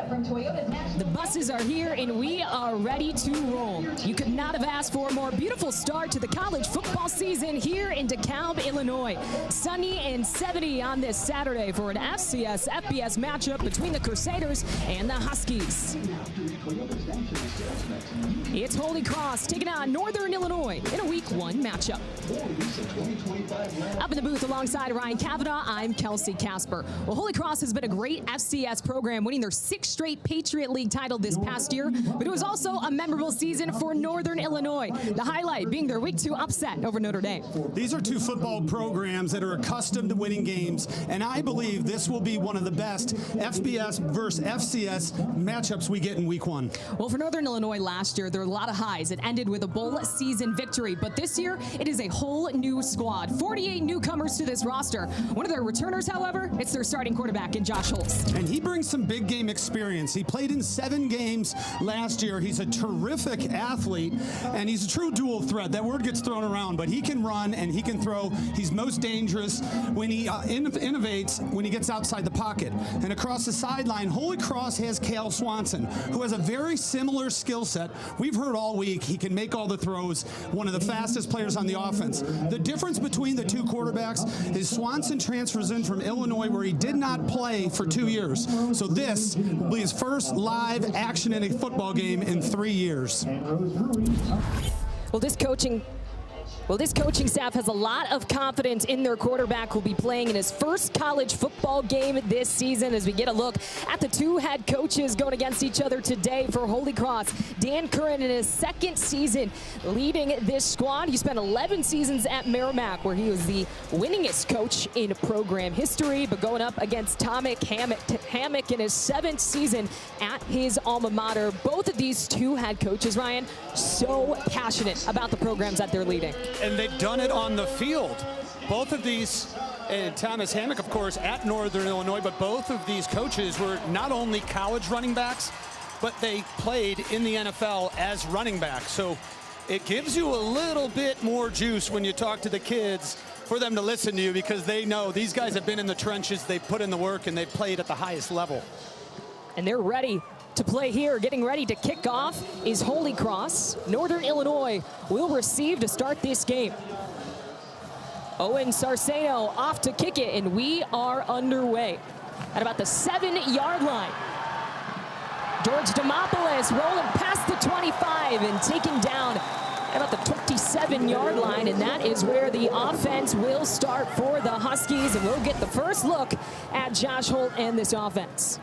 The buses are here and we are ready to roll. You could not have asked for a more beautiful start to the college football season here in DeKalb, Illinois. Sunny and 70 on this Saturday for an FCS-FBS matchup between the Crusaders and the Huskies. It's Holy Cross taking on Northern Illinois in a Week 1 matchup. Up in the booth alongside Ryan Cavanaugh, I'm Kelsey Casper. Well, Holy Cross has been a great FCS program, winning their 6th straight Patriot League title this past year, but it was also a memorable season for Northern Illinois. The highlight being their Week 2 upset over Notre Dame. These are two football programs that are accustomed to winning games, and I believe this will be one of the best FBS versus FCS matchups we get in Week 1. Well, for Northern Illinois last year, there were a lot of highs. It ended with a bowl season victory, but this year it is a whole new squad. 48 newcomers to this roster. One of their returners, however, it's their starting quarterback in Josh Holst. And he brings some big game experience. He played in 7 games last year. He's a terrific athlete, and he's a true dual threat. That word gets thrown around, but he can run and he can throw. He's most dangerous when he innovates when he gets outside the pocket. And across the sideline, Holy Cross has Cale Swanson, who has a very similar skill set. We've heard all week he can make all the throws, one of the fastest players on the offense. The difference between the two quarterbacks is Swanson transfers in from Illinois, where he did not play for 2 years. So this will be his first live action in a football game in 3 years. Well, this coaching staff has a lot of confidence in their quarterback, who'll be playing in his first college football game this season, as we get a look at the two head coaches going against each other today for Holy Cross. Dan Curran in his 2nd season leading this squad. He spent 11 seasons at Merrimack, where he was the winningest coach in program history, but going up against Tomic Hammock in his 7th season at his alma mater. Both of these two head coaches, Ryan, so passionate about the programs that they're leading. And they've done it on the field. Both of these, and Thomas Hammock, of course, at Northern Illinois, but both of these coaches were not only college running backs, but they played in the NFL as running backs. So it gives you a little bit more juice when you talk to the kids for them to listen to you, because they know these guys have been in the trenches, they've put in the work, and they've played at the highest level. And they're ready to play here. Getting ready to kick off is Holy Cross. Northern Illinois will receive to start this game. Owen Sarceno off to kick it, and we are underway at about the 7-yard line. George Demopoulos rolling past the 25 and taken down at about the 27-yard line, and that is where the offense will start for the Huskies, and we'll get the first look at Josh Holt and this offense.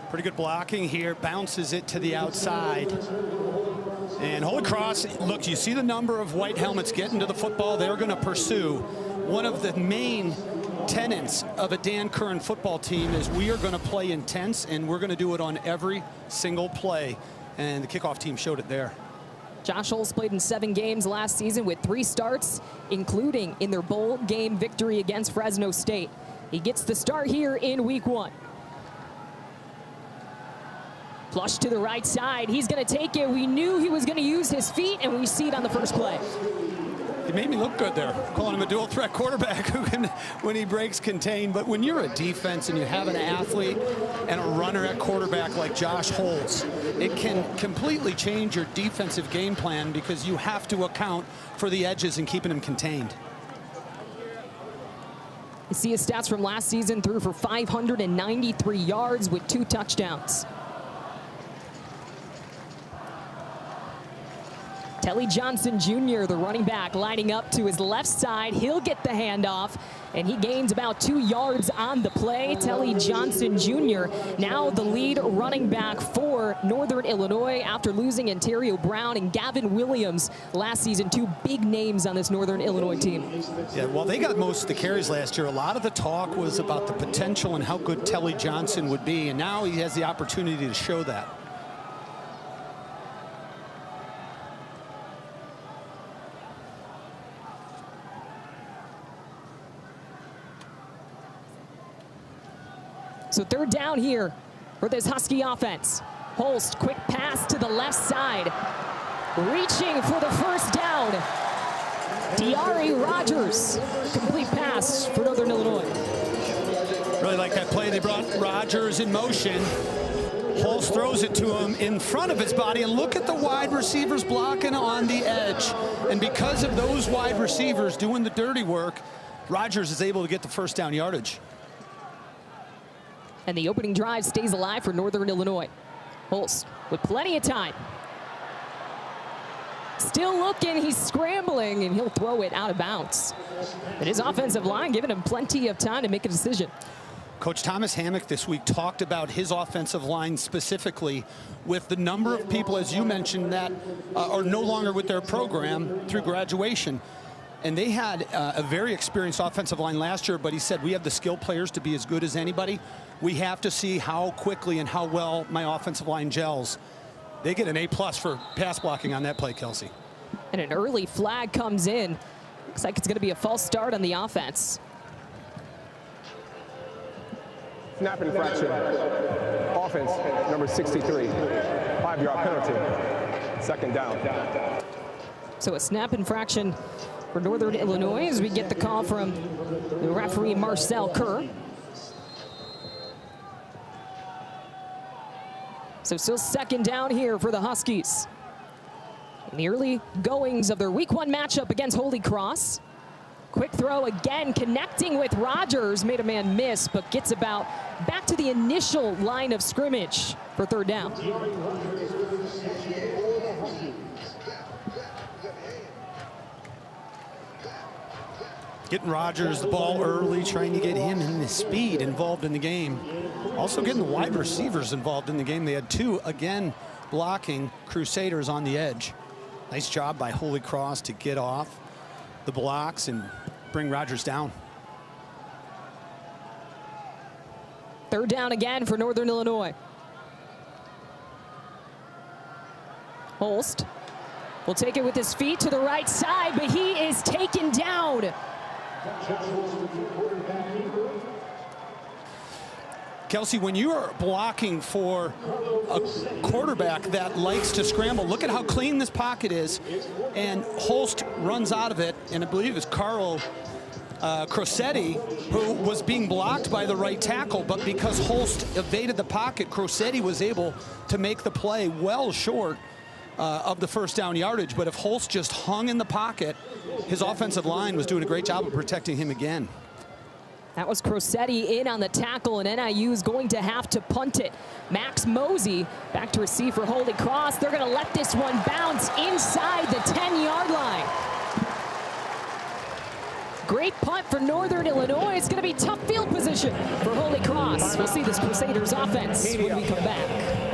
Pretty good blocking here, bounces it to the outside. And Holy Cross, look, you see the number of white helmets getting to the football. They're going to pursue. One of the main tenets of a Dan Curran football team is we are going to play intense, and we're going to do it on every single play. And the kickoff team showed it there. Josh Holst played in 7 games last season with 3 starts, including in their bowl game victory against Fresno State. He gets the start here in Week 1. Flush to the right side. He's going to take it. We knew he was going to use his feet, and we see it on the first play. It made me look good there, calling him a dual threat quarterback who can, when he breaks, contain. But when you're a defense and you have an athlete and a runner at quarterback like Josh Holst, it can completely change your defensive game plan, because you have to account for the edges and keeping him contained. You see his stats from last season: threw for 593 yards with 2 touchdowns. Telly Johnson Jr., the running back, lining up to his left side. He'll get the handoff, and he gains about 2 yards on the play. Telly Johnson Jr., now the lead running back for Northern Illinois after losing Ontario Brown and Gavin Williams last season. 2 big names on this Northern Illinois team. Yeah, well, they got most of the carries last year. A lot of the talk was about the potential and how good Telly Johnson would be, and now he has the opportunity to show that. So 3rd down here for this Husky offense. Holst, quick pass to the left side. Reaching for the first down. Diari Rogers, complete pass for Northern Illinois. Really like that play. They brought Rogers in motion. Holst throws it to him in front of his body, and look at the wide receivers blocking on the edge. And because of those wide receivers doing the dirty work, Rogers is able to get the first down yardage. And the opening drive stays alive for Northern Illinois. Holst with plenty of time. Still looking, he's scrambling, and he'll throw it out of bounds. But his offensive line giving him plenty of time to make a decision. Coach Thomas Hammock this week talked about his offensive line specifically with the number of people, as you mentioned, that are no longer with their program through graduation. And they had a very experienced offensive line last year, but he said, we have the skill players to be as good as anybody. We have to see how quickly and how well my offensive line gels. They get an A+ for pass blocking on that play, Kelsey. And an early flag comes in. Looks like it's going to be a false start on the offense. Snap infraction. Offense, number 63. 5-yard penalty. Second down. So a snap infraction for Northern Illinois as we get the call from the referee Marcel Kerr. So still second down here for the Huskies. In the early goings of their week 1 matchup against Holy Cross. Quick throw again, connecting with Rogers, made a man miss, but gets about back to the initial line of scrimmage for third down. Getting Rogers the ball early, trying to get him in the speed involved in the game. Also getting the wide receivers involved in the game. They had 2, again, blocking Crusaders on the edge. Nice job by Holy Cross to get off the blocks and bring Rogers down. Third down again for Northern Illinois. Holst will take it with his feet to the right side, but he is taken down. Kelsey, when you are blocking for a quarterback that likes to scramble, look at how clean this pocket is. And Holst runs out of it, and I believe it's Carl Crosetti, who was being blocked by the right tackle, but because Holst evaded the pocket, Crosetti was able to make the play well short of the first down yardage. But if Holst just hung in the pocket, his offensive line was doing a great job of protecting him again. That was Crosetti in on the tackle, and NIU is going to have to punt it. Max Mosey back to receive for Holy Cross. They're going to let this one bounce inside the 10-yard line. Great punt for Northern Illinois. It's going to be tough field position for Holy Cross. We'll see this Crusaders offense when we come back.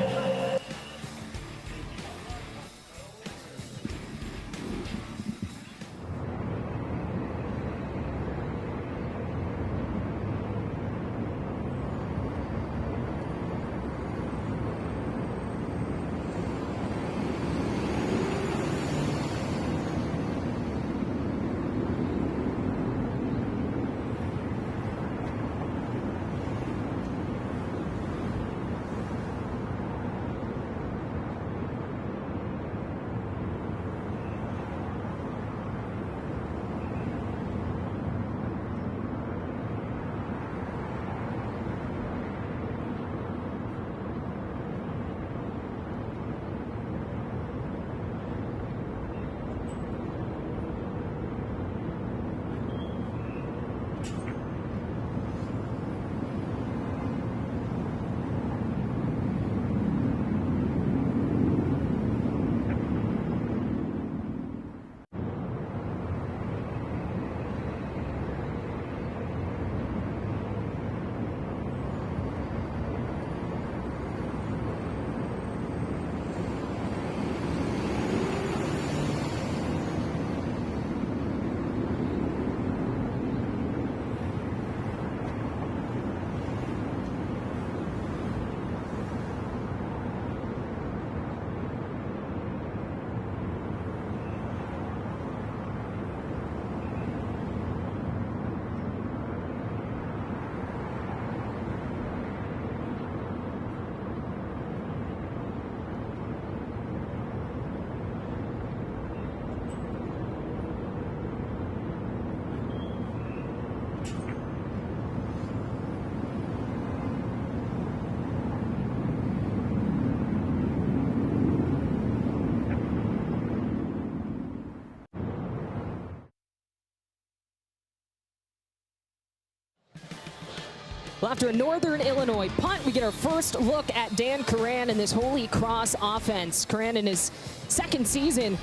Well, after a Northern Illinois punt, we get our first look at Dan Curran and this Holy Cross offense. Curran in his second season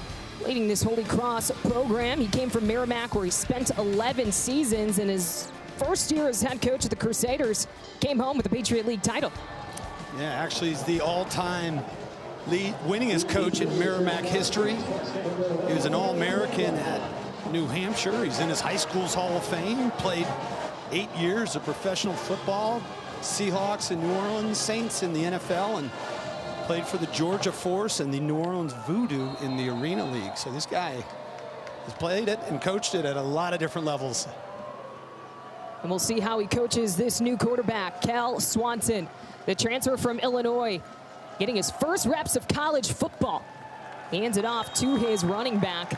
leading this Holy Cross program. He came from Merrimack, where he spent 11 seasons. In his first year as head coach of the Crusaders, came home with the Patriot League title. Yeah, actually he's the all-time winningest coach in Merrimack history. He was an All-American at New Hampshire. He's in his high school's Hall of Fame. Played 8 years of professional football, Seahawks in New Orleans, Saints in the NFL, and played for the Georgia Force and the New Orleans Voodoo in the Arena League. So this guy has played it and coached it at a lot of different levels. And we'll see how he coaches this new quarterback, Cal Swanson, the transfer from Illinois, getting his first reps of college football. He hands it off to his running back, to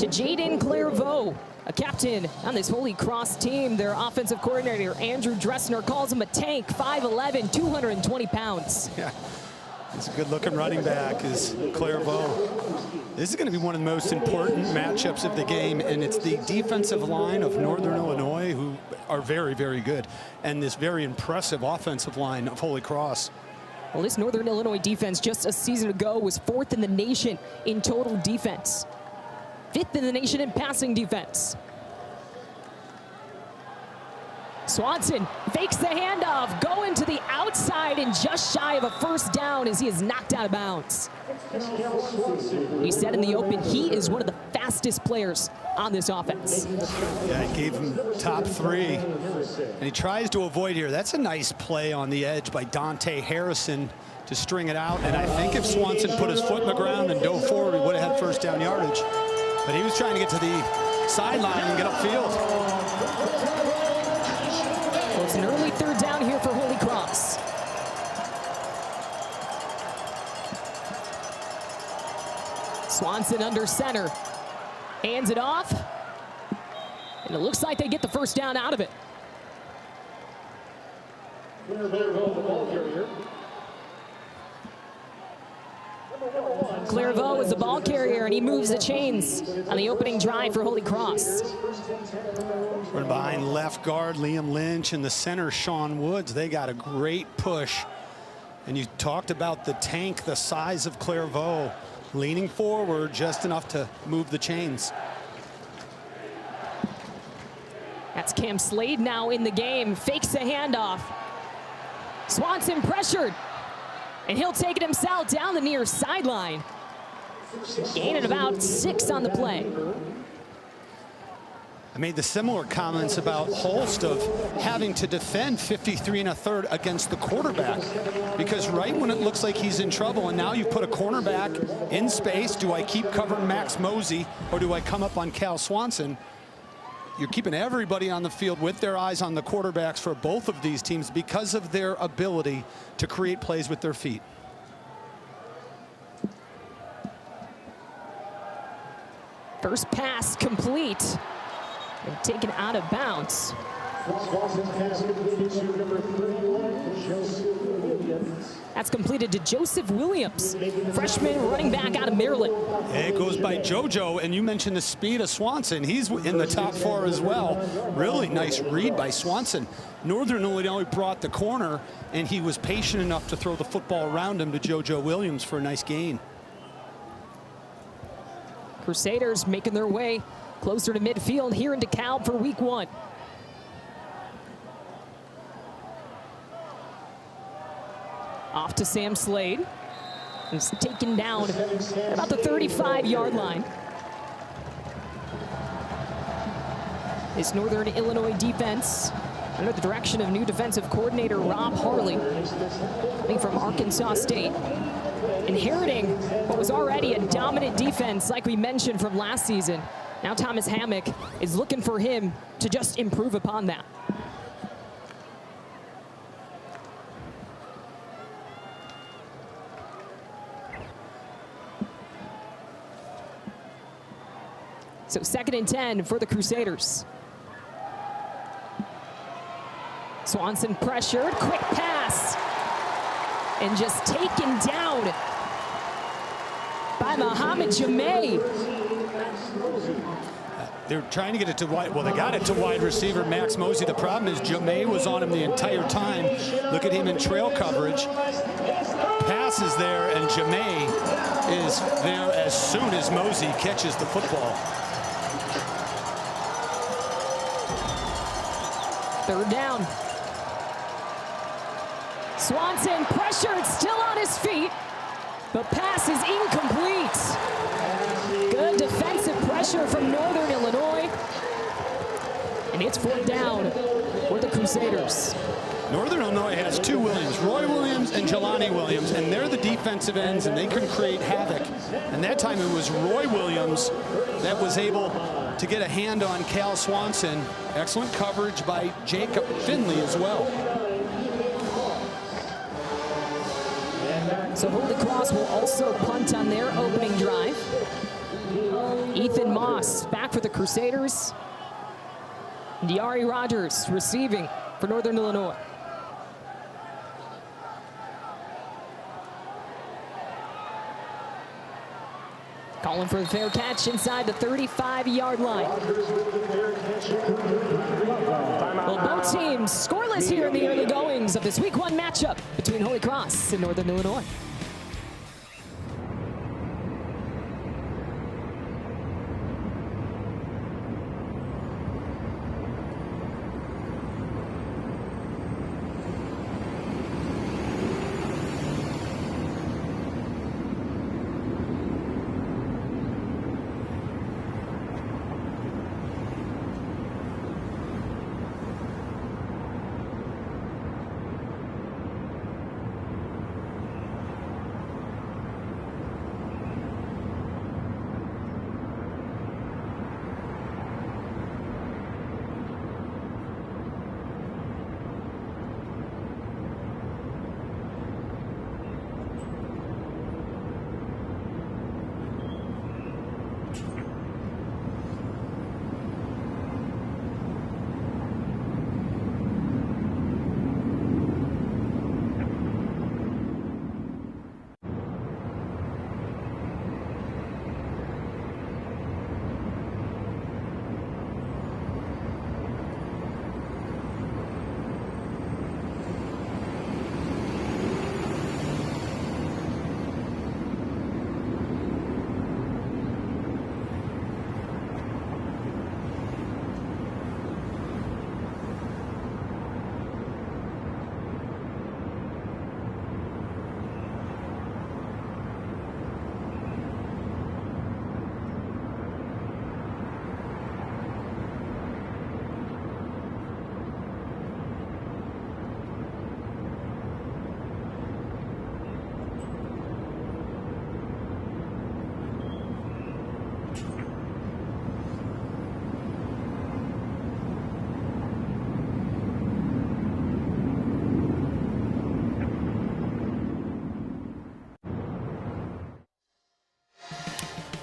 Jaden Clairvaux, a captain on this Holy Cross team. Their offensive coordinator, Andrew Dressner, calls him a tank, 5'11", 220 pounds. Yeah, he's a good-looking running back, is Clairvaux. This is going to be one of the most important matchups of the game, and it's the defensive line of Northern Illinois, who are very, very good, and this very impressive offensive line of Holy Cross. Well, this Northern Illinois defense just a season ago was 4th in the nation in total defense, 5th in the nation in passing defense. Swanson fakes the handoff, going to the outside and just shy of a first down as he is knocked out of bounds. We said in the open, he is one of the fastest players on this offense. Yeah, he gave him top 3, and he tries to avoid here. That's a nice play on the edge by Dante Harrison to string it out, and I think if Swanson put his foot in the ground and dove forward, he would have had first down yardage. But he was trying to get to the sideline and get upfield. Well, it's an early third down here for Holy Cross. Swanson under center, hands it off, and it looks like they get the first down out of it. Clairvaux is the ball carrier, and he moves the chains on the opening drive for Holy Cross. Right behind left guard Liam Lynch and the center Sean Woods. They got a great push. And you talked about the tank, the size of Clairvaux, leaning forward just enough to move the chains. That's Cam Slade now in the game, fakes the handoff. Swanson pressured, and he'll take it himself down the near sideline. Gaining about 6 on the play. I made the similar comments about Holst of having to defend 53 1/3 against the quarterback, because right when it looks like he's in trouble and now you put a cornerback in space, do I keep covering Max Mosey or do I come up on Cal Swanson? You're keeping everybody on the field with their eyes on the quarterbacks for both of these teams because of their ability to create plays with their feet. First pass complete and taken out of bounds. That's completed to Joseph Williams, freshman running back out of Maryland. It goes by JoJo, and you mentioned the speed of Swanson. He's in the top 4 as well. Really nice read by Swanson. Northern Illinois brought the corner, and he was patient enough to throw the football around him to JoJo Williams for a nice gain. Crusaders making their way closer to midfield here in DeKalb for week 1. Off to Sam Slade. He's taken down at about the 35-yard line. This Northern Illinois defense, under the direction of new defensive coordinator Rob Harley, coming from Arkansas State, inheriting what was already a dominant defense like we mentioned from last season. Now Thomas Hammock is looking for him to just improve upon that. So 2nd and 10 for the Crusaders. Swanson pressured, quick pass, and just taken down by Muhammad Jameh. They're trying to get it to wide. Well, they got it to wide receiver Max Mosey. The problem is Jamey was on him the entire time. Look at him in trail coverage. Pass is there, and Jamey is there as soon as Mosey catches the football. Third down. Swanson pressured, still on his feet. The pass is incomplete. Good defensive pressure from Northern Illinois. And it's fourth down for the Crusaders. Northern Illinois has two Williams, Roy Williams and Jelani Williams, and they're the defensive ends, and they can create havoc. And that time it was Roy Williams that was able to get a hand on Cal Swanson. Excellent coverage by Jacob Finley as well. So Holy Cross will also punt on their opening drive. Ethan Moss back for the Crusaders. Diari Rogers receiving for Northern Illinois. Calling for the fair catch inside the 35-yard line. Well, both teams scoreless here in the early goings of this Week 1 matchup between Holy Cross and Northern Illinois.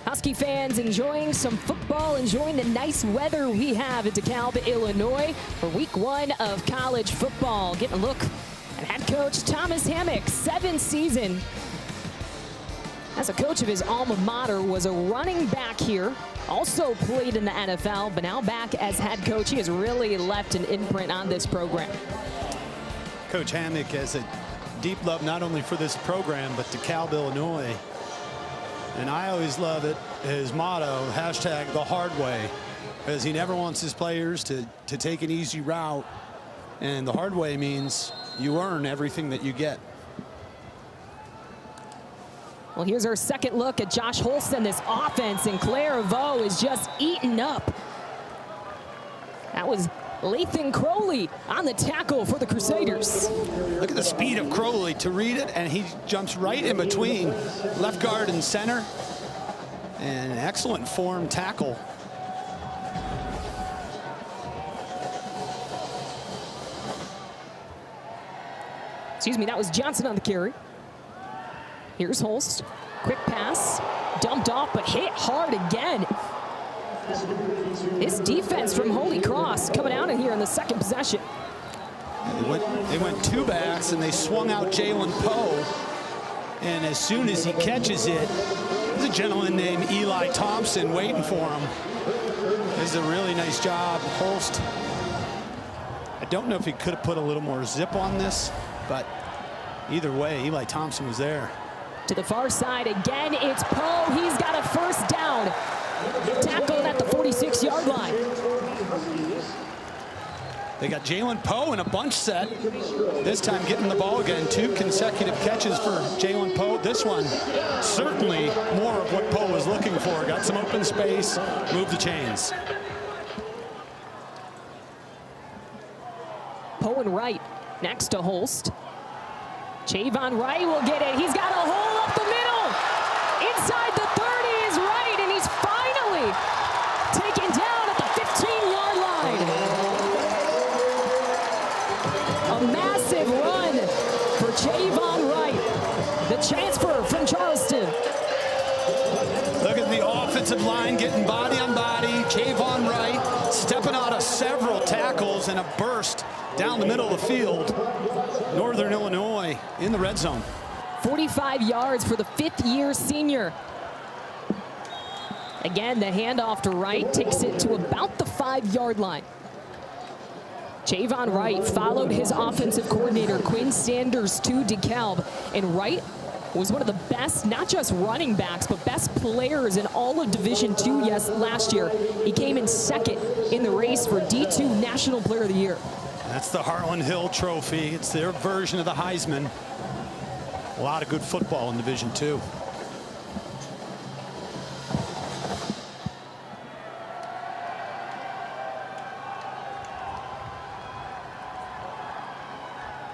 Husky fans enjoying some football, enjoying the nice weather we have in DeKalb, Illinois for Week 1 of college football. Getting a look at head coach Thomas Hammock's 7th season as a coach of his alma mater. Was a running back here, also played in the NFL, but now back as head coach. He has really left an imprint on this program. Coach Hammock has a deep love not only for this program, but DeKalb, Illinois. And I always love it, his motto, hashtag the hard way, because he never wants his players to take an easy route. And the hard way means you earn everything that you get. Well, here's our second look at Josh Holston, this offense, and Claire Avo is just eaten up. That was Lathan Crowley on the tackle for the Crusaders. Look at the speed of Crowley to read it, and he jumps right in between left guard and center. And an excellent form tackle. Excuse me, that was Johnson on the carry. Here's Holst, quick pass, dumped off, but hit hard again. This defense from Holy Cross coming out in here in the second possession. They went two backs and they swung out Jalen Poe. And as soon as he catches it, there's a gentleman named Eli Thompson waiting for him. does a really nice job. Holst, I don't know if he could have put a little more zip on this, but either way, Eli Thompson was there. To the far side again, it's Poe. He's got a first down. Tackled at the 46-yard line. They got Jalen Poe in a bunch set. This time getting the ball again. 2 consecutive catches for Jalen Poe. This one, certainly more of what Poe was looking for. Got some open space, moved the chains. Poe and Wright next to Holst. Javon Wright will get it. He's got a hole up the middle. Inside the 30 is Wright, and he's finally taken down at the 15-yard line. A massive run for Javon Wright, the transfer from Charleston. Look at the offensive line getting body on body. Javon Wright stepping out of several tackles and a burst down the middle of the field. Northern Illinois in the red zone. 45 yards for the 5th-year senior. Again, the handoff to Wright takes it to about the 5-yard line. Javon Wright followed his offensive coordinator, Quinn Sanders, to DeKalb, and Wright was one of the best, not just running backs, but best players in all of Division II last year. He came in 2nd in the race for D2 National Player of the Year. That's the Harlan Hill Trophy. It's their version of the Heisman. A lot of good football in Division II.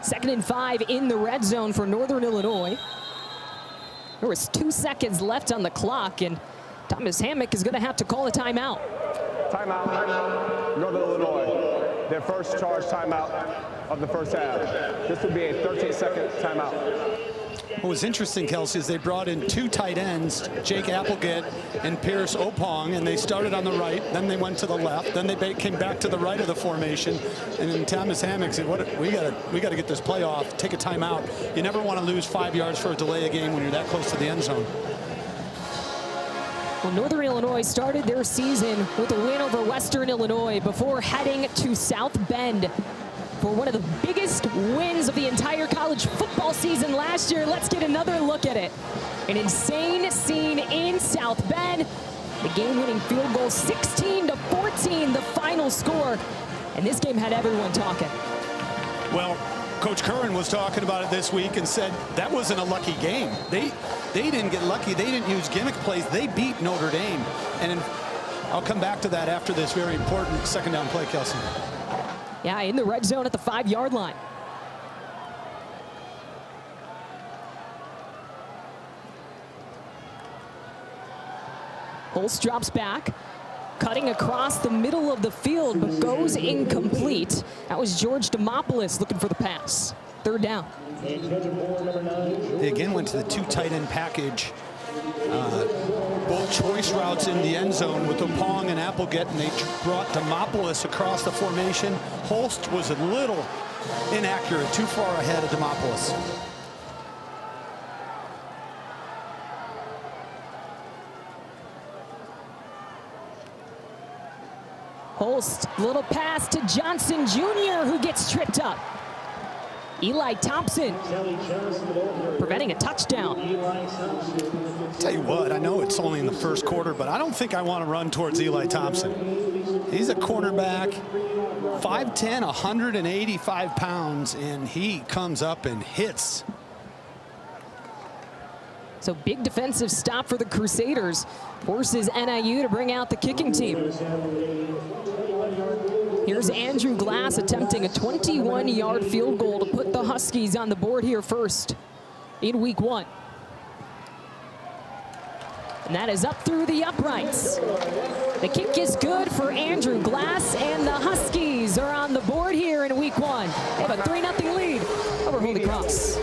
Second and 5 in the red zone for Northern Illinois. There was 2 seconds left on the clock, and Thomas Hammock is going to have to call a timeout. Timeout, Northern Illinois. Their first charge timeout of the first half. This would be a 13-second timeout. What was interesting, Kelsey, is they brought in 2 tight ends, Jake Applegate and Pierce Opong, and they started on the right, then they went to the left, then they came back to the right of the formation, and then Thomas Hammock said, we got to get this play off, take a timeout. You never want to lose 5 yards for a delay of game when you're that close to the end zone. Well, Northern Illinois started their season with a win over Western Illinois before heading to South Bend for one of the biggest wins of the entire college football season last year. Let's get another look at it. An insane scene in South Bend. The game-winning field goal, 16-14, the final score. And this game had everyone talking. Well, Coach Curran was talking about it this week and said that wasn't a lucky game. They didn't get lucky. They didn't use gimmick plays. They beat Notre Dame. And I'll come back to that after this very important second down play, Kelsey. Yeah, in the red zone at the 5-yard line. Holst drops back, cutting across the middle of the field, but goes incomplete. That was George Demopoulos looking for the pass. Third down. They again went to the 2 tight end package. Both choice routes in the end zone with Opong and Applegate, and they brought Demopoulos across the formation. Holst was a little inaccurate, too far ahead of Demopoulos. Holst, little pass to Johnson Jr., who gets tripped up. Eli Thompson preventing a touchdown. Tell you what, I know it's only in the first quarter, but I don't think I want to run towards Eli Thompson. He's a cornerback, 5'10", 185 pounds, and he comes up and hits. So big defensive stop for the Crusaders. Forces NIU to bring out the kicking team. Here's Andrew Glass attempting a 21-yard field goal to put the Huskies on the board here first in week 1. And that is up through the uprights. The kick is good for Andrew Glass, and the Huskies are on the board here in week 1. They have a 3-0 lead over Holy Cross.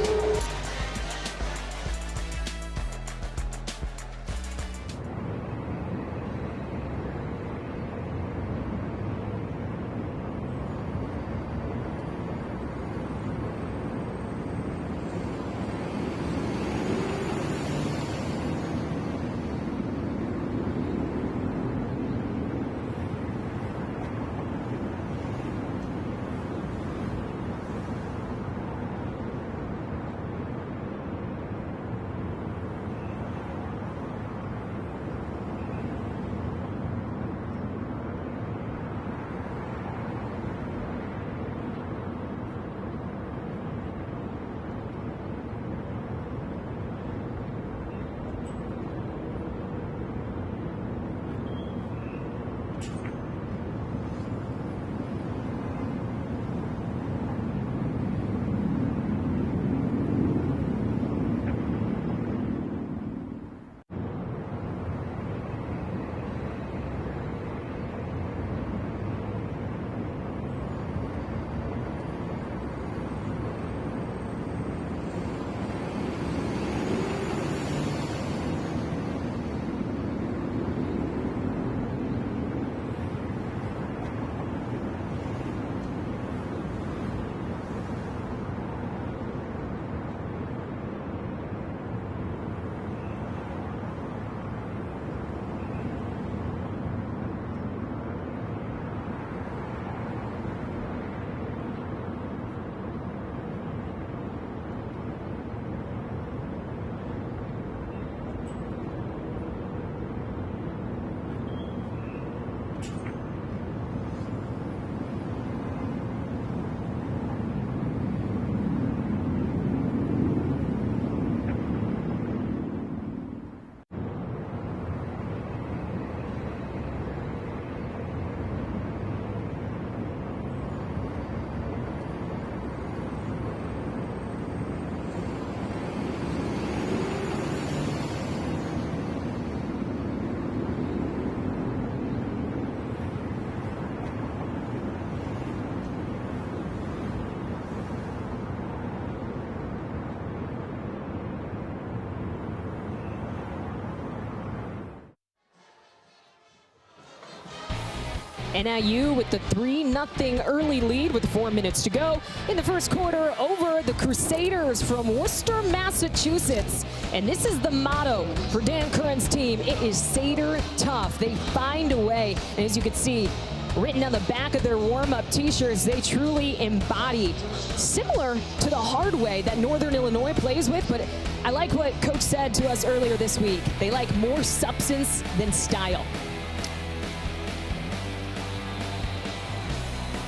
NIU with the 3-0 early lead with 4 minutes to go in the first quarter over the Crusaders from Worcester, Massachusetts. And this is the motto for Dan Curran's team. It is Satyr tough. They find a way. And as you can see, written on the back of their warm-up t-shirts, they truly embody, similar to the hard way that Northern Illinois plays with. But I like what Coach said to us earlier this week. They like more substance than style.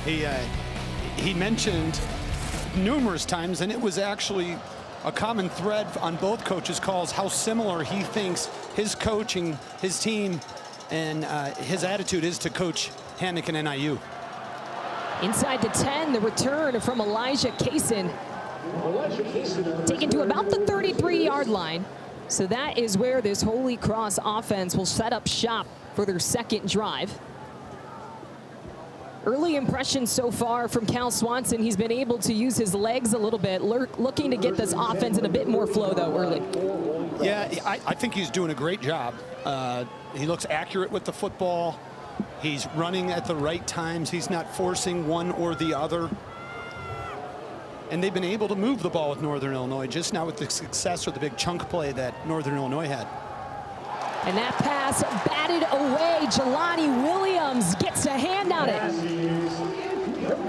He mentioned numerous times, and it was actually a common thread on both coaches' calls, how similar he thinks his coaching, his team, and his attitude is to Coach Hammock and NIU. Inside the 10, the return from Elijah Kaysen. Taken to about the 33-yard line. So that is where this Holy Cross offense will set up shop for their second drive. Early impressions so far from Cal Swanson. He's been able to use his legs a little bit, looking to get this offense in a bit more flow, though, early. Yeah, I think he's doing a great job. He looks accurate with the football. He's running at the right times. He's not forcing one or the other. And they've been able to move the ball with Northern Illinois, just not with the success or the big chunk play that Northern Illinois had. And that pass batted away. Jelani Williams gets a hand on it.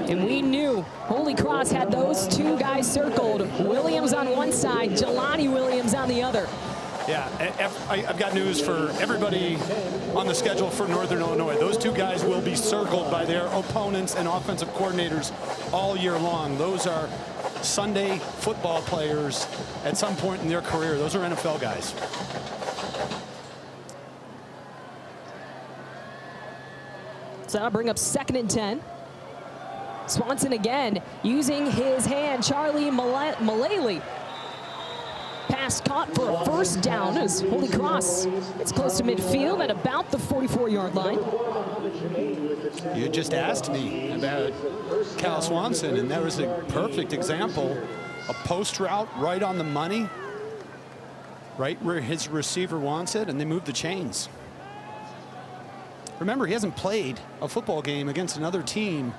And we knew Holy Cross had those two guys circled. Williams on one side, Jelani Williams on the other. Yeah, I've got news for everybody on the schedule for Northern Illinois. Those two guys will be circled by their opponents and offensive coordinators all year long. Those are Sunday football players at some point in their career. Those are NFL guys. So that'll bring up 2nd and 10. Swanson again using his hand. Charlie Mullally. Pass caught for a first down as Holy Cross it's close to midfield at about the 44-yard line. You just asked me about Cal Swanson, and that was a perfect example. A post route right on the money, right where his receiver wants it, and they move the chains. Remember, he hasn't played a football game against another team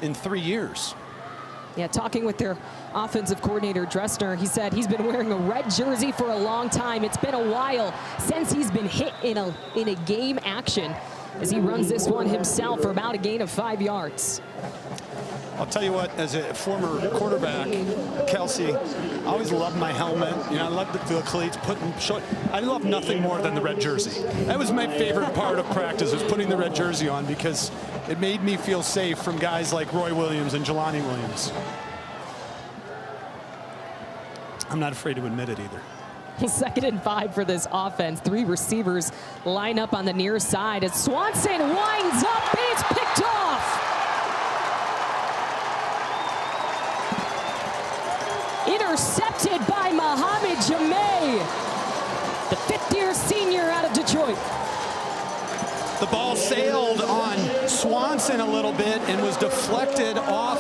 in 3 years. Yeah, talking with their offensive coordinator, Dressner, he said he's been wearing a red jersey for a long time. It's been a while since he's been hit in a game action as he runs this one himself for about a gain of 5 yards. I'll tell you what, as a former quarterback, Kelsey, I always loved my helmet. You know, I loved the cleats, I love nothing more than the red jersey. That was my favorite part of practice, was putting the red jersey on, because it made me feel safe from guys like Roy Williams and Jelani Williams. I'm not afraid to admit it either. 2nd and 5 for this offense. 3 receivers line up on the near side as Swanson winds up, and it's picked off. Intercepted by Mohamed Jameh, the 5th-year senior out of Detroit. The ball sailed on Swanson a little bit and was deflected off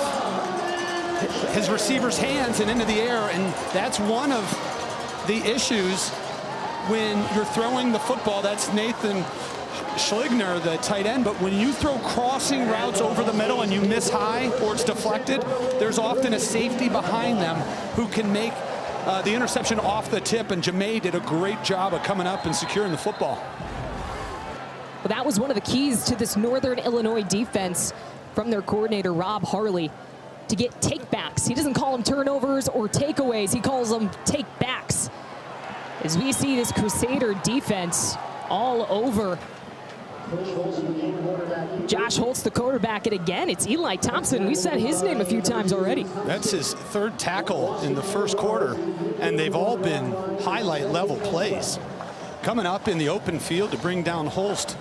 his receiver's hands and into the air, and that's one of the issues when you're throwing the football. That's Nathan Schligner, the tight end, but when you throw crossing routes over the middle and you miss high or it's deflected, there's often a safety behind them who can make the interception off the tip, and Jameh did a great job of coming up and securing the football. Well, that was one of the keys to this Northern Illinois defense from their coordinator, Rob Harley, to get takebacks. He doesn't call them turnovers or takeaways. He calls them takebacks. As we see this Crusader defense all over Josh Holtz, the quarterback, and again, it's Eli Thompson. We said his name a few times already. That's his 3rd tackle in the first quarter, and they've all been highlight level plays. Coming up in the open field to bring down Holst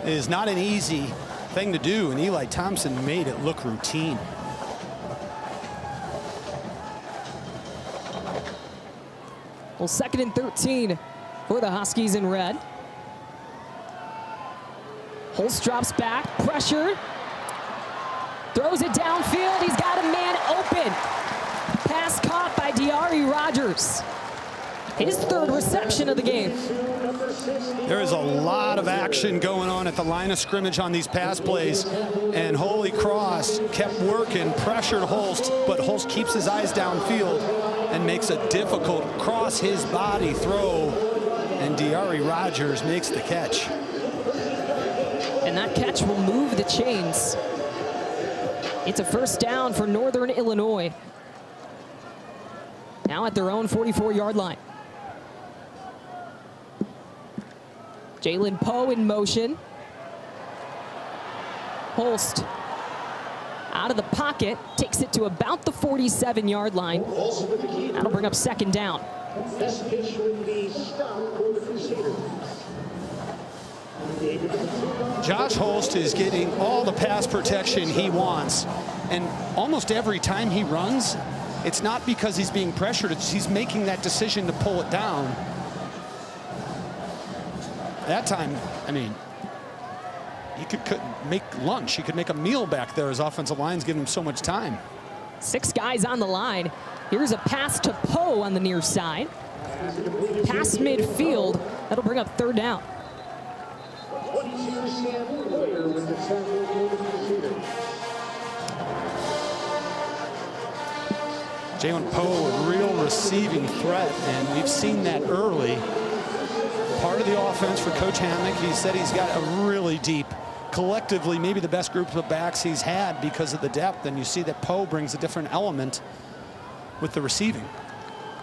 is not an easy thing to do, and Eli Thompson made it look routine. Well, 2nd and 13 for the Huskies in red. Holst drops back, pressure, throws it downfield. He's got a man open. Pass caught by Diari Rogers. His 3rd reception of the game. There is a lot of action going on at the line of scrimmage on these pass plays, and Holy Cross kept working, pressured Holst, but Holst keeps his eyes downfield and makes a difficult cross his body throw, and Diari Rogers makes the catch. And that catch will move the chains. It's a first down for Northern Illinois. Now at their own 44-yard line. Jalen Poe in motion. Holst out of the pocket, takes it to about the 47-yard line. That'll bring up second down. Josh Holst is getting all the pass protection he wants, and almost every time he runs, it's not because he's being pressured, it's he's making that decision to pull it down. That time, I mean, he could make lunch. He could make a meal back there. His offensive line's giving him so much time. 6 guys on the line. Here's a pass to Poe on the near side. Pass midfield. That'll bring up third down. Jalen Poe, a real receiving threat, and we've seen that early. Part of the offense for Coach Hammock. He said he's got a really deep, collectively maybe the best group of backs he's had because of the depth, and you see that Poe brings a different element with the receiving.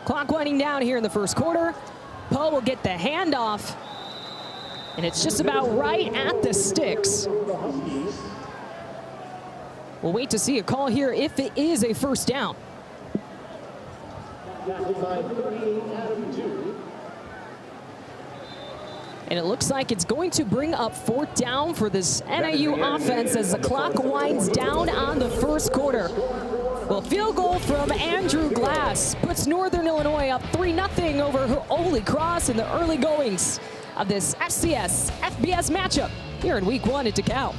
Clock winding down here in the first quarter. Poe will get the handoff, and it's just about right at the sticks. We'll wait to see a call here if it is a first down. And it looks like it's going to bring up fourth down for this NIU offense as the clock winds down on the first quarter. Well, field goal from Andrew Glass puts Northern Illinois up 3-0 over Holy Cross in the early goings of this FCS-FBS matchup here in Week 1 at DeKalb.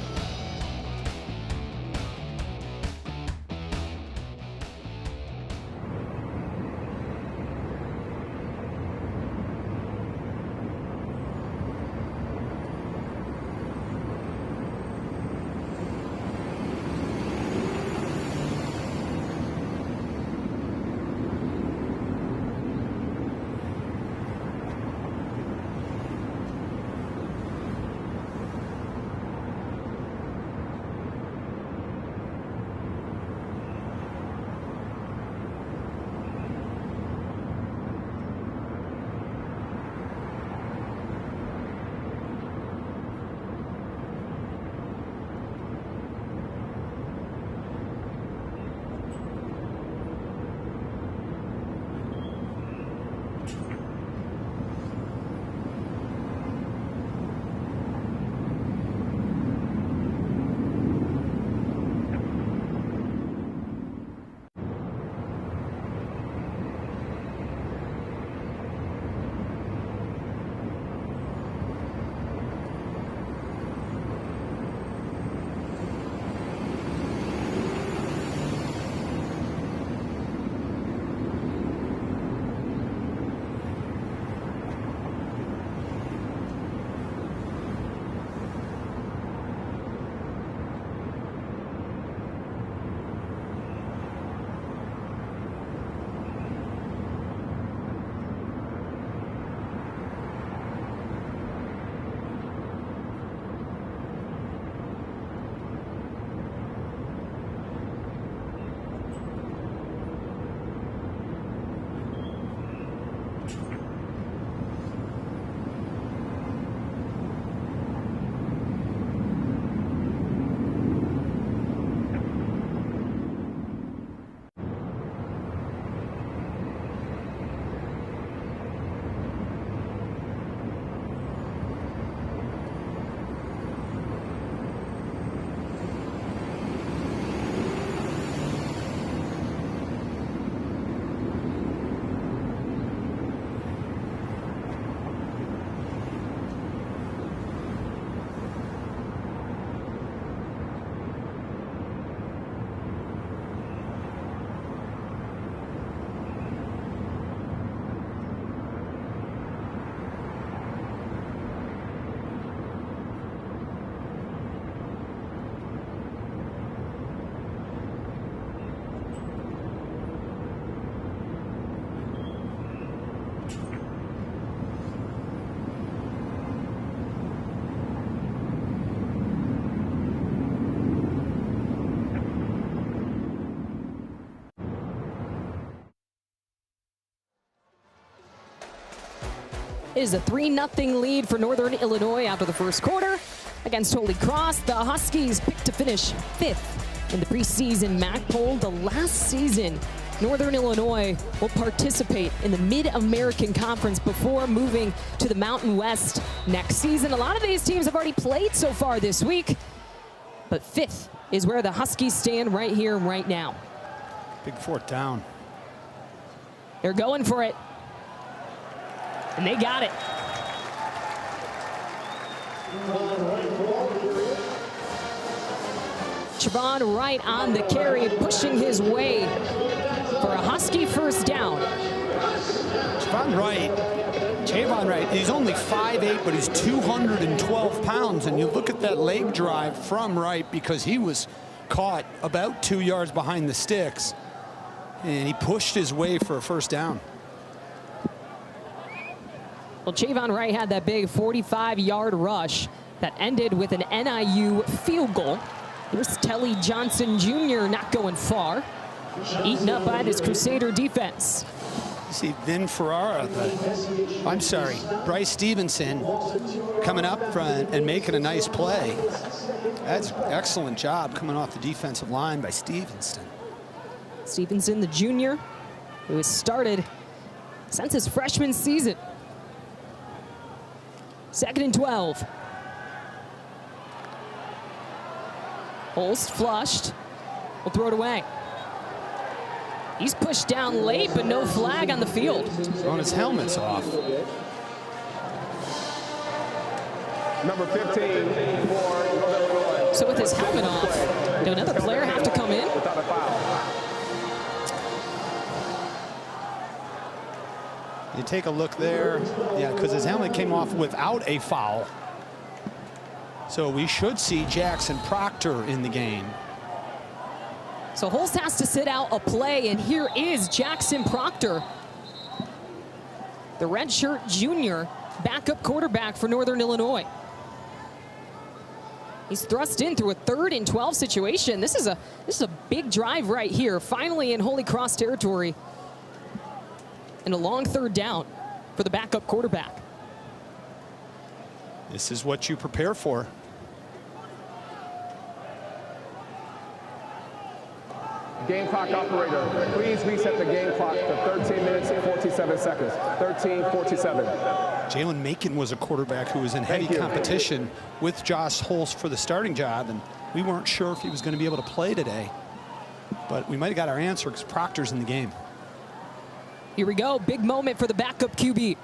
It is a 3-0 lead for Northern Illinois after the first quarter. Against Holy Cross, the Huskies picked to finish 5th in the preseason MAC poll. The last season, Northern Illinois will participate in the Mid-American Conference before moving to the Mountain West next season. A lot of these teams have already played so far this week, but 5th is where the Huskies stand right here, right now. Big 4th down. They're going for it, and they got it. Javon Wright on the carry, pushing his way for a Husky first down. Javon Wright, he's only 5'8", but he's 212 pounds. And you look at that leg drive from Wright, because he was caught about 2 yards behind the sticks, and he pushed his way for a first down. Well, Javon Wright had that big 45-yard rush that ended with an NIU field goal. Here's Telly Johnson Jr. not going far, eaten up by this Crusader defense. You see Bryce Stevenson coming up front and making a nice play. That's excellent job coming off the defensive line by Stevenson. Stevenson, the junior, who has started since his freshman season. 2nd and 12. Holst flushed. Will throw it away. He's pushed down late, but no flag on the field. Throwing his helmet's off. Number 15 for Illinois. So with his helmet off, did another player have to come in? Without a foul. You take a look there. Yeah, because his helmet came off without a foul. So we should see Jackson Proctor in the game. So Holst has to sit out a play, and here is Jackson Proctor, the redshirt junior, backup quarterback for Northern Illinois. He's thrust in through a 3rd and 12 situation. This is a big drive right here, finally in Holy Cross territory, and a long 3rd down for the backup quarterback. This is what you prepare for. Game clock operator, please reset the game clock to 13 minutes and 47 seconds. 13:47. Jalen Macon was a quarterback who was in heavy competition with Josh Holst for the starting job, and we weren't sure if he was going to be able to play today. But we might have got our answer because Proctor's in the game. Here we go, big moment for the backup QB.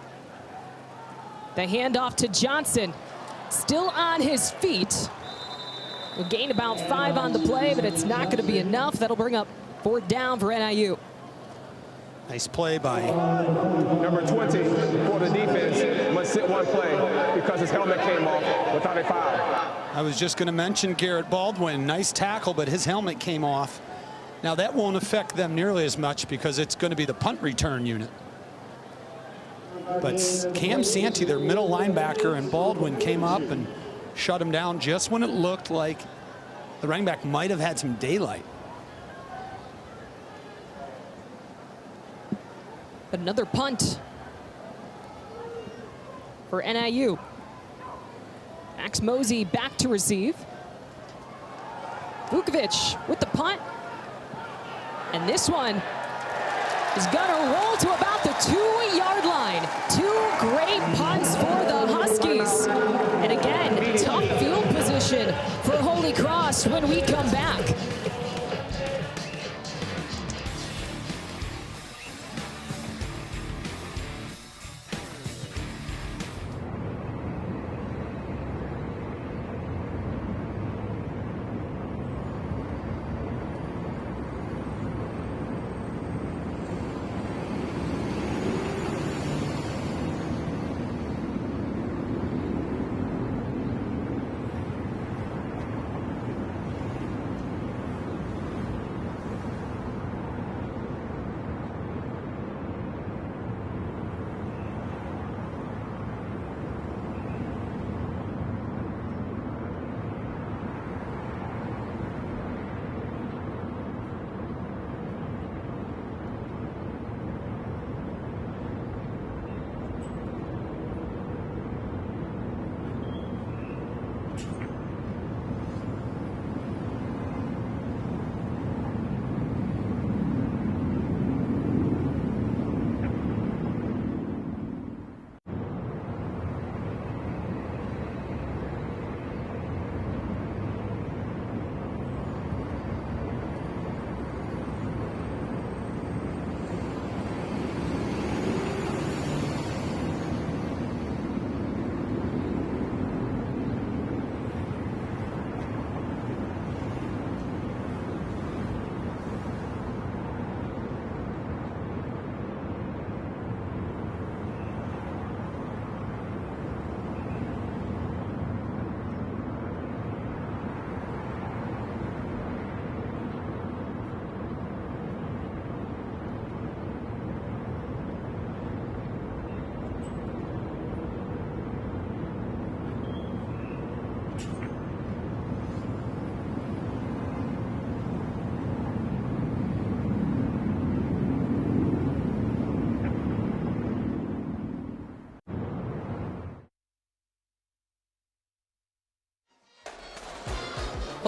The handoff to Johnson, still on his feet. Will gain about 5 on the play, but it's not going to be enough. That'll bring up 4th down for NIU. Nice play by Number 20 for the defense must sit one play because his helmet came off without a foul. I was just going to mention Garrett Baldwin. Nice tackle, but his helmet came off. Now that won't affect them nearly as much because it's going to be the punt return unit. But Cam Santee, their middle linebacker, and Baldwin came up and shut him down just when it looked like the running back might have had some daylight. But another punt for NIU. Max Mosey back to receive. Vukovic with the punt. And this one is gonna roll to about the 2-yard line. 2 great punts for the Huskies. And again, tough field position for Holy Cross when we come back.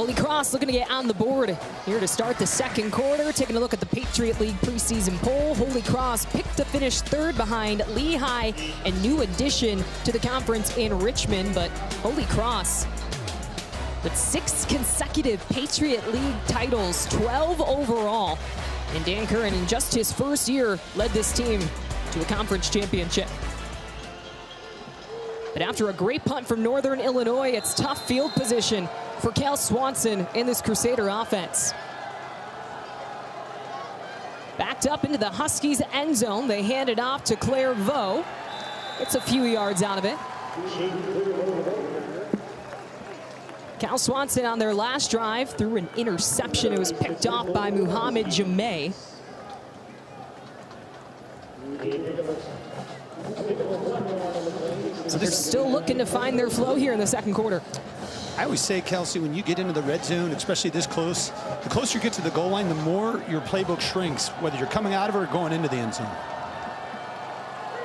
Holy Cross looking to get on the board here to start the second quarter. Taking a look at the Patriot League preseason poll. Holy Cross picked to finish third behind Lehigh, a new addition to the conference in Richmond. But Holy Cross with 6 consecutive Patriot League titles, 12 overall. And Dan Curran, in just his first year, led this team to a conference championship. But after a great punt from Northern Illinois, it's tough field position for Cal Swanson in this Crusader offense. Backed up into the Huskies' end zone. They hand it off to Claire Vaux. It's a few yards out of it. Cal Swanson on their last drive threw an interception. It was picked off by Muhammad Jameh. So they're still looking to find their flow here in the second quarter. I always say, Kelsey, when you get into the red zone, especially this close, the closer you get to the goal line, the more your playbook shrinks, whether you're coming out of it or going into the end zone.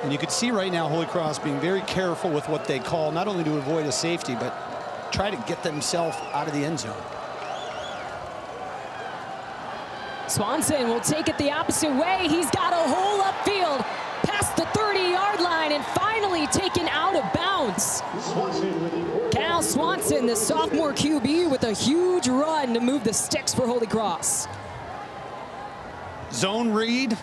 And you can see right now Holy Cross being very careful with what they call, not only to avoid a safety, but try to get themselves out of the end zone. Swanson will take it the opposite way. He's got a hole upfield past the 30-yard line and finally taken out of bounds. Cal Swanson, the sophomore QB, with a huge run to move the sticks for Holy Cross. Zone read.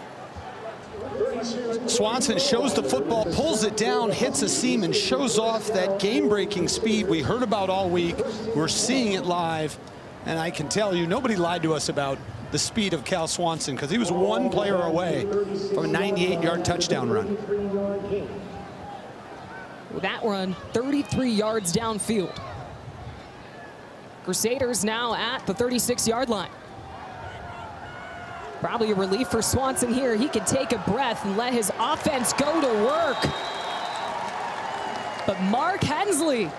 Swanson shows the football, pulls it down, hits a seam, and shows off that game-breaking speed we heard about all week. We're seeing it live, and I can tell you, nobody lied to us about the speed of Cal Swanson, because he was one player away from a 98-yard touchdown run. With that run, 33 yards downfield. Crusaders now at the 36-yard line. Probably a relief for Swanson here. He could take a breath and let his offense go to work. But Mark Hensley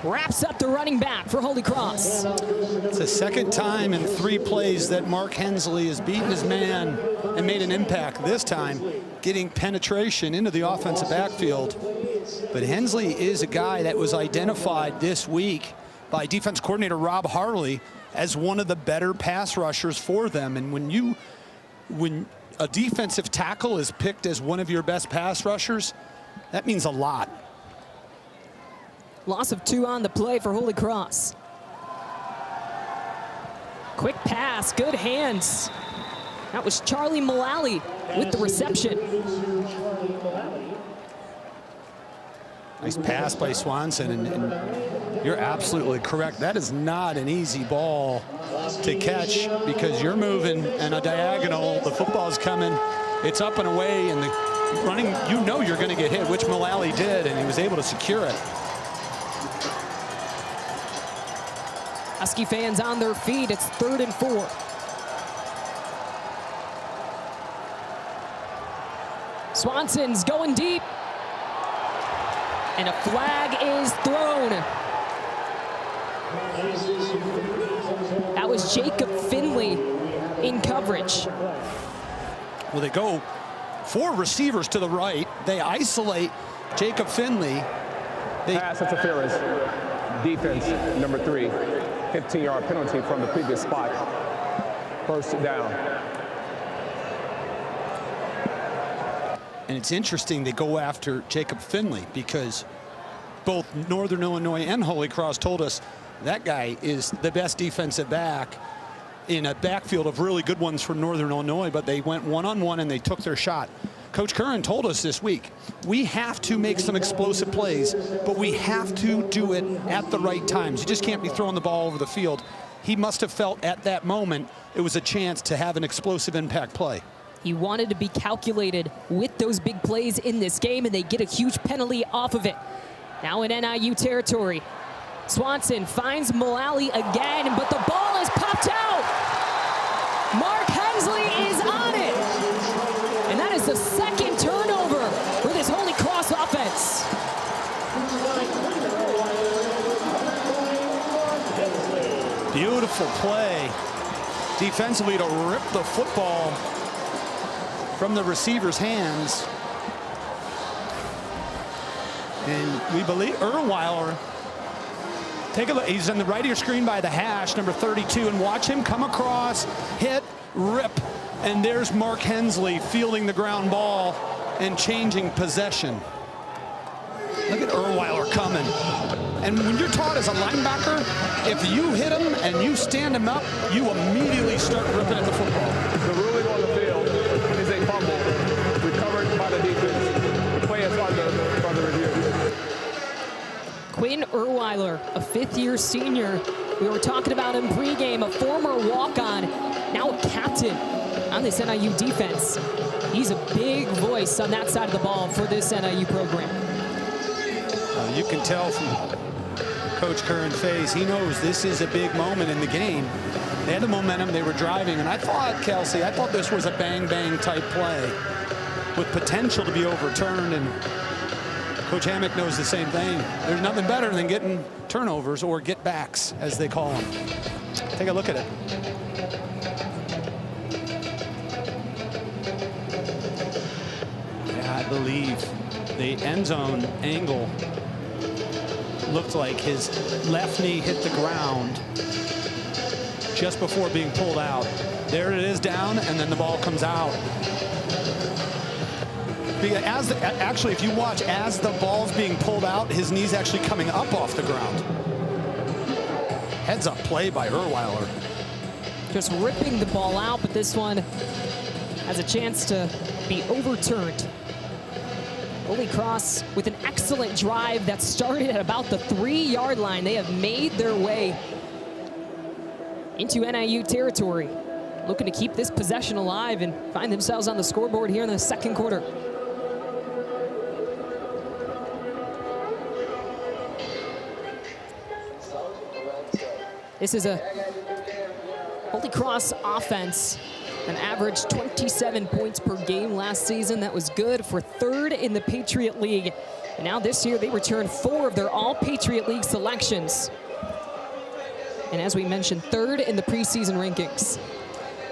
wraps up the running back for Holy Cross. It's the second time in 3 plays that Mark Hensley has beaten his man and made an impact. This time, getting penetration into the offensive backfield. But Hensley is a guy that was identified this week by defense coordinator Rob Harley as one of the better pass rushers for them. And when a defensive tackle is picked as one of your best pass rushers, that means a lot. Loss of 2 on the play for Holy Cross. Quick pass, good hands. That was Charlie Mullally with the reception. Nice pass by Swanson, and you're absolutely correct. That is not an easy ball to catch, because you're moving and a diagonal, the football's coming, it's up and away, and the running, you know you're going to get hit, which Mullally did, and he was able to secure it. Husky fans on their feet. It's 3rd and 4. Swanson's going deep. And a flag is thrown. That was Jacob Finley in coverage. Well, they go 4 receivers to the right. They isolate Jacob Finley. Pass interference. Defense, number 3. 15-yard penalty from the previous spot. First down. And it's interesting they go after Jacob Finley, because both Northern Illinois and Holy Cross told us that guy is the best defensive back in a backfield of really good ones for Northern Illinois, but they went one-on-one and they took their shot. Coach Curran told us this week, we have to make some explosive plays, but we have to do it at the right times. You just can't be throwing the ball over the field. He must have felt at that moment it was a chance to have an explosive impact play. He wanted to be calculated with those big plays in this game, and they get a huge penalty off of it. Now in NIU territory, Swanson finds Mullally again, but the ball is popped out. Mark Hensley is on it. And that is the second turnover for this Holy Cross offense. Beautiful play defensively to rip the football from the receiver's hands. And we believe Erweiler Take a look. He's on the right of your screen by the hash, number 32, and watch him come across, hit, rip, and there's Mark Hensley fielding the ground ball and changing possession. Look at Erweiler coming. And when you're taught as a linebacker, if you hit him and you stand him up, you immediately start ripping at the football. The ruling on the field is a fumble recovered by the defense. The play is under review. Quinn Erweiler, a fifth-year senior. We were talking about him pregame, a former walk-on, now a captain on this NIU defense. He's a big voice on that side of the ball for this NIU program. You can tell from Coach Curran's face, he knows this is a big moment in the game. They had the momentum, they were driving, and I thought, Kelsey, I thought this was a bang-bang type play with potential to be overturned, and Coach Hammock knows the same thing. There's nothing better than getting turnovers or get-backs, as they call them. Take a look at it. Yeah, I believe the end zone angle looked like his left knee hit the ground just before being pulled out. There it is down, and then the ball comes out. Actually, if you watch as the ball's being pulled out, his knee's actually coming up off the ground. Heads up play by Erweiler. Just ripping the ball out, but this one has a chance to be overturned. Holy Cross with an excellent drive that started at about the 3-yard line. They have made their way into NIU territory, looking to keep this possession alive and find themselves on the scoreboard here in the second quarter. This is a Holy Cross offense, an average 27 points per game last season. That was good for third in the Patriot League. And now this year they returned 4 of their all-Patriot League selections. And as we mentioned, third in the preseason rankings.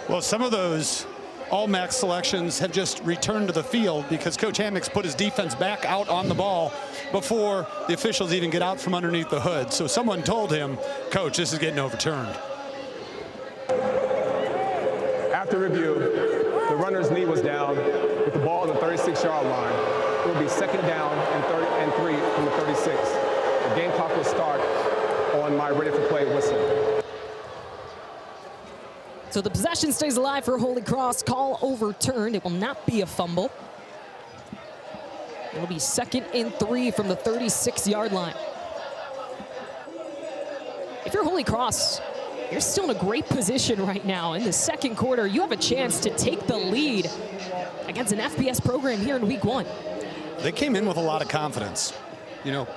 Well, some of those all-MAC selections have just returned to the field because Coach Hammock's put his defense back out on the ball before the officials even get out from underneath the hood. So someone told him, Coach, this is getting overturned. After review, the runner's knee was down with the ball on the 36-yard line. It will be second down and 3 from the 36. The game clock will start on my ready for play whistle. So the possession stays alive for Holy Cross. Call overturned. It will not be a fumble. It'll be second and 3 from the 36-yard line. If you're Holy Cross, you're still in a great position right now. In the second quarter, you have a chance to take the lead against an FBS program here in week 1. They came in with a lot of confidence. You know,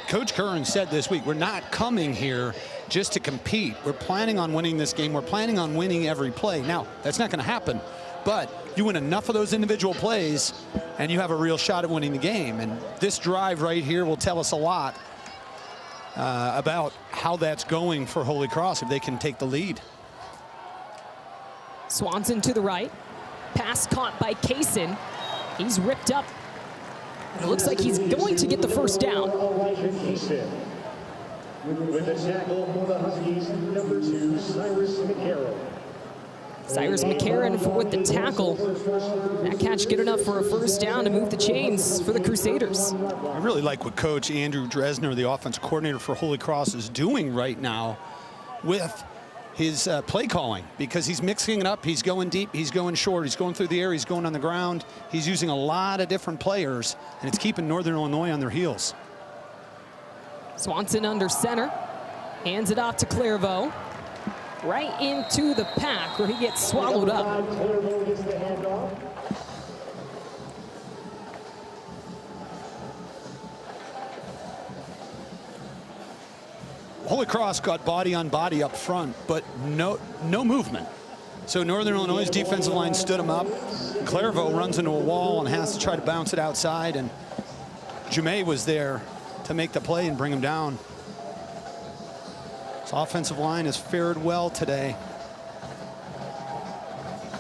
Coach Curran said this week, we're not coming here just to compete. We're planning on winning this game. We're planning on winning every play. Now, that's not going to happen, but you win enough of those individual plays and you have a real shot at winning the game. And this drive right here will tell us a lot about how that's going for Holy Cross if they can take the lead. Swanson to the right. Pass caught by Kaysen. He's ripped up. It looks like he's going to get the first down. With the tackle for the Huskies, number 2, Cyrus McCarron. Cyrus McCarron with the tackle. That catch good enough for a first down to move the chains for the Crusaders. I really like what Coach Andrew Dresner, the offensive coordinator for Holy Cross, is doing right now with his play calling, because he's mixing it up. He's going deep, he's going short, he's going through the air, he's going on the ground. He's using a lot of different players, and it's keeping Northern Illinois on their heels. Swanson under center, hands it off to Clairvaux. Right into the pack where he gets swallowed up. Holy Cross got body on body up front, but no movement. So Northern Illinois' defensive line stood him up. Clairvaux runs into a wall and has to try to bounce it outside, and Jumet was there to make the play and bring him down. His offensive line has fared well today.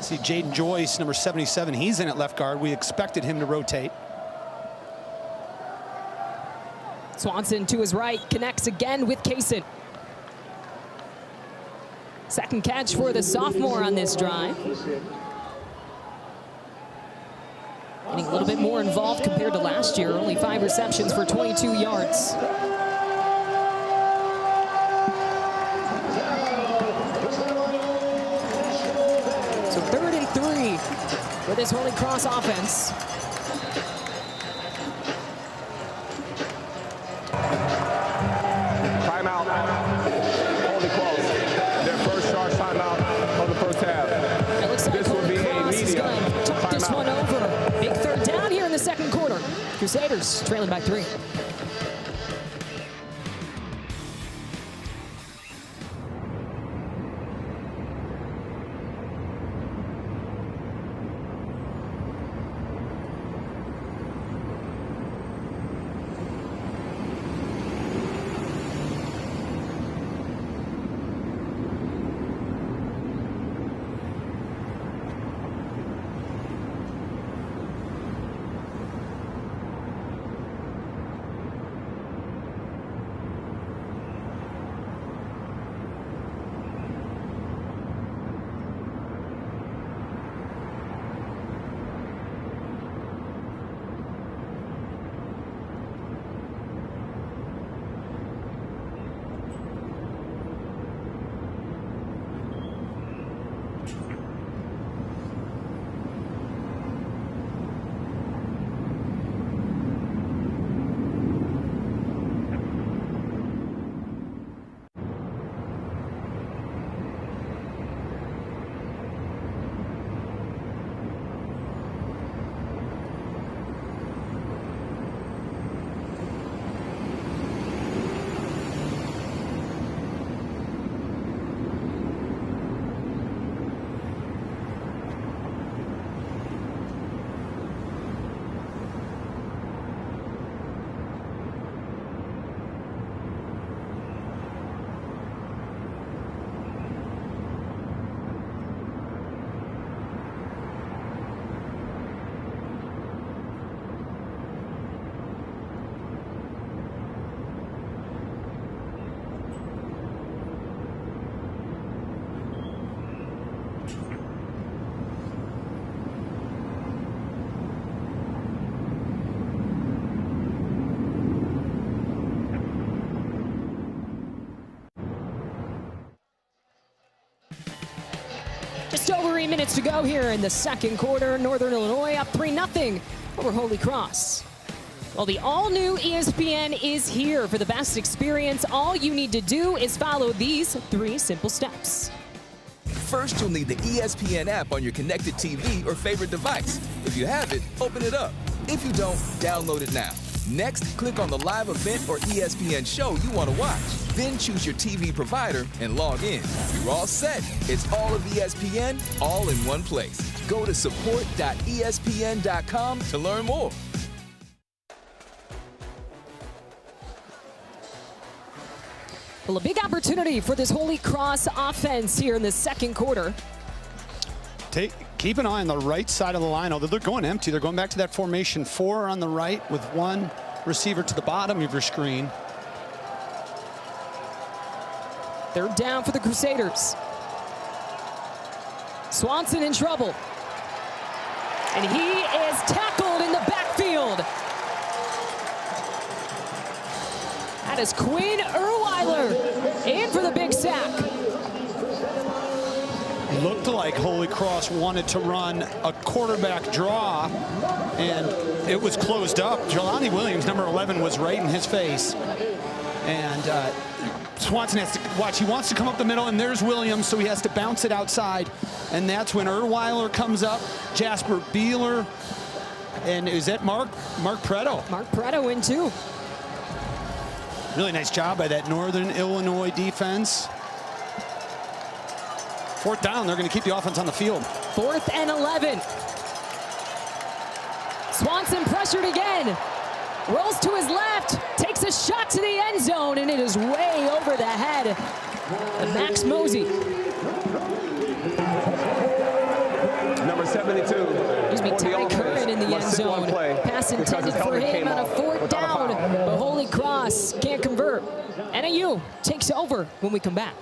See Jaden Joyce, number 77, he's in at left guard. We expected him to rotate. Swanson to his right, connects again with Kaysen. Second catch for the sophomore on this drive. Getting a little bit more involved compared to last year. Only 5 receptions for 22 yards. So 3rd and 3 for this Holy Cross offense. Timeout. Holy Cross. Their first charge timeout of the first half. It looks like This will Holy be a Cross is media going to talk this timeout. one over. Big 3rd down here in the second quarter. Crusaders trailing by 3. Just over 8 minutes to go here in the second quarter. Northern Illinois up 3-0 over Holy Cross. Well, the all-new ESPN is here for the best experience. All you need to do is follow these 3 simple steps. First, you'll need the ESPN app on your connected TV or favorite device. If you have it, open it up. If you don't, download it now. Next, click on the live event or ESPN show you want to watch. Then choose your TV provider and log in. You're all set. It's all of ESPN, all in one place. Go to support.espn.com to learn more. Well, a big opportunity for this Holy Cross offense here in the second quarter. Keep an eye on the right side of the line. Although they're going empty, they're going back to that formation 4 on the right with 1 receiver to the bottom of your screen. 3rd down for the Crusaders. Swanson in trouble. And he is tackled in the backfield. That is Quinn Erweiler in for the big sack. Looked like Holy Cross wanted to run a quarterback draw, and it was closed up. Jelani Williams, number 11, was right in his face. And Swanson has to watch. He wants to come up the middle, and there's Williams, so he has to bounce it outside. And that's when Erweiler comes up, Jasper Beeler, and is that Mark Preto? Mark Preto in too. Really nice job by that Northern Illinois defense. 4th down, they're going to keep the offense on the field. 4th and 11. Swanson pressured again. Rolls to his left, takes a shot to the end zone, and it is way over the head of Max Mosey. Number 72. Excuse me, Ty Curran in the end zone. Pass intended for him on a 4th down, but Holy Cross can't convert. NAU takes over when we come back.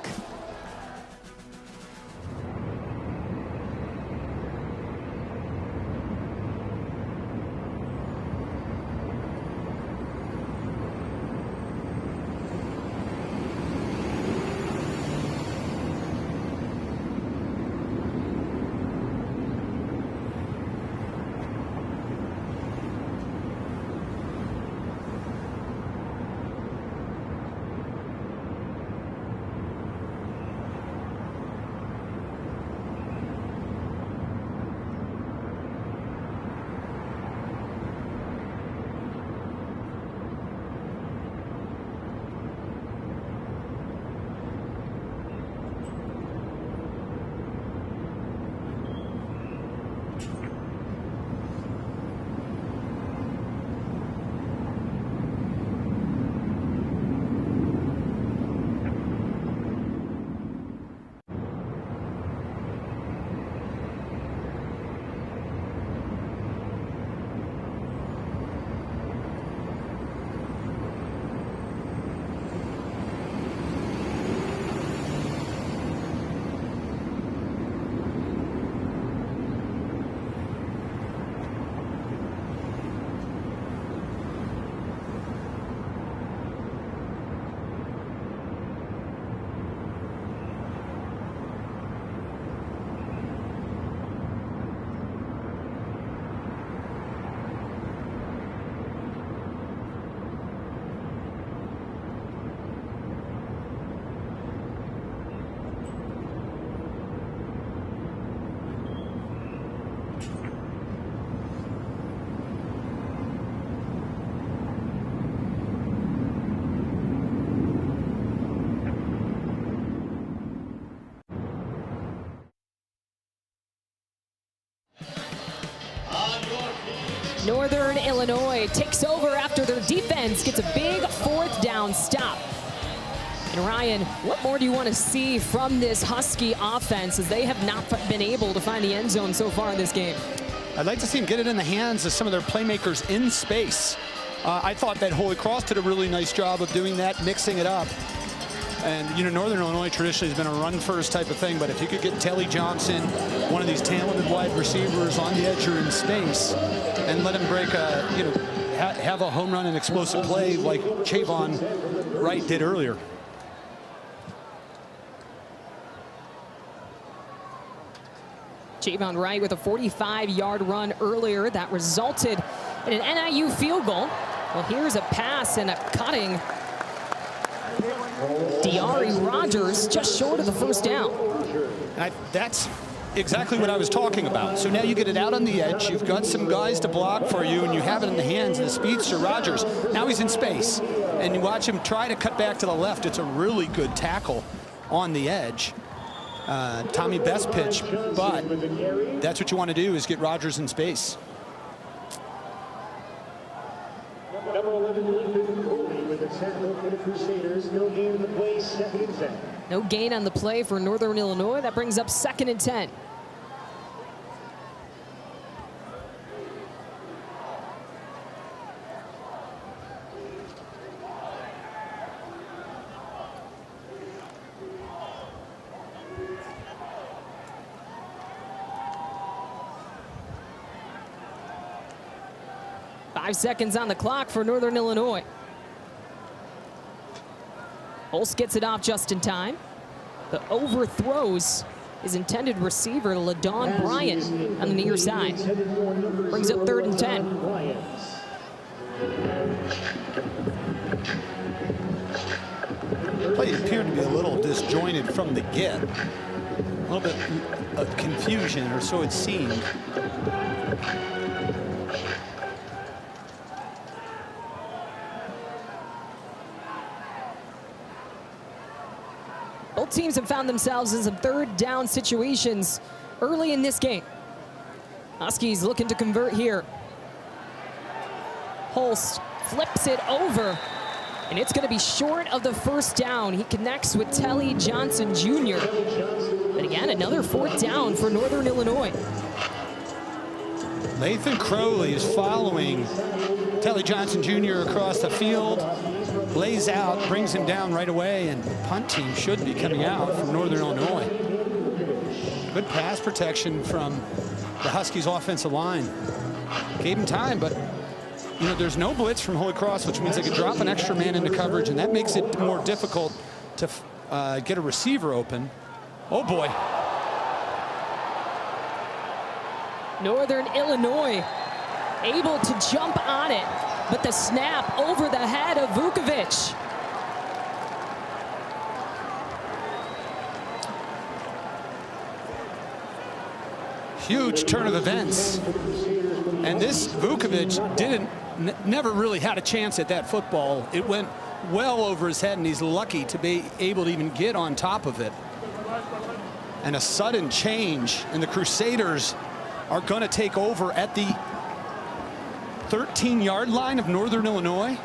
Northern Illinois takes over after their defense gets a big 4th down stop. And Ryan, what more do you want to see from this Husky offense as they have not been able to find the end zone so far in this game? I'd like to see them get it in the hands of some of their playmakers in space. I thought that Holy Cross did a really nice job of doing that, mixing it up. And, you know, Northern Illinois traditionally has been a run-first type of thing, but if you could get Telly Johnson, one of these talented wide receivers on the edge or in space, and let him break a, you know, have a home run and explosive play like Chavon Wright did earlier. Chavon Wright with a 45-yard run earlier that resulted in an NIU field goal. Well, here's a pass and a cutting Diari Rogers just short of the 1st down. And that's exactly what I was talking about. So now you get it out on the edge. You've got some guys to block for you, and you have it in the hands of the speedster Rogers. Now he's in space, and you watch him try to cut back to the left. It's a really good tackle on the edge. Tommy best pitch, but that's what you want to do is get Rogers in space. Number 11, Lincoln Coley with the tackle for the Crusaders. No gain on the play, 2nd and 10. No gain on the play for Northern Illinois. That brings up 2nd and 10. Five seconds on the clock for Northern Illinois. Holst gets it off just in time. The overthrows his intended receiver, LaDon Bryant, on the near side. Brings up 3rd and 10. Play appeared to be a little disjointed from the get. A little bit of confusion, or so it seemed. Both teams have found themselves in some 3rd down situations early in this game. Huskies looking to convert here. Holst flips it over, and it's going to be short of the 1st down. He connects with Telly Johnson Jr. But again, another 4th down for Northern Illinois. Lathan Crowley is following Telly Johnson Jr. across the field. Lays out, brings him down right away, and the punt team should be coming out from Northern Illinois. Good pass protection from the Huskies offensive line. Gave him time, but you know, there's no blitz from Holy Cross, which means they could drop an extra man into coverage, and that makes it more difficult to get a receiver open. Oh boy. Northern Illinois able to jump on it, but the snap over the head of Vukovic. Huge turn of events. And this Vukovic never really had a chance at that football. It went well over his head, and he's lucky to be able to even get on top of it. And a sudden change, and the Crusaders are going to take over at the 13-yard line of Northern Illinois.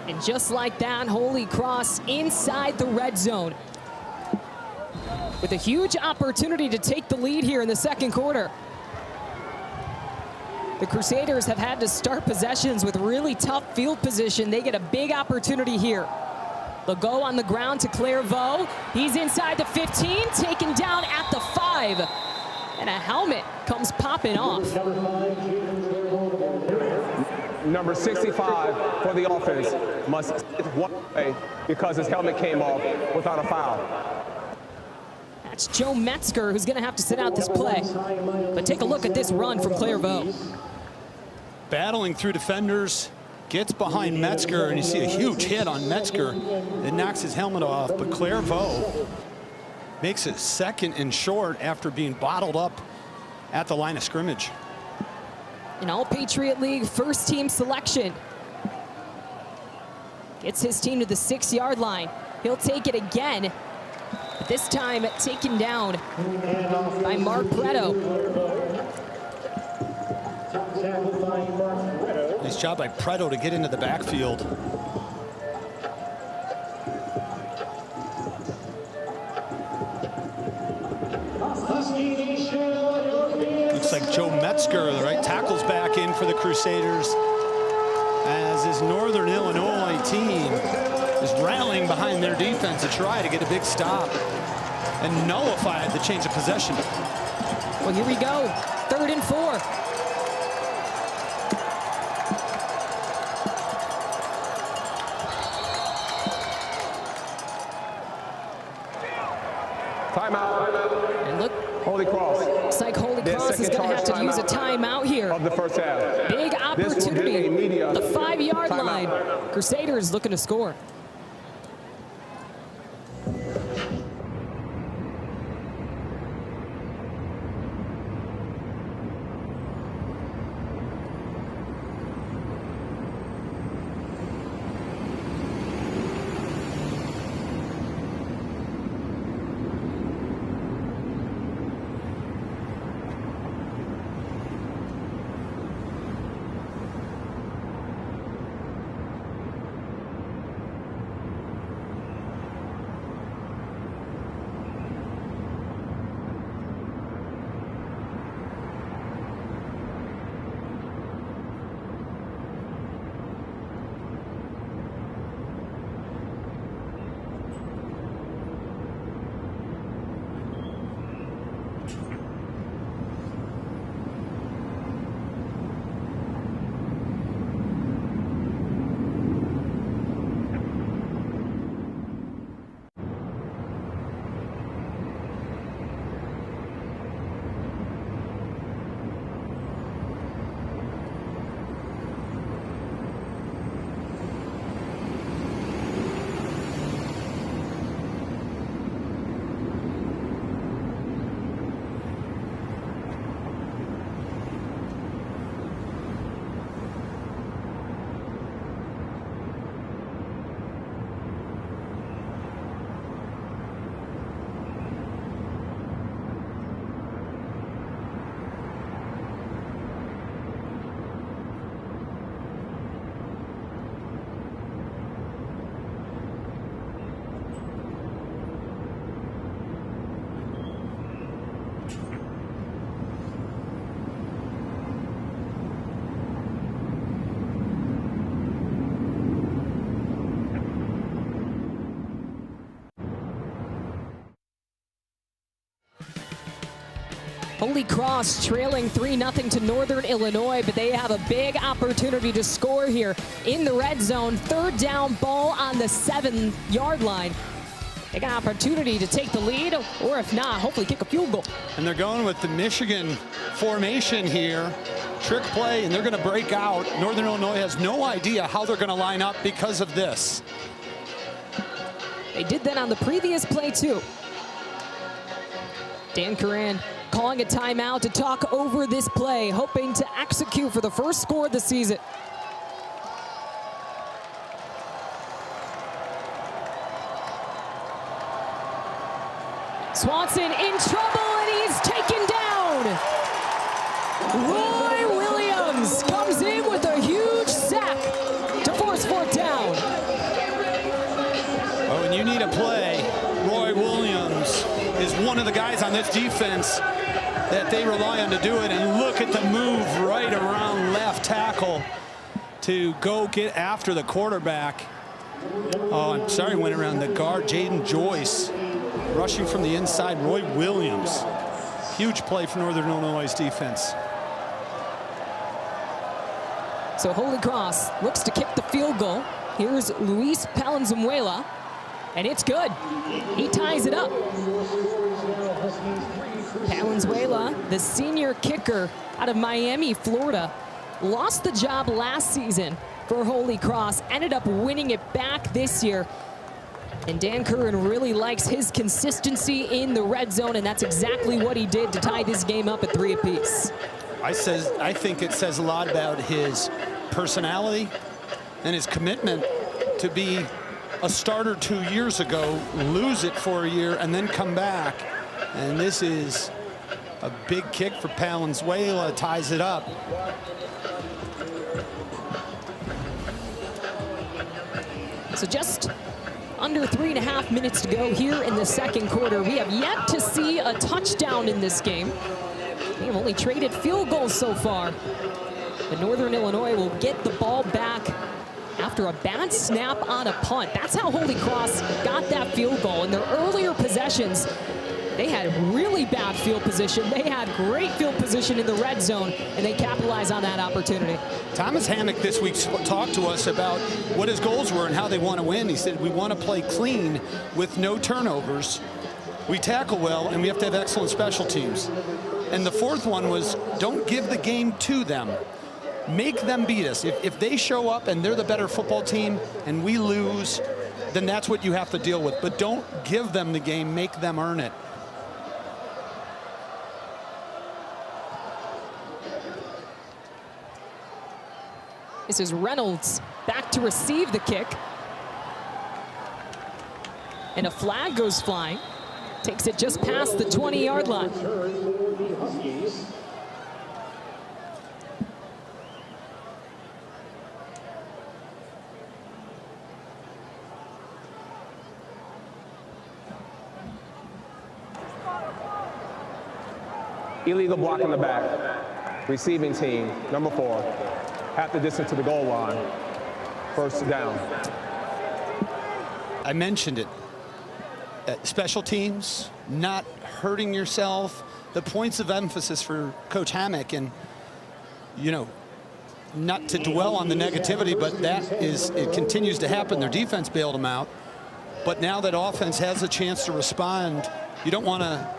And just like that, Holy Cross inside the red zone with a huge opportunity to take the lead here in the 2nd quarter. The Crusaders have had to start possessions with really tough field position. They get a big opportunity here. They'll go on the ground to Clairvaux. He's inside the 15, taken down at the 5. And a helmet comes popping off. Number 65 for the offense must sit one way because his helmet came off without a foul. That's Joe Metzger, who's going to have to sit out this play. But take a look at this run from Clairvaux. Battling through defenders, gets behind Metzger, and you see a huge hit on Metzger that knocks his helmet off. But Clairvaux makes it 2nd and short after being bottled up at the line of scrimmage. An All-Patriot League first-team selection. Gets his team to the 6-yard line. He'll take it again. But this time taken down by Mark Preto. job by Preto to get into the backfield. Looks like Joe Metzger, the right tackle's back in for the Crusaders, as his Northern Illinois team is rallying behind their defense to try to get a big stop and nullify the change of possession. Well, here we go. 3rd and 4. Timeout. And look, Holy Cross. looks like Holy Cross is going to have to use a timeout here. Of the first half. Big opportunity. The 5-yard line. Crusaders looking to score. Holy Cross trailing 3-0 to Northern Illinois, but they have a big opportunity to score here in the red zone. 3rd down, ball on the 7-yard line. They got an opportunity to take the lead, or if not, hopefully kick a field goal. And they're going with the Michigan formation here. Trick play, and they're going to break out. Northern Illinois has no idea how they're going to line up because of this. They did that on the previous play, too. Dan Curran calling a timeout to talk over this play, hoping to execute for the first score of the season. Swanson in trouble, and he's taken down. Roy Williams comes in with a huge sack to force 4th down. Oh, and you need a play. Roy Williams is one of the guys on this defense that they rely on to do it. And look at the move right around left tackle to go get after the quarterback. Oh, I'm sorry, went around the guard, Jaden Joyce, rushing from the inside. Roy Williams. Huge play for Northern Illinois' defense. So Holy Cross looks to kick the field goal. Here's Luis Palenzuela, and it's good. He ties it up. Palenzuela, the senior kicker out of Miami, Florida, lost the job last season for Holy Cross, ended up winning it back this year. And Dan Curran really likes his consistency in the red zone, and that's exactly what he did to tie this game up at 3 apiece. I think it says a lot about his personality and his commitment to be a starter 2 years ago, lose it for a year, and then come back. And this is a big kick for Palenzuela, ties it up. So just under 3.5 minutes to go here in the second quarter. We have yet to see a touchdown in this game. They have only traded field goals so far. But Northern Illinois will get the ball back after a bad snap on a punt. That's how Holy Cross got that field goal. In their earlier possessions, they had really bad field position. They had great field position in the red zone, and they capitalized on that opportunity. Thomas Hammock this week talked to us about what his goals were and how they want to win. He said, we want to play clean with no turnovers. We tackle well, and we have to have excellent special teams. And the fourth one was, don't give the game to them. Make them beat us. If they show up and they're the better football team and we lose, then that's what you have to deal with. But don't give them the game, make them earn it. This is Reynolds back to receive the kick. And a flag goes flying. Takes it just past the 20-yard line. Illegal block in the back. Receiving team, number 4. Half the distance to the goal line. First down. I mentioned it. Special teams, not hurting yourself. The points of emphasis for Coach Hammock, and you know, not to dwell on the negativity, but it continues to happen. Their defense bailed them out. But now that offense has a chance to respond, you don't want to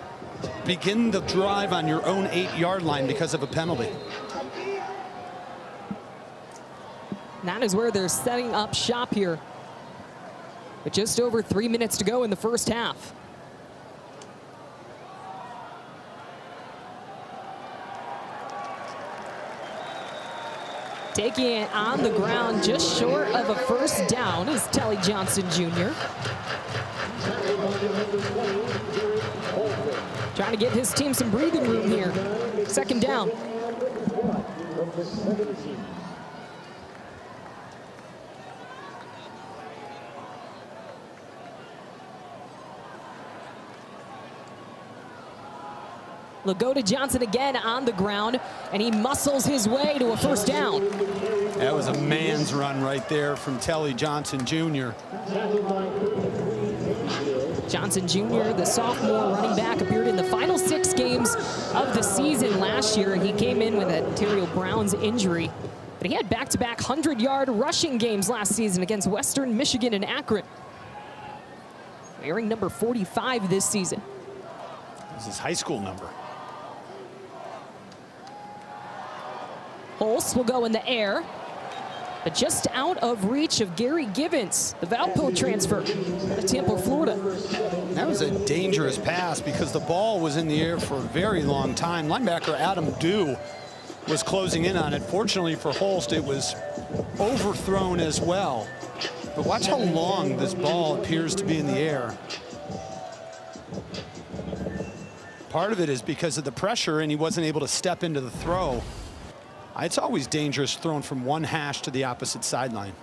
begin the drive on your own 8-yard line because of a penalty. That is where they're setting up shop here. With just over 3 minutes to go in the first half. Taking it on the ground just short of a first down is Telly Johnson Jr. Trying to give his team some breathing room here. Second down. Lagoda Johnson again on the ground, and he muscles his way to a first down. That was a man's run right there from Telly Johnson Jr. Johnson Jr., the sophomore running back, appeared in the final 6 games of the season last year, and he came in with a Terrell Brown's injury. But he had back-to-back 100-yard rushing games last season against Western Michigan and Akron. Wearing number 45 this season. This is his high school number. Holst will go in the air, but just out of reach of Gary Givens, the Valpo transfer to Tampa, Florida. That was a dangerous pass because the ball was in the air for a very long time. Linebacker Adam Dew was closing in on it. Fortunately for Holst, it was overthrown as well. But watch how long this ball appears to be in the air. Part of it is because of the pressure, and he wasn't able to step into the throw. It's always dangerous thrown from one hash to the opposite sideline.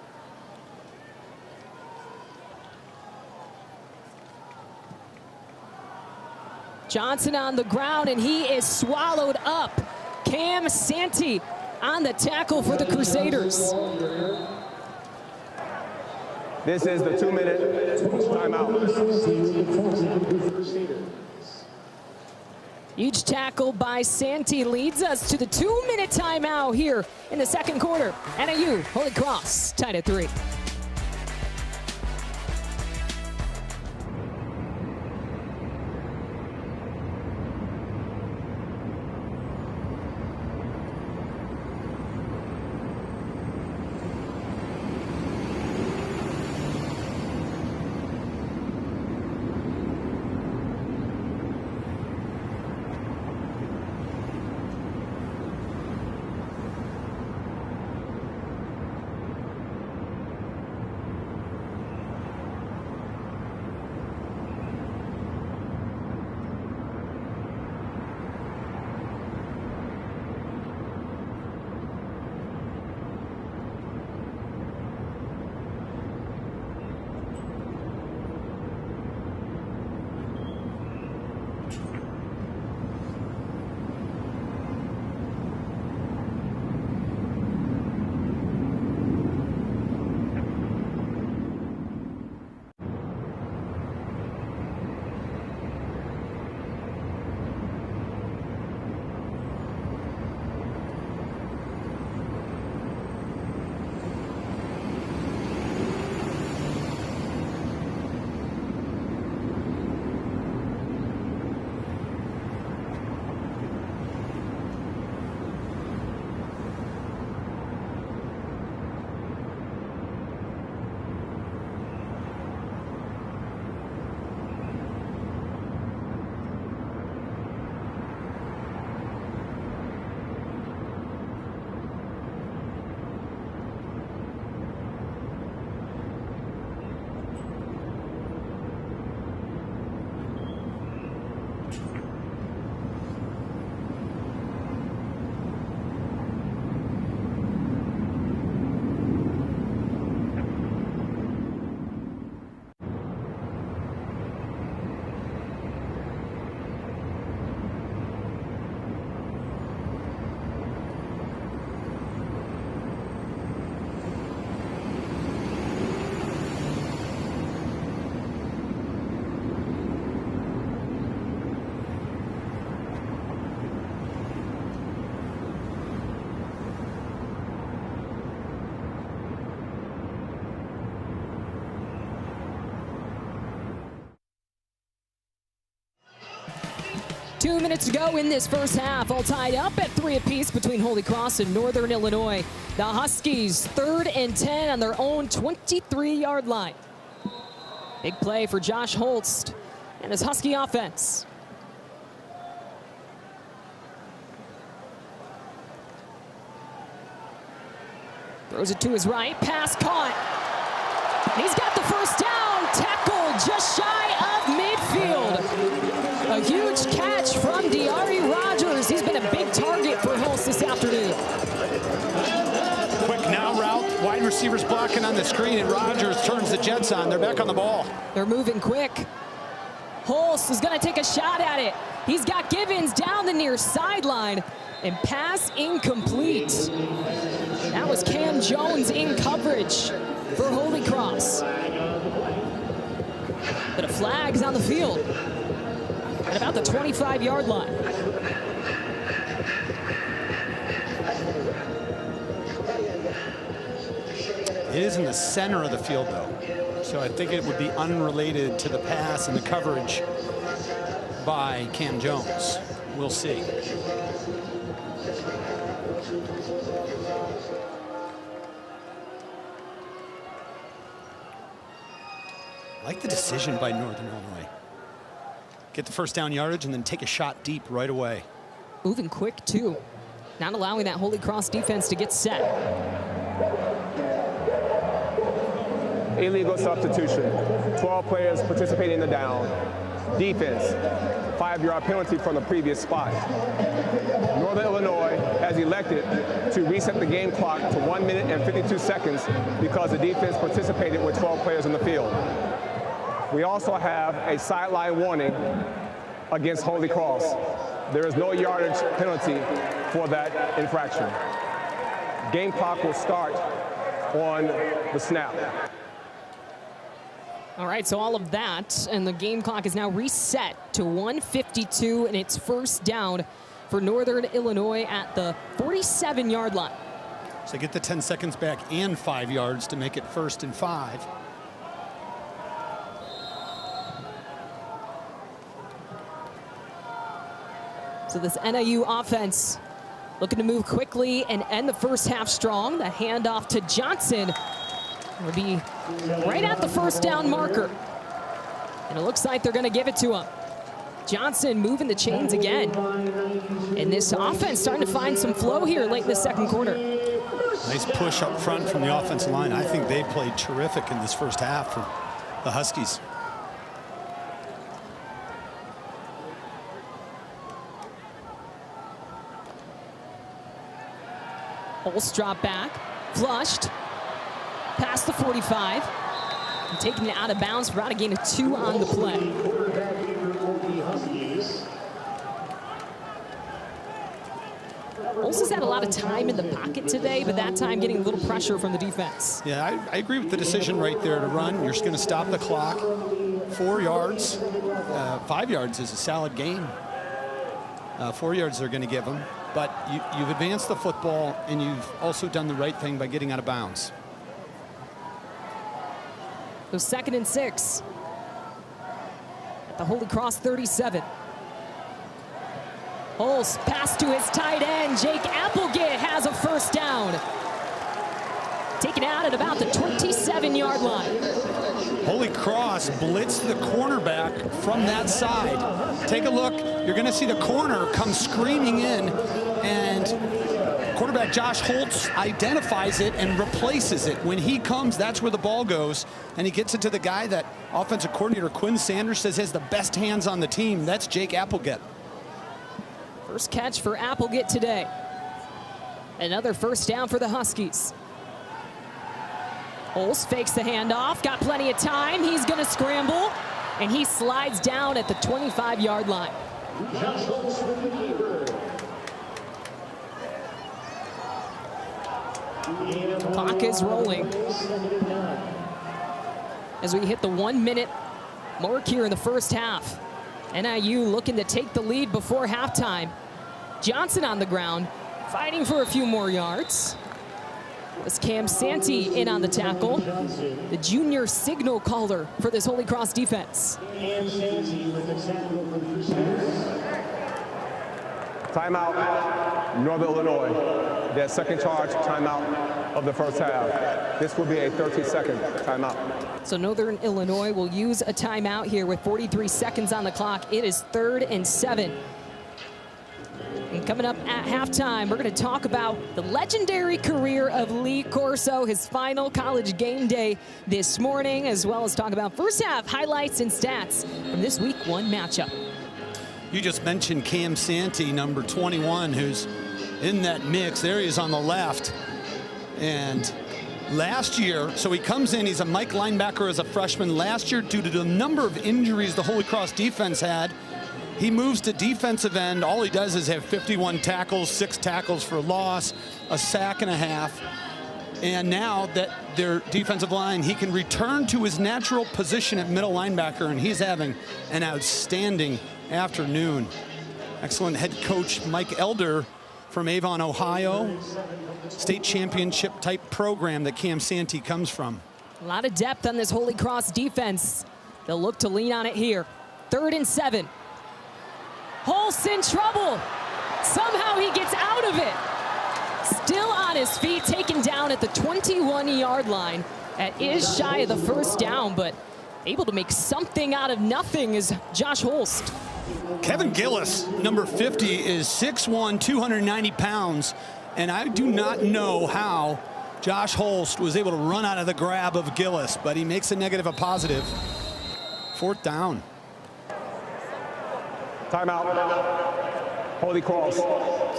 Johnson on the ground, and he is swallowed up. Cam Santee on the tackle for the Crusaders. This is the 2-minute timeout. Huge tackle by Santee leads us to the 2-minute timeout here in the second quarter. NAU Holy Cross tied at 3. 2 minutes to go in this first half, all tied up at 3 apiece between Holy Cross and Northern Illinois. The Huskies 3rd and 10 on their own 23-yard line. Big play for Josh Holst and his Husky offense. Throws it to his right, pass caught. And he's got the first down, tackle just shy of midfield. A huge catch from Diari Rogers. He's been a big target for Holst this afternoon. Quick now route, wide receivers blocking on the screen, and Rogers turns the Jets on. They're back on the ball. They're moving quick. Holst is going to take a shot at it. He's got Givens down the near sideline, and pass incomplete. That was Cam Jones in coverage for Holy Cross. But a flag's on the field at about the 25-yard line. It is in the center of the field, though. So I think it would be unrelated to the pass and the coverage by Cam Jones. We'll see. I like the decision by Northern Illinois. Get the first down yardage and then take a shot deep right away. Moving quick, too. Not allowing that Holy Cross defense to get set. Illegal substitution. 12 players participating in the down. Defense, 5-yard penalty from the previous spot. Northern Illinois has elected to reset the game clock to 1 minute and 52 seconds because the defense participated with 12 players in the field. We also have a sideline warning against Holy Cross. There is no yardage penalty for that infraction. Game clock will start on the snap. All right, so all of that, and the game clock is now reset to 1:52, and it's first down for Northern Illinois at the 47-yard line. So get the 10 seconds back and 5 yards to make it 1st and 5. So this NIU offense looking to move quickly and end the first half strong. The handoff to Johnson will be right at the first down marker. And it looks like they're going to give it to him. Johnson moving the chains again. And this offense starting to find some flow here late in the second quarter. Nice push up front from the offensive line. I think they played terrific in this first half for the Huskies. Holst drop back, flushed, past the 45, and taking it out of bounds for about a gain of 2 on the play. Holst has had a lot of time in the pocket today, but that time getting a little pressure from the defense. Yeah, I agree with the decision right there to run. You're just going to stop the clock. 4 yards, 5 yards is a solid gain. 4 yards they're going to give them. But you've advanced the football, and you've also done the right thing by getting out of bounds. So 2nd and 6 at the Holy Cross 37. Holst pass to his tight end. Jake Applegate has a first down. Taken out at about the 27-yard line. Holy Cross blitzed the cornerback from that side. Take a look. You're going to see the corner come screaming in, and quarterback Josh Holst identifies it and replaces it. When he comes, that's where the ball goes, and he gets it to the guy that offensive coordinator Quinn Sanders says has the best hands on the team. That's Jake Applegate. First catch for Applegate today. Another first down for the Huskies. Holst fakes the handoff, got plenty of time. He's going to scramble, and he slides down at the 25-yard line. Clock is rolling as we hit the 1 minute mark here in the first half. NIU looking to take the lead before halftime. Johnson on the ground, fighting for a few more yards. As Cam Santee in on the tackle, the junior signal caller for this Holy Cross defense. Timeout, Northern Illinois. Their second charge timeout of the first half. This will be a 30-second timeout. So Northern Illinois will use a timeout here with 43 seconds on the clock. It is 3rd and 7. And coming up at halftime, we're going to talk about the legendary career of Lee Corso, his final College game day this morning, as well as talk about first half highlights and stats from this week 1 matchup. You just mentioned Cam Santee, number 21, who's in that mix. There he is on the left. And last year, so he comes in, he's a Mike linebacker as a freshman. Last year, due to the number of injuries the Holy Cross defense had, he moves to defensive end. All he does is have 51 tackles, 6 tackles for loss, a sack and a half. And now that their defensive line, he can return to his natural position at middle linebacker, and he's having an outstanding afternoon. Excellent head coach Mike Elder from Avon, Ohio. State championship type program that Cam Santee comes from. A lot of depth on this Holy Cross defense. They'll look to lean on it here. 3rd and 7. Holst in trouble. Somehow he gets out of it. Still on his feet, taken down at the 21-yard line. That is shy of the first down, but able to make something out of nothing is Josh Holst. Kevin Gillis, number 50, is 6'1", 290 pounds, and I do not know how Josh Holst was able to run out of the grab of Gillis, but he makes a negative a positive. 4th down. Timeout. Holy Cross.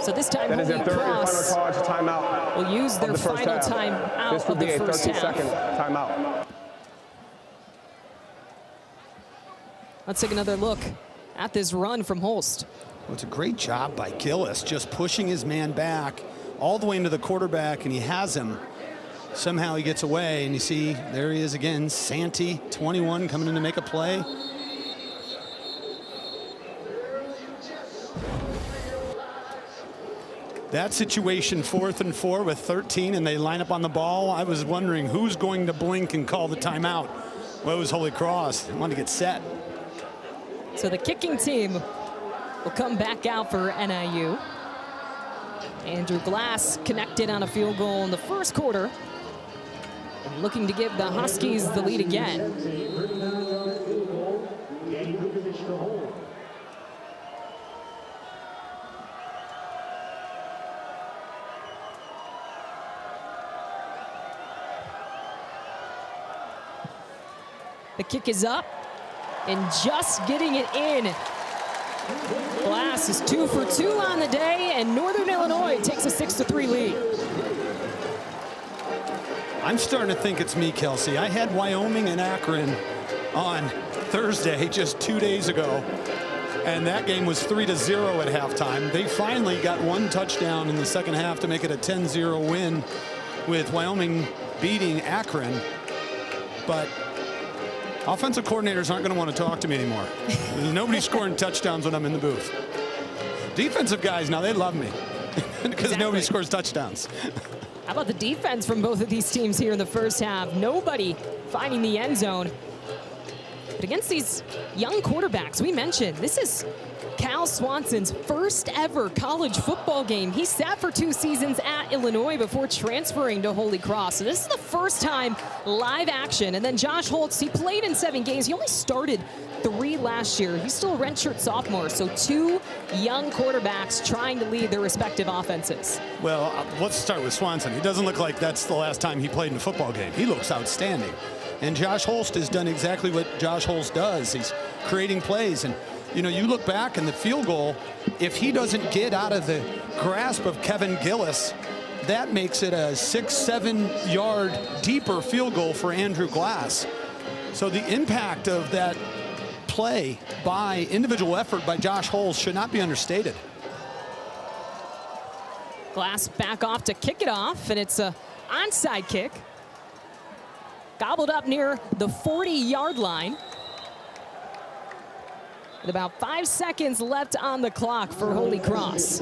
So this time, That is Holy their third and Cross final charge timeout. will use their of the first final half. time out This will of the be a first 30-second half. timeout. Let's take another look at this run from Holst. Well, it's a great job by Gillis, just pushing his man back all the way into the quarterback, and he has him. Somehow he gets away, and you see, there he is again, Santee, 21, coming in to make a play. That situation, 4th and 4 with 13, and they line up on the ball. I was wondering who's going to blink and call the timeout. Well, it was Holy Cross. They wanted to get set. So the kicking team will come back out for NIU. Andrew Glass connected on a field goal in the first quarter. Looking to give the Huskies the lead again. The kick is up and just getting it in. Glass is 2 for 2 on the day, and Northern Illinois takes a 6-3 lead. I'm starting to think it's me, Kelsey. I had Wyoming and Akron on Thursday, just 2 days ago, and that game was 3-0 at halftime. They finally got 1 touchdown in the second half to make it a 10-0 win, with Wyoming beating Akron. But offensive coordinators aren't going to want to talk to me anymore. There's nobody scoring touchdowns when I'm in the booth. Defensive guys, now they love me because nobody scores touchdowns. How about the defense from both of these teams here in the first half? Nobody finding the end zone. But against these young quarterbacks, we mentioned this is Cal Swanson's first ever college football game. He sat for 2 seasons at Illinois before transferring to Holy Cross. So this is the first time live action. And then Josh Holst, he played in 7 games. He only started 3 last year. He's still a redshirt sophomore. So 2 young quarterbacks trying to lead their respective offenses. Well, let's start with Swanson. He doesn't look like that's the last time he played in a football game. He looks outstanding. And Josh Holst has done exactly what Josh Holst does. He's creating plays. And you know, you look back in the field goal, if he doesn't get out of the grasp of Kevin Gillis, that makes it a 6-7 yard deeper field goal for Andrew Glass. So the impact of that play by individual effort by Josh Holst should not be understated. Glass back off to kick it off, and it's a onside kick. Gobbled up near the 40-yard line. With about 5 seconds left on the clock for Holy Cross.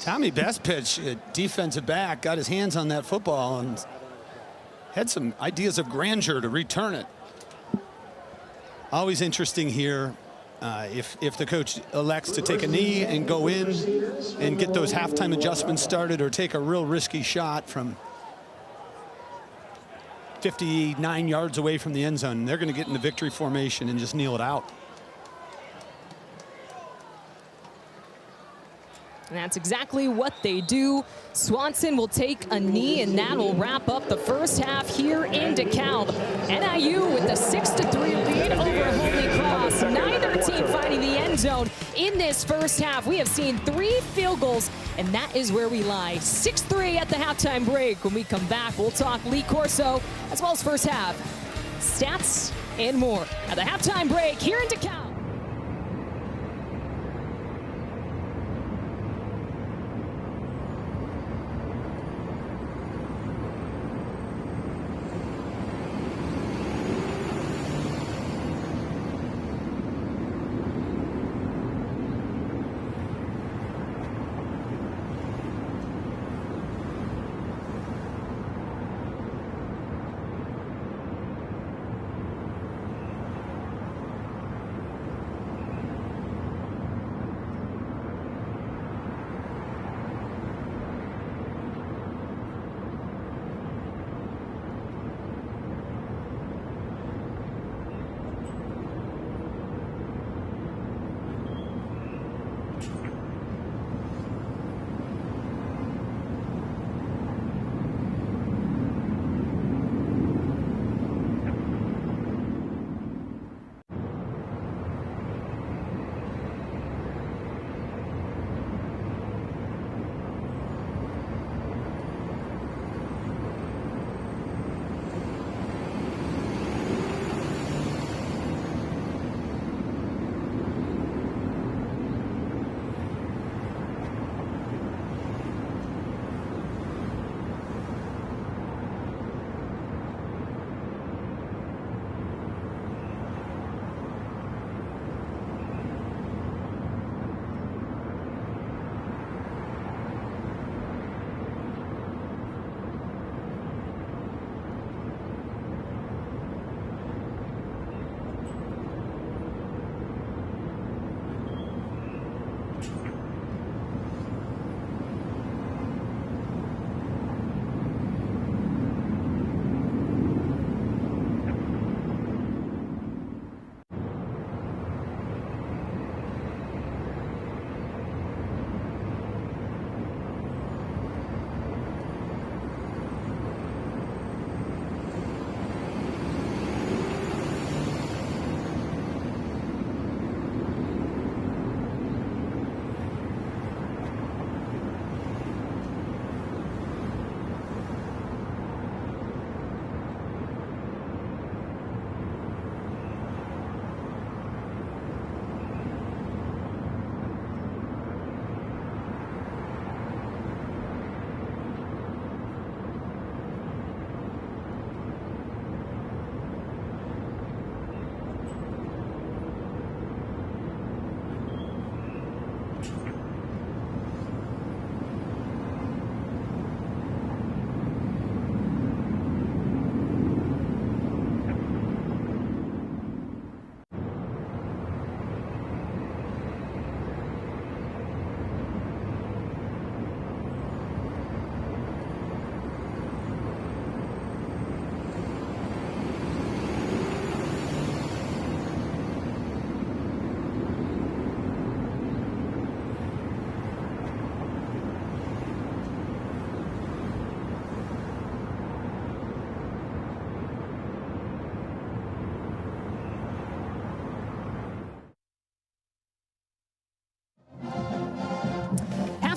Tommy Bestpitch, defensive back, got his hands on that football and had some ideas of grandeur to return it. Always interesting here If the coach elects to take a knee and go in and get those halftime adjustments started, or take a real risky shot from 59 yards away from the end zone, they're going to get in the victory formation and just kneel it out. And that's exactly what they do. Swanson will take a knee, and that will wrap up the first half here in DeKalb. NIU with a 6-3 lead over Holy Cross. Neither team finding the end zone in this first half. We have seen 3 field goals, and that is where we lie. 6-3 at the halftime break. When we come back, we'll talk Lee Corso as well as first half stats and more at the halftime break here in DeKalb.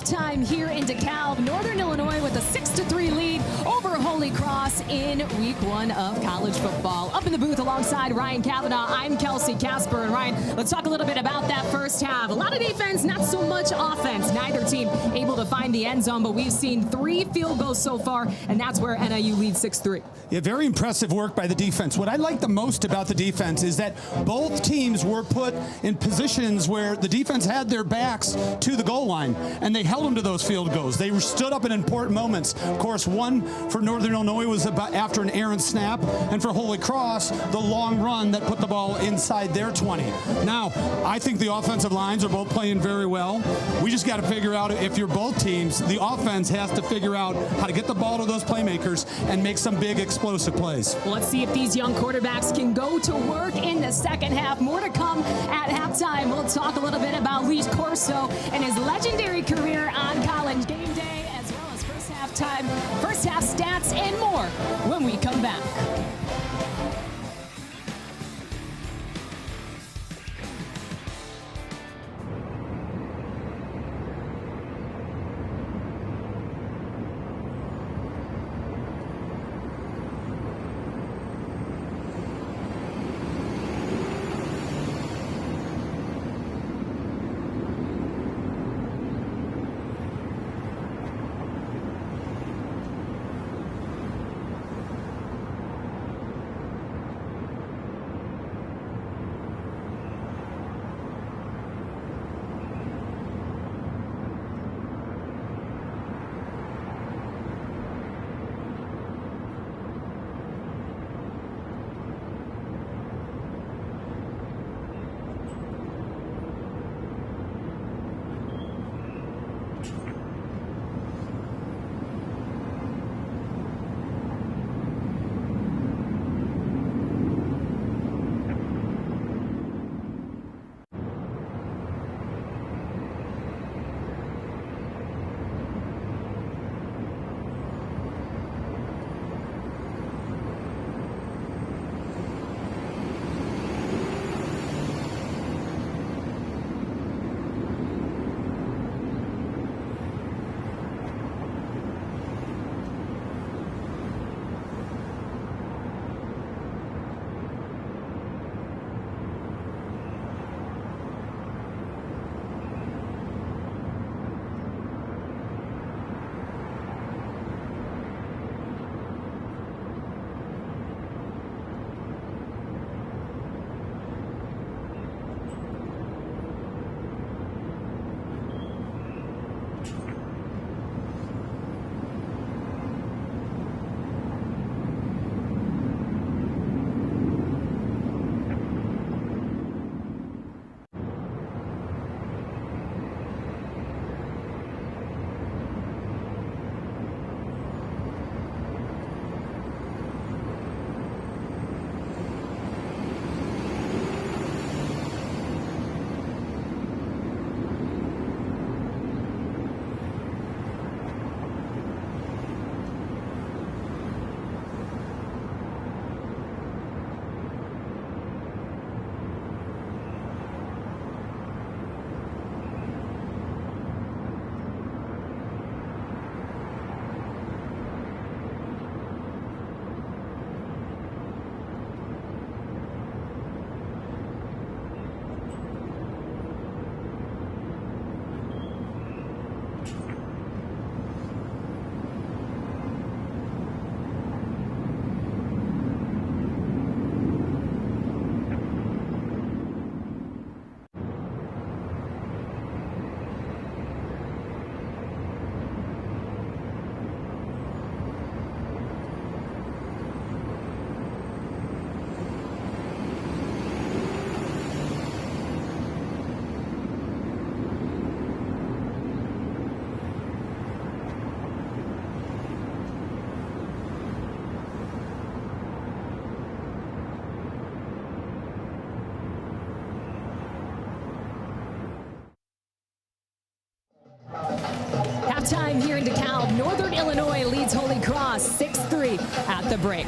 Time here in DeKalb, Northern Illinois with a 6-3 lead over Holy Cross in week 1 of college football. Up in the booth alongside Ryan Kavanaugh, I'm Kelsey Casper. And Ryan, let's talk a little bit about that first half. A lot of defense, not so much offense. Neither team able to find the end zone, but we've seen 3 field goals so far, and that's where NIU leads 6-3. Yeah, very impressive work by the defense. What I like the most about the defense is that both teams were put in positions where the defense had their backs to the goal line, and they held them to those field goals. They stood up in important moments. Of course, one for Northern Illinois was a after an errant snap, and for Holy Cross, the long run that put the ball inside their 20. Now, I think the offensive lines are both playing very well. We just got to figure out, if you're both teams, the offense has to figure out how to get the ball to those playmakers and make some big explosive plays. Well, let's see if these young quarterbacks can go to work in the second half. More to come at halftime. We'll talk a little bit about Lee Corso and his legendary career on College Game Day, as well as first half stats, and more when we come back. Halftime here in DeKalb. Northern Illinois leads Holy Cross 6-3 at the break.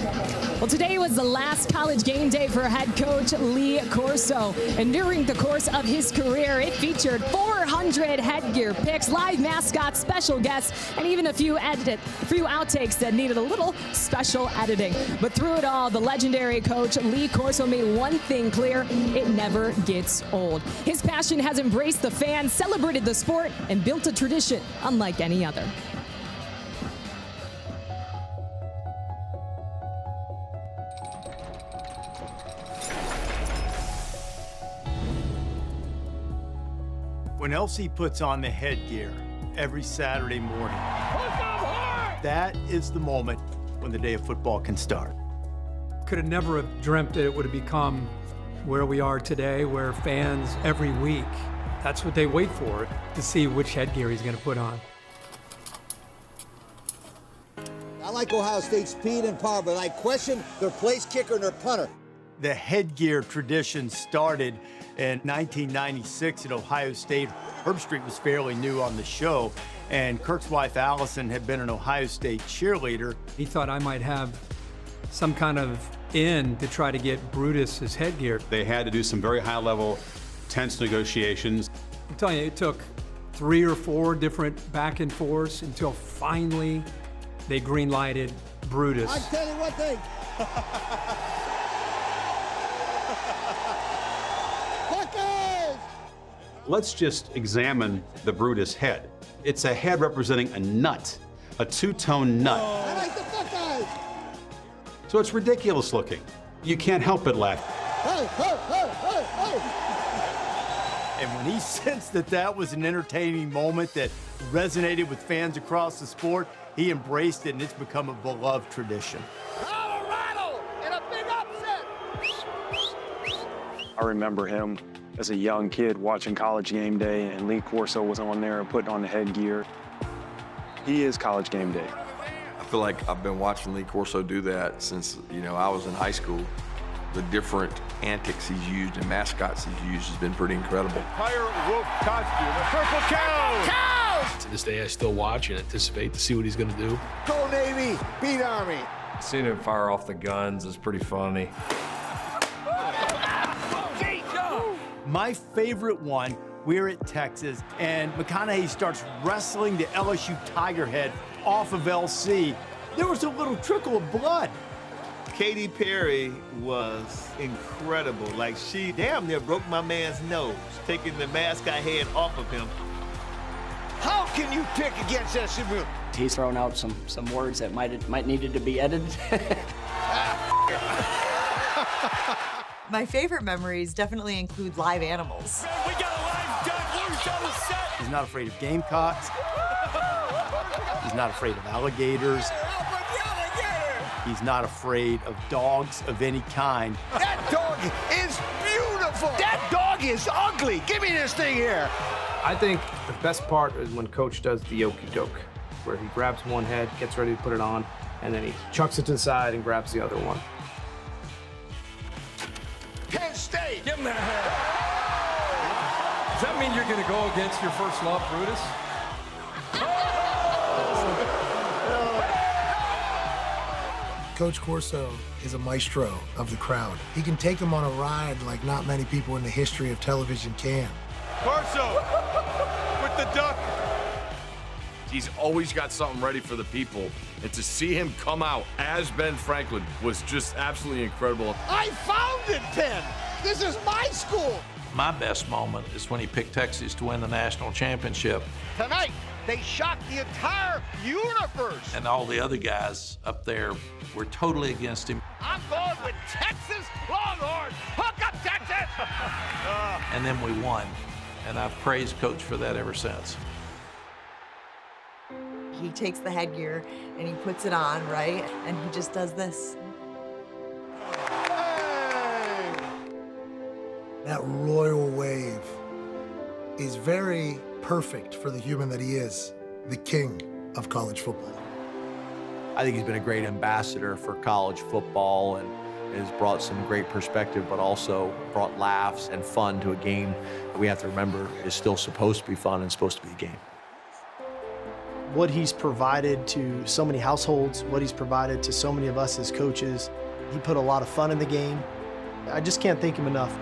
Well, today was the last College Game Day for head coach Lee Corso. And during the course of his career, it featured 400 headgear picks, live mascots, special guests, and even a few outtakes that needed a little special editing. But through it all, the legendary coach Lee Corso made one thing clear: it never gets old. His passion has embraced the fans, celebrated the sport, and built a tradition unlike any other. When LC puts on the headgear every Saturday morning, that is the moment when when the day of football can start. Could have never have dreamt that it would have become where we are today, where fans every week, that's what they wait for, to see which headgear he's going to put on. I like Ohio State's speed and power, but I question their place kicker and their punter. The headgear tradition started in 1996 at Ohio State. Herb Street was fairly new on the show, and Kirk's wife Allison had been an Ohio State cheerleader. He thought I might have some kind of in to try to get Brutus his headgear. They had to do some very high-level, tense negotiations. I'm telling you, it took 3 or 4 different back and forths until finally they green-lighted Brutus. I tell you one thing. Buckeyes! Let's just examine the Brutus head. It's a head representing a nut, a two-tone nut. I like the Buckeyes! So it's ridiculous looking. You can't help but laugh. Hey, hey, hey, hey, hey! And when he sensed that that was an entertaining moment that resonated with fans across the sport, he embraced it, and it's become a beloved tradition. Colorado in a big upset! I remember him as a young kid watching College Game Day, and Lee Corso was on there and putting on the headgear. He is College Game Day. I feel like I've been watching Lee Corso do that since, I was in high school. The different antics he's used and mascots he's used has been pretty incredible. Pirate wolf costume, a purple cow! To this day, I still watch and anticipate to see what he's going to do. Go Navy, beat Army! Seeing him fire off the guns is pretty funny. My favorite one, we're at Texas, and McConaughey starts wrestling the LSU Tiger head off of LC. There was a little trickle of blood. Katy Perry was incredible. Like, she damn near broke my man's nose, taking the mascot head off of him. How can you pick against SMU? He's thrown out some words that might needed to be edited. My favorite memories definitely include live animals. We got a live duck loose on the set. He's not afraid of gamecocks. He's not afraid of alligators. He's not afraid of dogs of any kind. That dog is beautiful! That dog is ugly! Give me this thing here! I think the best part is when Coach does the okey-doke, where he grabs one head, gets ready to put it on, and then he chucks it to the side and grabs the other one. Penn State! Give him that head. Does that mean you're going to go against your first love, Brutus? Coach Corso is a maestro of the crowd. He can take them on a ride like not many people in the history of television can. Corso with the duck. He's always got something ready for the people, and to see him come out as Ben Franklin was just absolutely incredible. I founded Penn! This is my school! My best moment is when he picked Texas to win the national championship. Tonight, they shocked the entire universe! And all the other guys up there were totally against him. I'm going with Texas Longhorns! Hook up, Texas! And then we won. And I've praised Coach for that ever since. He takes the headgear and he puts it on, right? And he just does this. Hey! That royal wave is very perfect for the human that he is, the king of college football. I think he's been a great ambassador for college football and has brought some great perspective, but also brought laughs and fun to a game that we have to remember is still supposed to be fun and supposed to be a game. What he's provided to so many households, what he's provided to so many of us as coaches, he put a lot of fun in the game. I just can't thank him enough.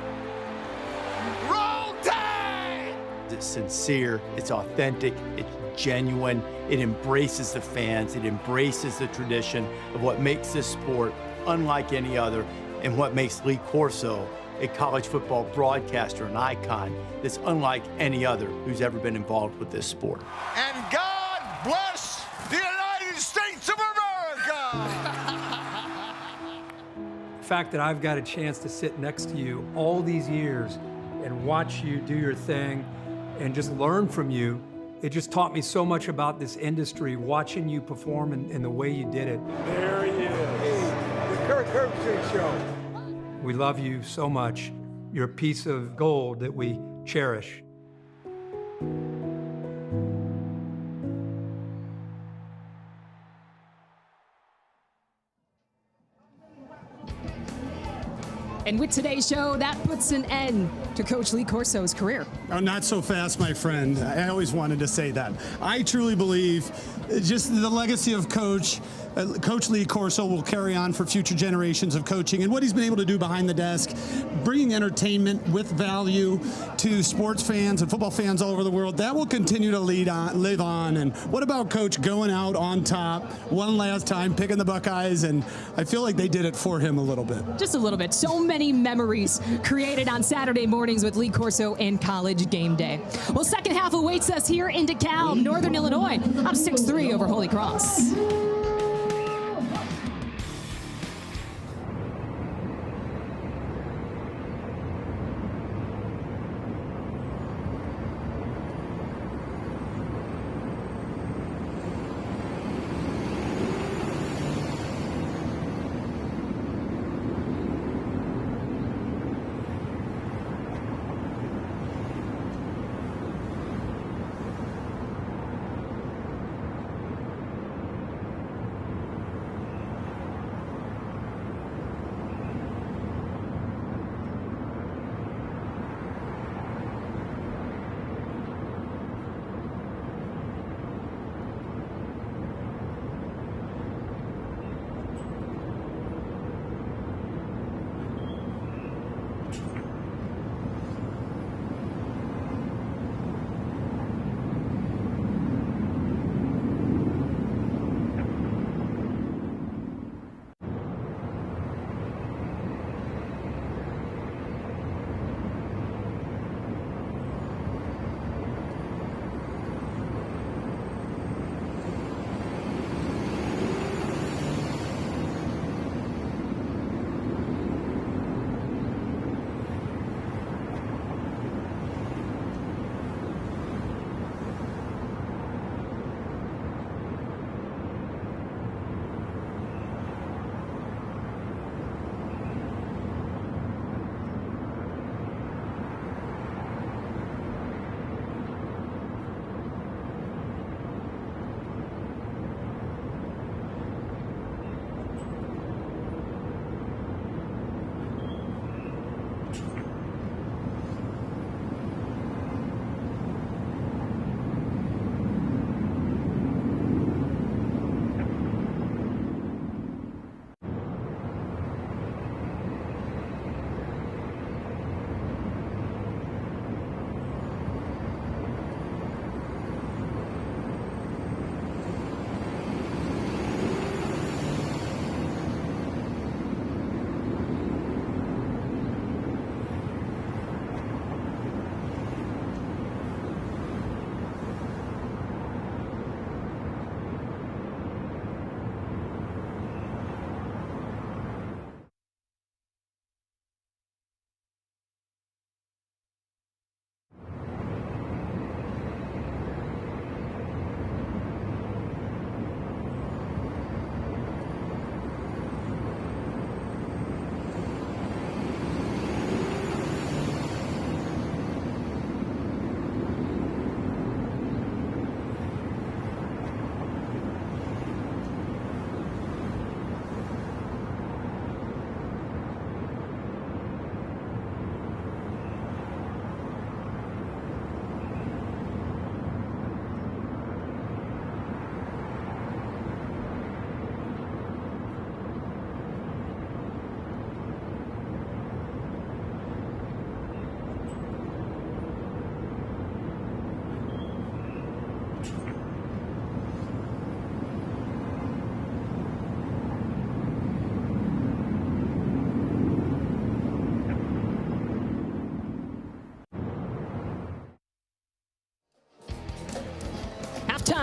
Roll Tide! It's sincere, it's authentic, it's genuine, it embraces the fans, it embraces the tradition of what makes this sport unlike any other, and what makes Lee Corso a college football broadcaster, an icon that's unlike any other who's ever been involved with this sport. And God bless the United States of America! The fact that I've got a chance to sit next to you all these years and watch you do your thing and just learn from you It just taught me so much about this industry, watching you perform and the way you did it. There he is. The Kirk Herbstreit Show. We love you so much. You're a piece of gold that we cherish. And with today's show, that puts an end to Coach Lee Corso's career. Oh, not so fast, my friend. I always wanted to say that. I truly believe just the legacy of Coach Lee Corso will carry on for future generations of coaching, and what he's been able to do behind the desk, bringing entertainment with value to sports fans and football fans all over the world, that will continue to live on. And what about Coach going out on top one last time, picking the Buckeyes? And I feel like they did it for him a little bit. Just a little bit. So many memories created on Saturday mornings with Lee Corso and College Game Day. Well, second half awaits us here in DeKalb, Northern Illinois, up 6-3 over Holy Cross.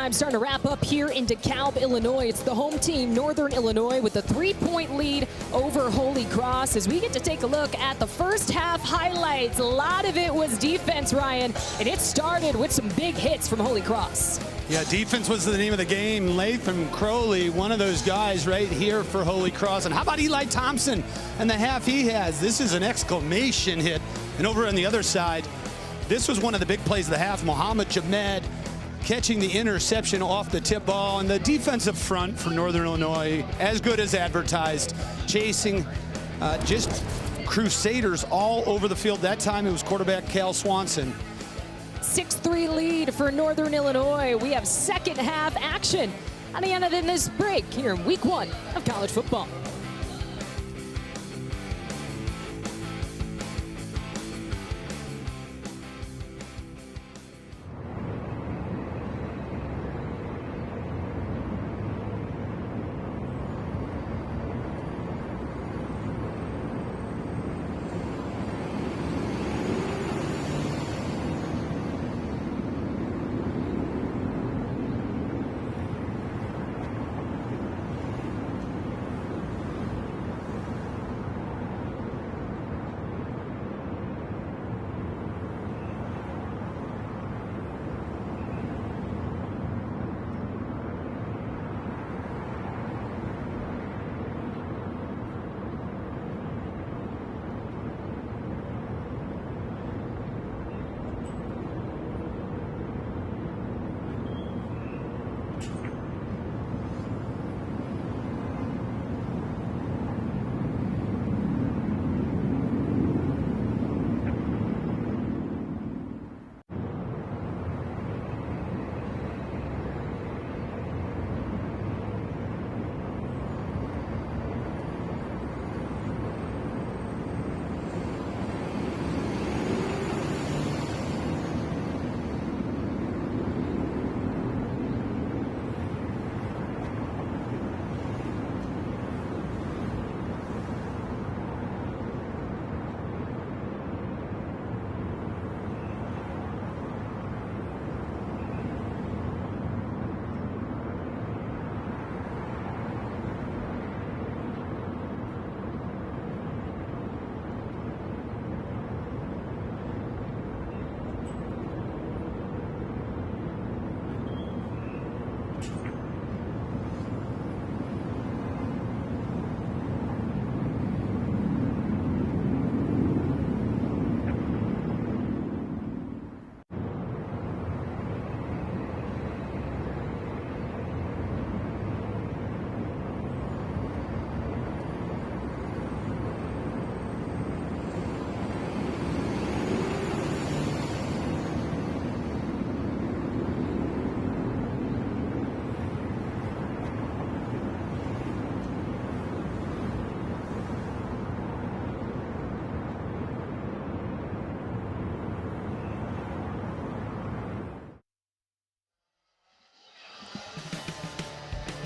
halftime starting to wrap up here in DeKalb, Illinois. It's the home team, Northern Illinois, with a 3-point lead over Holy Cross as we get to take a look at the first half highlights. A lot of it was defense, Ryan, and it started with some big hits from Holy Cross. Yeah, defense was the name of the game. Latham Crowley, one of those guys right here for Holy Cross. And how about Eli Thompson and the half he has? This is an exclamation hit. And over on the other side, this was one of the big plays of the half. Mohamed Jamed catching the interception off the tip ball. And the defensive front for Northern Illinois, as good as advertised, chasing just Crusaders all over the field. That time it was quarterback Cal Swanson. 6-3 lead for Northern Illinois. We have second half action on the end of this break here in week 1 of college football.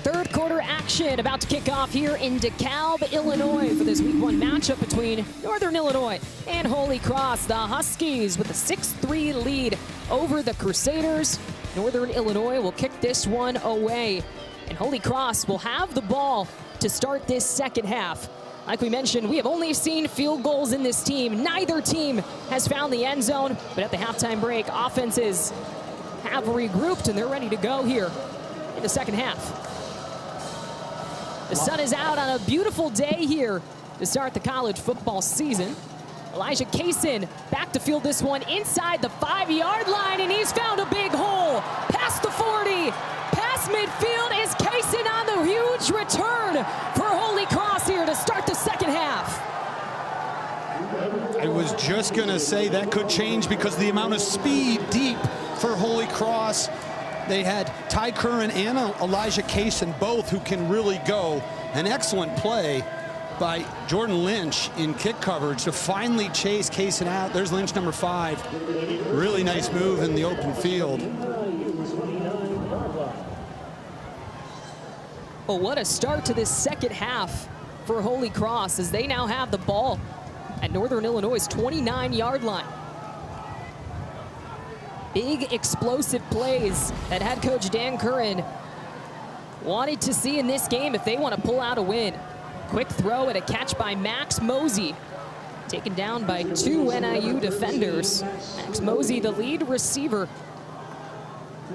Third quarter action about to kick off here in DeKalb, Illinois for this week 1 matchup between Northern Illinois and Holy Cross. The Huskies with a 6-3 lead over the Crusaders. Northern Illinois will kick this one away, and Holy Cross will have the ball to start this second half. Like we mentioned, we have only seen field goals in this team. Neither team has found the end zone, but at the halftime break, offenses have regrouped and they're ready to go here in the second half. The sun is out on a beautiful day here to start the college football season. Elijah Kaysen back to field this one inside the 5-yard line, and he's found a big hole. Past the 40, past midfield is Kaysen on the huge return for Holy Cross here to start the second half. I was just going to say that could change because the amount of speed deep for Holy Cross. They had Ty Curran and Elijah Kaysen, both who can really go. An excellent play by Jordan Lynch in kick coverage to finally chase Kaysen out. There's Lynch, number 5. Really nice move in the open field. Well, what a start to this second half for Holy Cross as they now have the ball at Northern Illinois' 29-yard line. Big explosive plays that head coach Dan Curran wanted to see in this game if they want to pull out a win. Quick throw and a catch by Max Mosey, taken down by 2 NIU defenders. Max Mosey, the lead receiver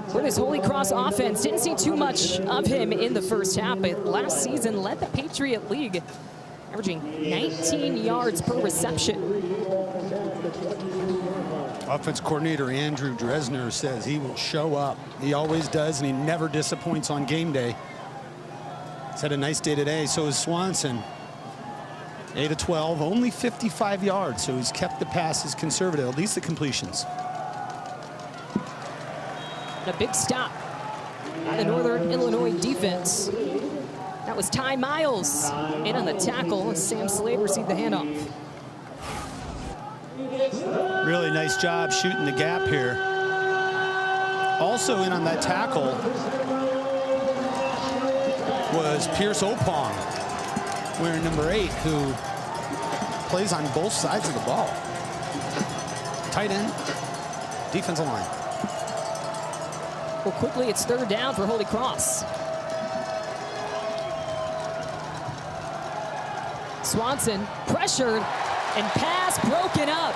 for this Holy Cross offense. Didn't see too much of him in the first half, but last season led the Patriot League, averaging 19 yards per reception. Offense coordinator Andrew Dresner says he will show up. He always does, and he never disappoints on game day. He's had a nice day today. So is Swanson. 8 of 12, only 55 yards, so he's kept the passes conservative, at least the completions. And a big stop by the Northern Illinois defense. That was Ty Miles in on the tackle, and Sam Slade received the handoff. Really nice job shooting the gap here. Also in on that tackle was Pierce Opong, wearing number 8, who plays on both sides of the ball. Tight end, defensive line. Well, quickly it's 3rd down for Holy Cross. Swanson pressured and pass broken up.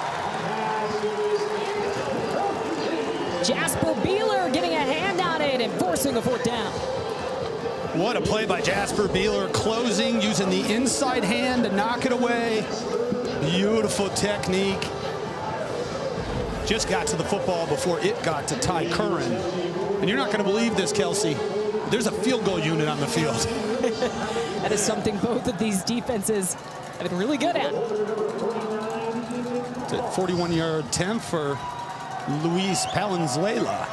Jasper Beeler getting a hand on it and forcing a 4th down. What a play by Jasper Beeler, closing, using the inside hand to knock it away. Beautiful technique. Just got to the football before it got to Ty Curran. And you're not going to believe this, Kelsey. There's a field goal unit on the field. That is something both of these defenses have been really good at. It's a 41-yard attempt for Luis Palenzuela.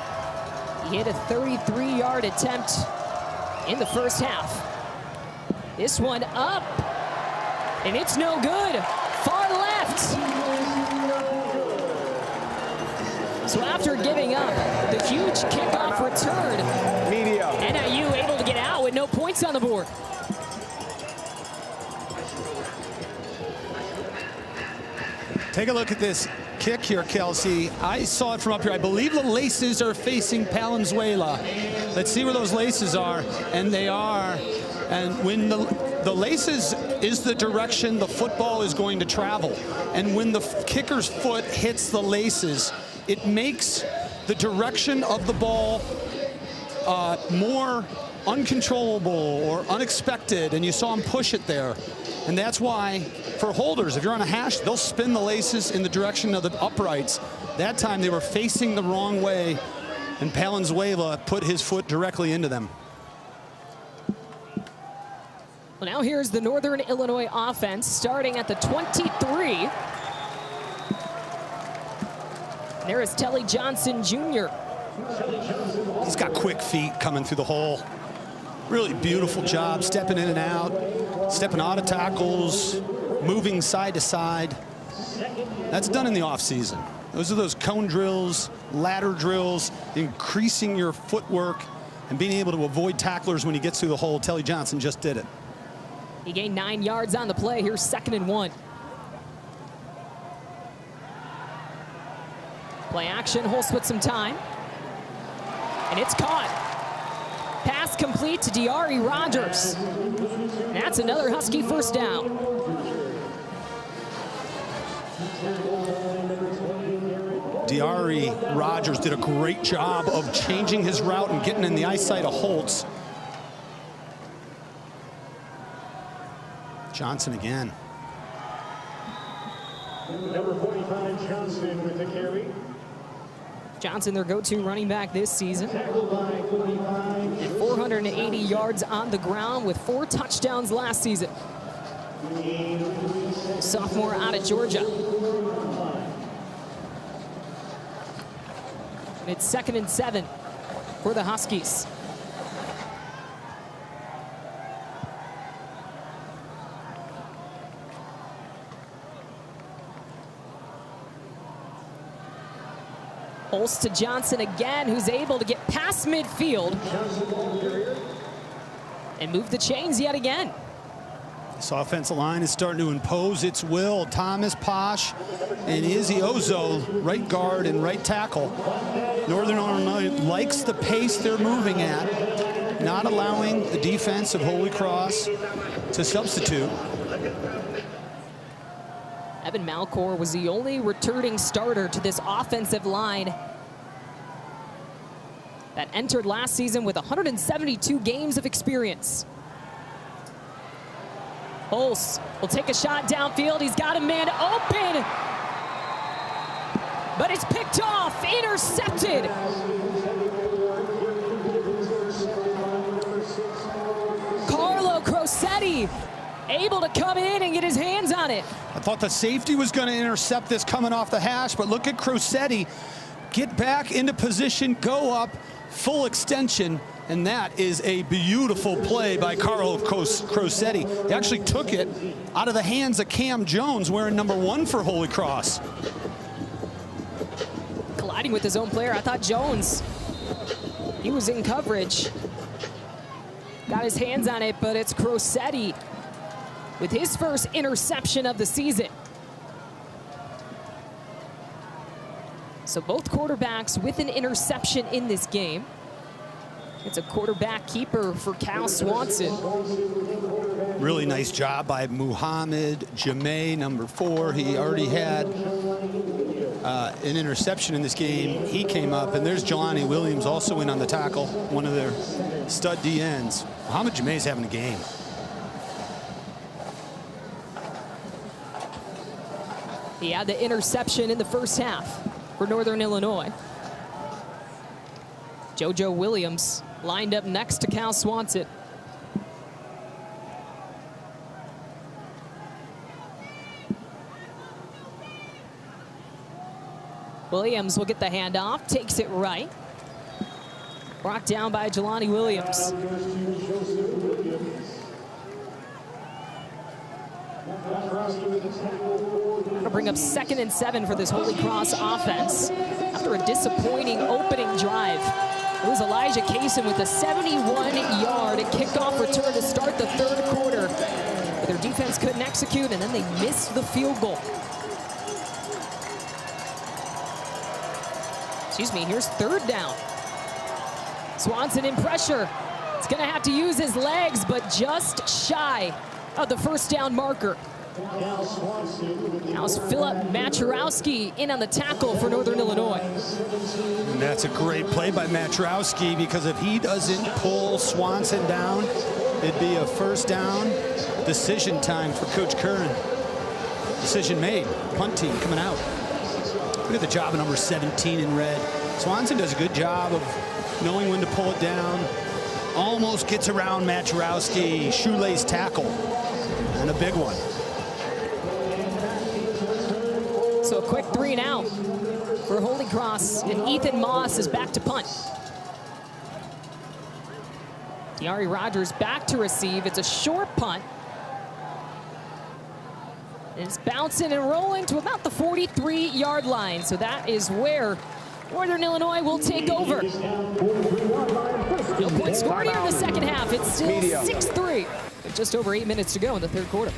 He hit a 33-yard attempt in the first half. This one up, and it's no good. Far left. So after giving up the huge kickoff return, NIU able to get out with no points on the board. Take a look at this kick here, Kelsey. I saw it from up here. I believe the laces are facing Palenzuela. Let's see where those laces are, and they are. And when the laces is the direction the football is going to travel, and when the kicker's foot hits the laces, it makes the direction of the ball more uncontrollable or unexpected, and you saw him push it there. And that's why, for holders, if you're on a hash, they'll spin the laces in the direction of the uprights. That time they were facing the wrong way, and Palenzuela put his foot directly into them. Well, now here's the Northern Illinois offense starting at the 23. There is Telly Johnson Jr. He's got quick feet coming through the hole. Really beautiful job stepping in and out, stepping out of tackles, moving side to side. That's done in the offseason. Those are those cone drills, ladder drills, increasing your footwork and being able to avoid tacklers when he gets through the hole. Telly Johnson just did it. He gained 9 yards on the play. Here's 2nd and 1. Play action, Holst with some time. And it's caught. Pass complete to Diari Rogers. And that's another Husky 1st down. Diari Rogers did a great job of changing his route and getting in the eyesight of Holtz. Johnson again. Number 45, Johnson with the carry. Johnson, their go-to running back this season. Tackled by 45. And 480 yards on the ground with 4 touchdowns last season. Sophomore out of Georgia. And it's 2nd and 7 for the Huskies. Holst to Johnson again, who's able to get past midfield and move the chains yet again. This offensive line is starting to impose its will. Thomas Posh and Izzy Ozo, right guard and right tackle. Northern Illinois likes the pace they're moving at, not allowing the defense of Holy Cross to substitute. Evan Malcor was the only returning starter to this offensive line that entered last season with 172 games of experience. Holst will take a shot downfield. He's got a man open, but it's picked off, intercepted. Carlo Crosetti able to come in and get his hands on it. I thought the safety was going to intercept this coming off the hash, but look at Crosetti get back into position, go up, full extension, and that is a beautiful play by Carlo Crosetti. He actually took it out of the hands of Cam Jones, wearing number 1 for Holy Cross. Colliding with his own player. I thought Jones, he was in coverage. Got his hands on it, but it's Crosetti with his first interception of the season. So both quarterbacks with an interception in this game. It's a quarterback keeper for Cal Swanson. Really nice job by Muhammad Jameh, number 4. He already had an interception in this game. He came up, and there's Jelani Williams also in on the tackle, one of their stud DNs. Muhammad Jameh's having a game. He had the interception in the first half for Northern Illinois. JoJo Williams lined up next to Cal Swanson. Williams will get the handoff, takes it right. Brought down by Jelani Williams. That'll bring up 2nd and 7 for this Holy Cross offense after a disappointing opening drive. It was Elijah Kaysen with a 71-yard kickoff return to start the 3rd quarter. But their defense couldn't execute, and then they missed the field goal. Excuse me, here's 3rd down. Swanson in pressure. He's gonna have to use his legs, but just shy of the 1st down marker. Now it's Philip Maturowski in on the tackle for Northern Illinois. And that's a great play by Maturowski, because if he doesn't pull Swanson down, it'd be a 1st down decision time for Coach Curran. Decision made. Punt team coming out. Look at the job of number 17 in red. Swanson does a good job of knowing when to pull it down. Almost gets around Maturowski. Shoelace tackle. And a big one. So a quick 3 and out for Holy Cross, and Ethan Moss is back to punt. Diari Rogers back to receive. It's a short punt. It's bouncing and rolling to about the 43-yard line. So that is where Northern Illinois will take over. No point scored here in the second half. It's still 6-3 with just over 8 minutes to go in the 3rd quarter.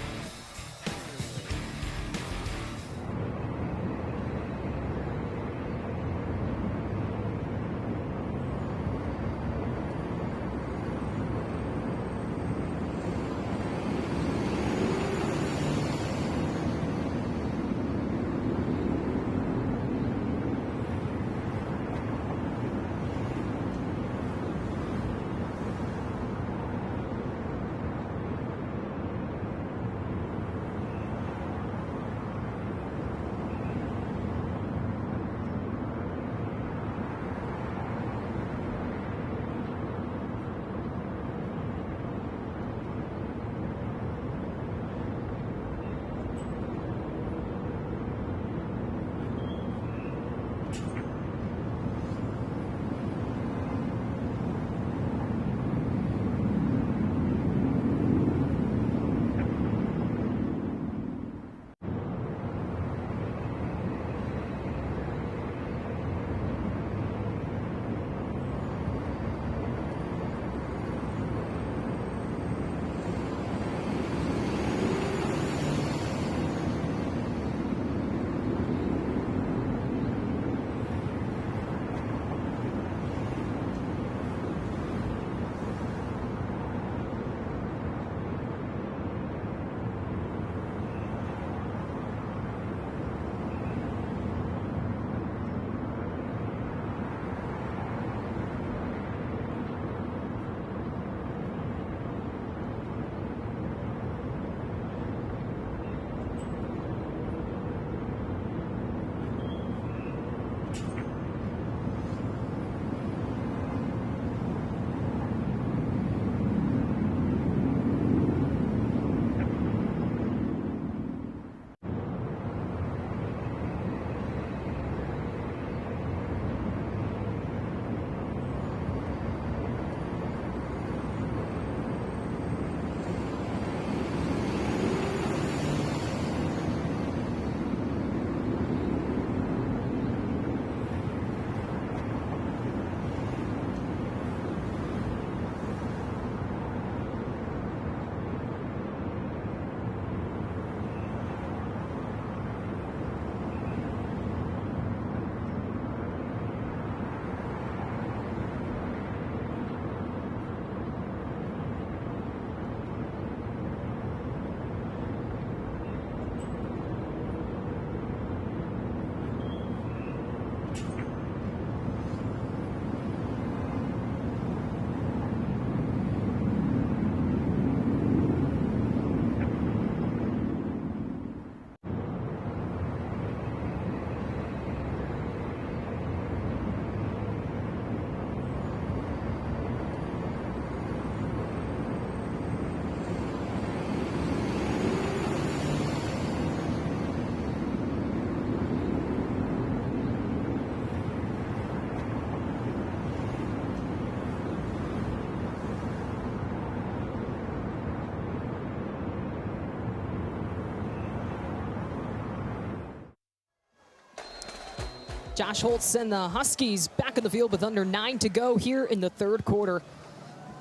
Josh Holtz and the Huskies back in the field with under 9 to go here in the third quarter.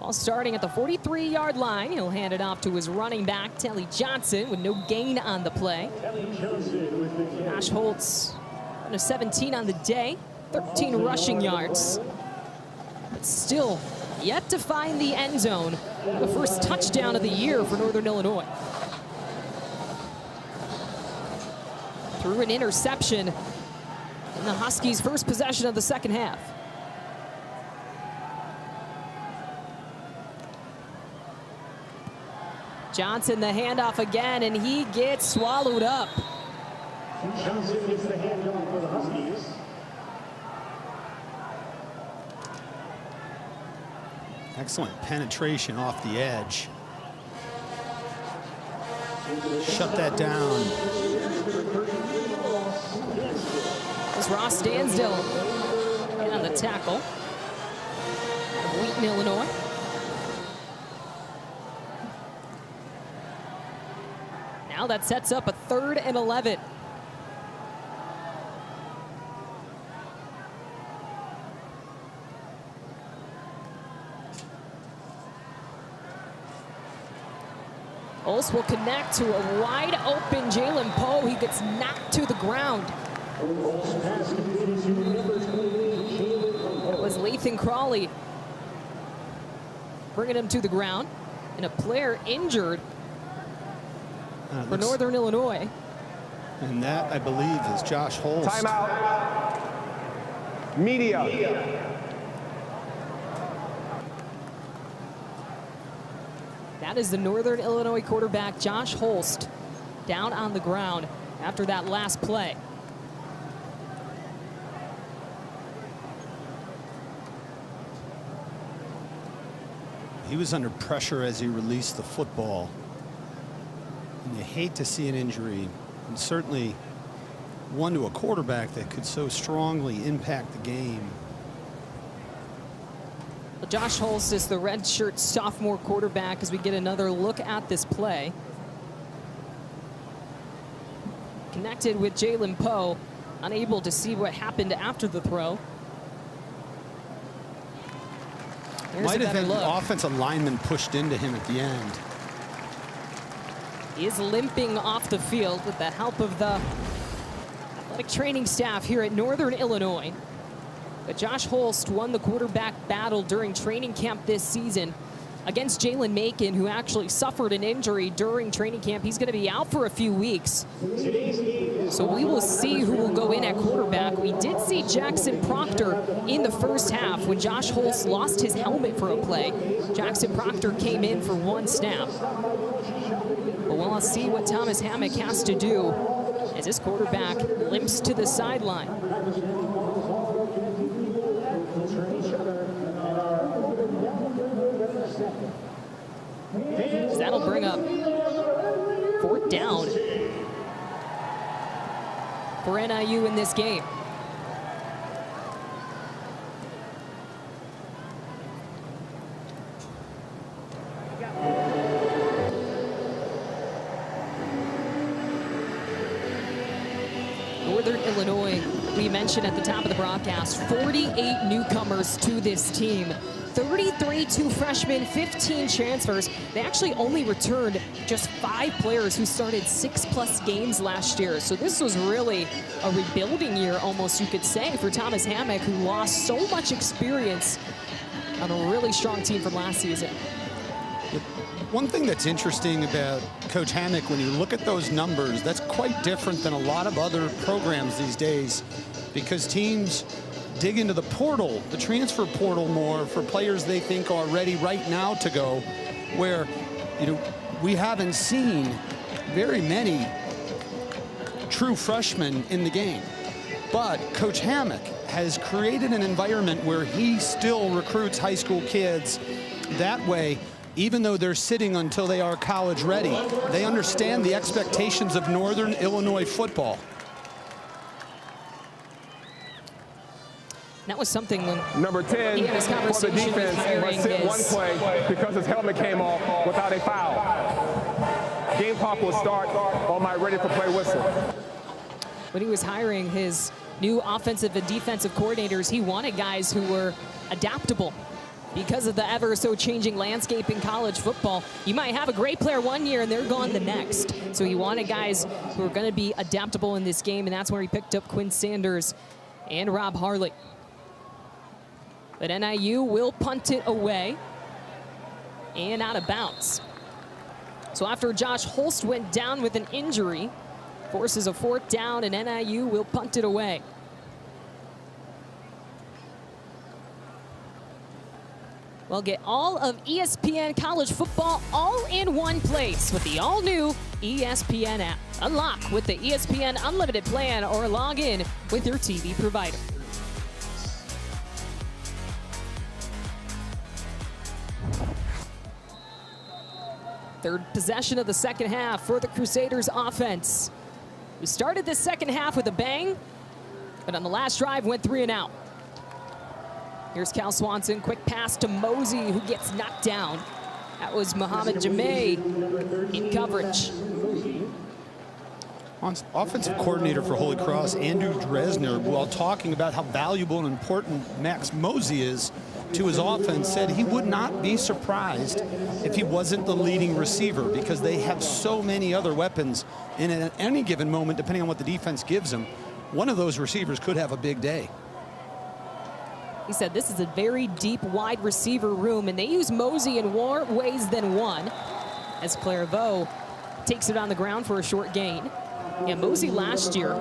Ball starting at the 43-yard line. He'll hand it off to his running back, Telly Johnson, with no gain on the play. Josh Holtz, under 17 on the day, 13 rushing yards. But still yet to find the end zone. The first touchdown of the year for Northern Illinois. Through an interception in the Huskies' first possession of the second half. Johnson the handoff again, and he gets swallowed up. Johnson gets the handoff for the Huskies. Excellent penetration off the edge. Shut that down. As Ross Dansdale in on the tackle. Wheaton, Illinois. Now that sets up a 3rd and 11. Olse will connect to a wide open Jalen Poe. He gets knocked to the ground. It was Lathan Crawley bringing him to the ground, and a player injured for Northern Illinois. And that, I believe, is Josh Holtz. Timeout. Media. That is the Northern Illinois quarterback, Josh Holst, down on the ground after that last play. He was under pressure as he released the football. And you hate to see an injury, and certainly one to a quarterback that could so strongly impact the game. Well, Josh Holst is the redshirt sophomore quarterback as we get another look at this play. Connected with Jalen Poe, unable to see what happened after the throw. Might have been offensive lineman pushed into him at the end. He is limping off the field with the help of the athletic training staff here at Northern Illinois. But Josh Holst won the quarterback battle during training camp this season against Jalen Macon, who actually suffered an injury during training camp. He's going to be out for a few weeks. So we will see who will go in at quarterback. We did see Jackson Proctor in the first half when Josh Holst lost his helmet for a play. Jackson Proctor came in for 1 snap. But we'll see what Thomas Hammock has to do as his quarterback limps to the sideline. That'll bring up 4th down for NIU in this game. Northern Illinois, we mentioned at the top of the broadcast, 48 newcomers to this team. 33 true freshmen, 15 transfers. They actually only returned just 5 players who started 6+ games last year. So this was really a rebuilding year, almost you could say, for Thomas Hammock, who lost so much experience on a really strong team from last season. One thing that's interesting about Coach Hammock, when you look at those numbers, that's quite different than a lot of other programs these days, because teams dig into the portal, the transfer portal more for players they think are ready right now to go, where, you know, we haven't seen very many true freshmen in the game. But Coach Hammock has created an environment where he still recruits high school kids that way. Even though they're sitting until they are college ready, they understand the expectations of Northern Illinois football. That was something when number 10 he had his for the conversation defense must sit one play because his helmet came off without a foul. Game clock will start on my ready for play whistle. When he was hiring his new offensive and defensive coordinators, he wanted guys who were adaptable. Because of the ever so changing landscape in college football, you might have a great player one year and they're gone the next. So he wanted guys who are going to be adaptable in this game, and that's where he picked up Quinn Sanders and Rob Harley. But NIU will punt it away and out of bounds. So after Josh Holst went down with an injury, forces a 4th down, and NIU will punt it away. We'll get all of ESPN college football all in one place with the all-new ESPN app. Unlock with the ESPN Unlimited plan or log in with your TV provider. Third possession of the second half for the Crusaders offense. We started this second half with a bang, but on the last drive went 3 and out. Here's Cal Swanson, quick pass to Mosey, who gets knocked down. That was Muhammad Jameh in coverage. Offensive coordinator for Holy Cross, Andrew Dresner, while talking about how valuable and important Max Mosey is to his offense, said he would not be surprised if he wasn't the leading receiver, because they have so many other weapons, and at any given moment, depending on what the defense gives them, one of those receivers could have a big day. He said this is a very deep wide receiver room, and they use Mosey in more ways than one, as Clairvaux takes it on the ground for a short gain. Yeah, Mosey last year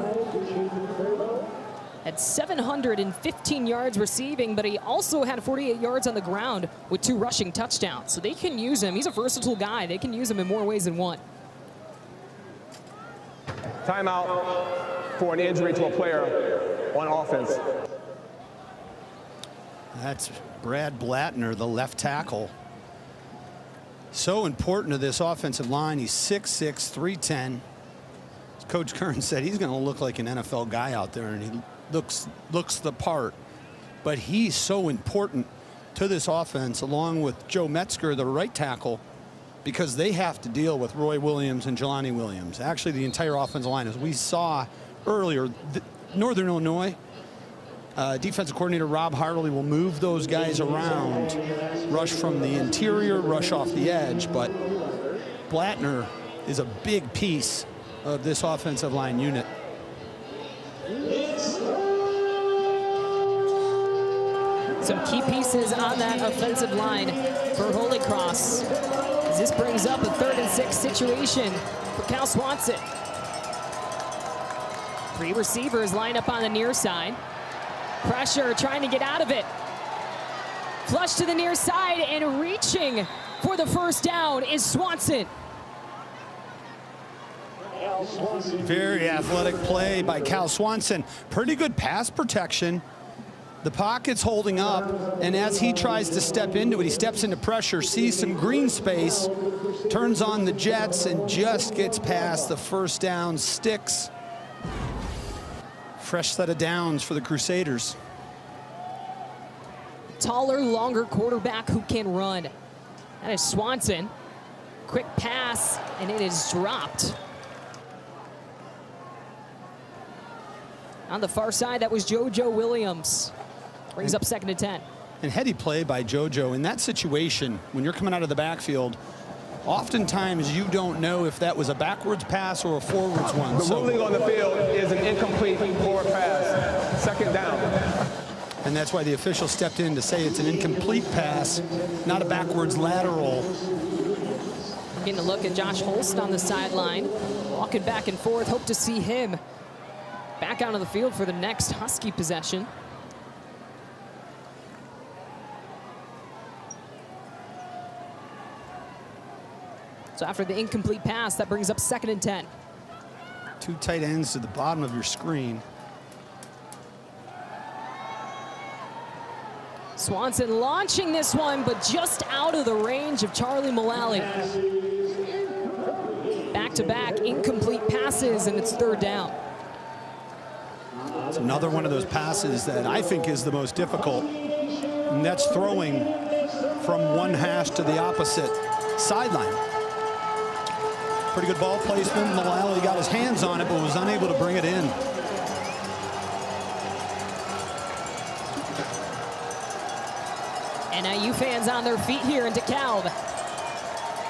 had 715 yards receiving, but he also had 48 yards on the ground with 2 rushing touchdowns. So they can use him. He's a versatile guy. They can use him in more ways than one. Timeout for an injury to a player on offense. That's Brad Blattner, the left tackle. So important to this offensive line. He's 6'6", 310. As Coach Kern said, he's going to look like an NFL guy out there, and he looks the part. But he's so important to this offense, along with Joe Metzger, the right tackle, because they have to deal with Roy Williams and Jelani Williams. Actually, the entire offensive line, as we saw earlier, Northern Illinois, defensive coordinator Rob Harley will move those guys around, rush from the interior, rush off the edge, but Blattner is a big piece of this offensive line unit. Some key pieces on that offensive line for Holy Cross, as this brings up a 3rd and 6 situation for Cal Swanson. 3 receivers line up on the near side. Pressure, trying to get out of it. Flush to the near side, and reaching for the 1st down is Swanson. Very athletic play by Cal Swanson. Pretty good pass protection. The pocket's holding up, and as he tries to step into it, he steps into pressure, sees some green space, turns on the jets, and just gets past the 1st down, sticks. Fresh set of downs for the Crusaders. Taller, longer quarterback who can run. That is Swanson. Quick pass, and it is dropped. On the far side, that was JoJo Williams. Brings up 2nd and 10. And heady play by JoJo. In that situation, when you're coming out of the backfield, oftentimes you don't know if that was a backwards pass or a forwards one. The ruling on the field is an incomplete forward pass. 2nd down. And that's why the official stepped in to say it's an incomplete pass, not a backwards lateral. Getting a look at Josh Holst on the sideline, walking back and forth. Hope to see him back out on the field for the next Husky possession. So after the incomplete pass, that brings up 2nd and 10. 2 tight ends to the bottom of your screen. Swanson launching this one, but just out of the range of Charlie Mullally. Back-to-back incomplete passes, and it's 3rd down. It's another one of those passes that I think is the most difficult, and that's throwing from one hash to the opposite sideline. Pretty good ball placement. Mullally got his hands on it, but was unable to bring it in. NIU fans on their feet here in DeKalb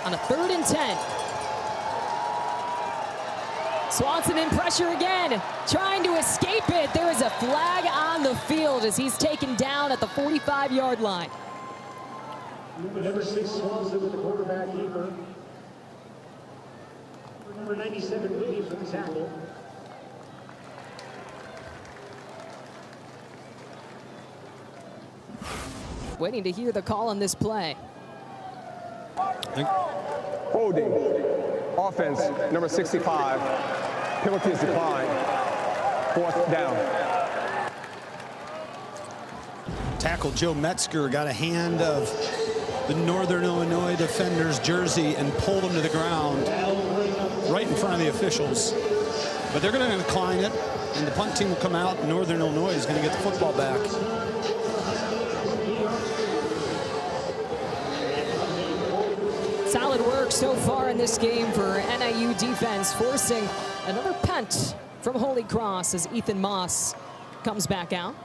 on a 3rd and 10. Swanson in pressure again, trying to escape it. There is a flag on the field as he's taken down at the 45-yard line. Number 6, Swanson with the quarterback keeper. Number 97, Williams with the tackle. Waiting to hear the call on this play. Holding. Offense, number 65. Penalty is declined. 4th down. Tackle Joe Metzger got a hand of the Northern Illinois defender's jersey and pulled him to the ground right in front of the officials. But they're going to decline it, and the punt team will come out, and Northern Illinois is going to get the football back. Solid work so far in this game for NIU defense, forcing another punt from Holy Cross as Ethan Moss comes back out.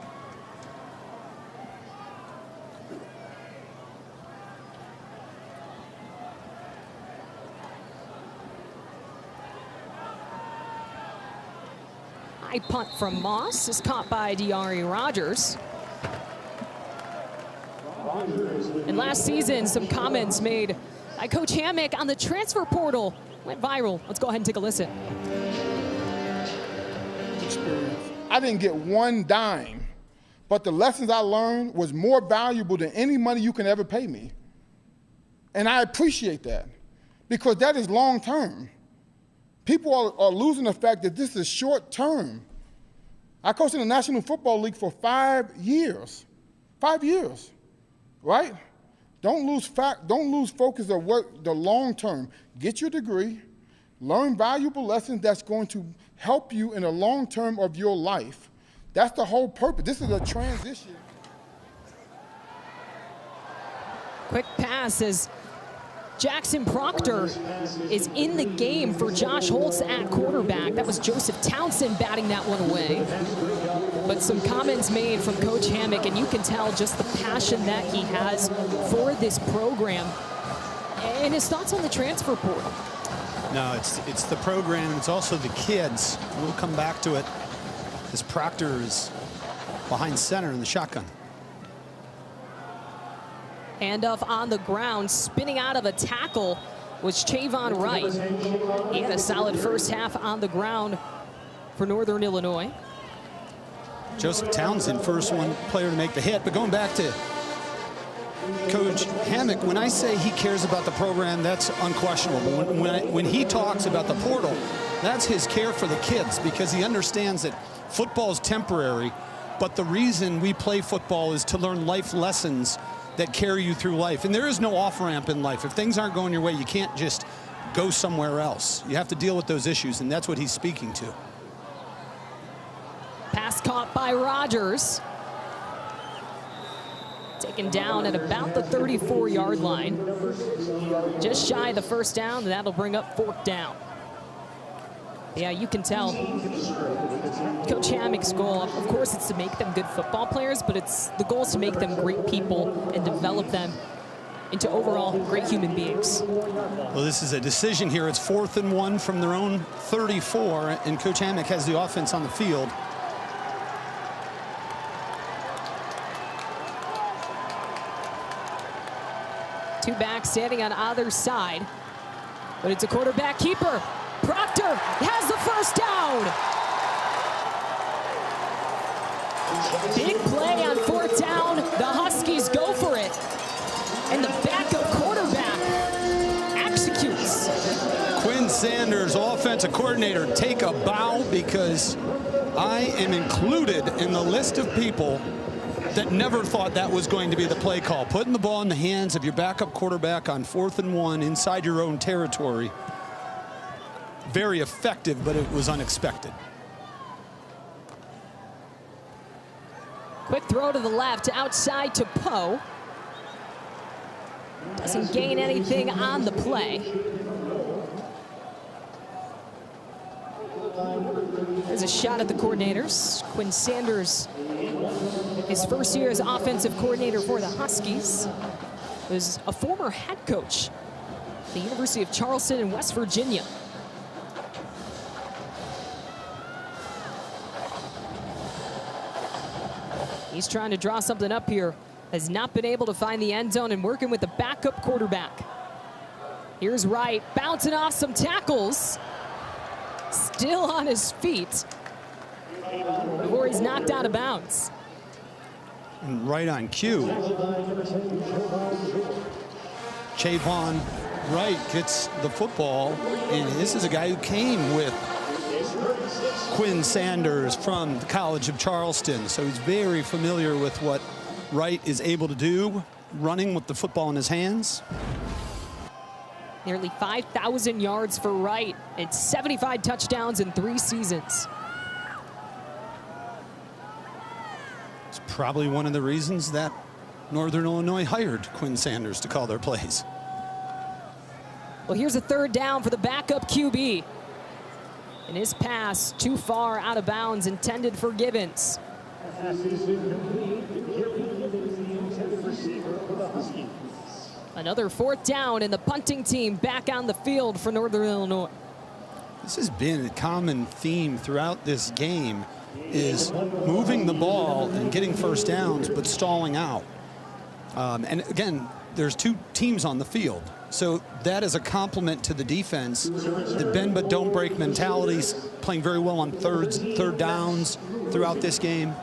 High punt from Moss is caught by Diari Rogers. And last season, some comments made by Coach Hammock on the transfer portal went viral. Let's go ahead and take a listen. I didn't get one dime, but the lessons I learned was more valuable than any money you can ever pay me. And I appreciate that because that is long term. People are losing the fact that this is short term. I coached in the National Football League for 5 years. 5 years, right? Don't lose focus of what the long term. Get your degree, learn valuable lessons that's going to help you in the long term of your life. That's the whole purpose. This is a transition. Quick pass as Jackson Proctor is in the game for Josh Holtz at quarterback. That was Joseph Townsend batting that one away. But some comments made from Coach Hammock, and you can tell just the passion that he has for this program. And his thoughts on the transfer portal. No, it's the program. It's also the kids. We'll come back to it as Proctor is behind center in the shotgun. Handoff on the ground, spinning out of a tackle was Chavon Wright. He had a solid first half on the ground for Northern Illinois. Joseph Townsend, first player to make the hit. But going back to Coach Hammock, when I say he cares about the program, that's unquestionable. When he talks about the portal, that's his care for the kids because he understands that football is temporary, but the reason we play football is to learn life lessons that carry you through life. And there is no off-ramp in life. If things aren't going your way, you can't just go somewhere else. You have to deal with those issues, and that's what he's speaking to. Pass caught by Rogers. Taken down at about the 34-yard line. Just shy of the first down, and that'll bring up 4th down. Yeah, you can tell Coach Hammock's goal, of course, it's to make them good football players, but the goal is to make them great people and develop them into overall great human beings. Well, this is a decision here. It's 4th and 1 from their own 34, and Coach Hammock has the offense on the field. Two backs standing on either side, but it's a quarterback keeper. Proctor has the first down. Big play on 4th down. The Huskies go for it. And the backup quarterback executes. Quinn Sanders, offensive coordinator, take a bow because I am included in the list of people that never thought that was going to be the play call. Putting the ball in the hands of your backup quarterback on 4th and 1 inside your own territory. Very effective, but it was unexpected. Quick throw to the left, outside to Poe. Doesn't gain anything on the play. There's a shot at the coordinators. Quinn Sanders his first year as offensive coordinator for the Huskies. Was a former head coach at the University of Charleston in West Virginia. He's trying to draw something up here. Has not been able to find the end zone and working with the backup quarterback. Here's Wright, bouncing off some tackles. Still on his feet before he's knocked out of bounds. And right on cue, Chavon Wright gets the football, and this is a guy who came with Quinn Sanders from the College of Charleston, so he's very familiar with what Wright is able to do, running with the football in his hands. Nearly 5,000 yards for Wright and 75 touchdowns in 3 seasons. It's probably one of the reasons that Northern Illinois hired Quinn Sanders to call their plays. Well, here's a 3rd down for the backup QB. And his pass too far out of bounds, intended for Gibbons. Another 4th down, and the punting team back on the field for Northern Illinois. This has been a common theme throughout this game, is moving the ball and getting first downs, but stalling out. And again, there's 2 teams on the field. So that is a compliment to the defense. The bend but don't break mentalities, playing very well on third downs throughout this game.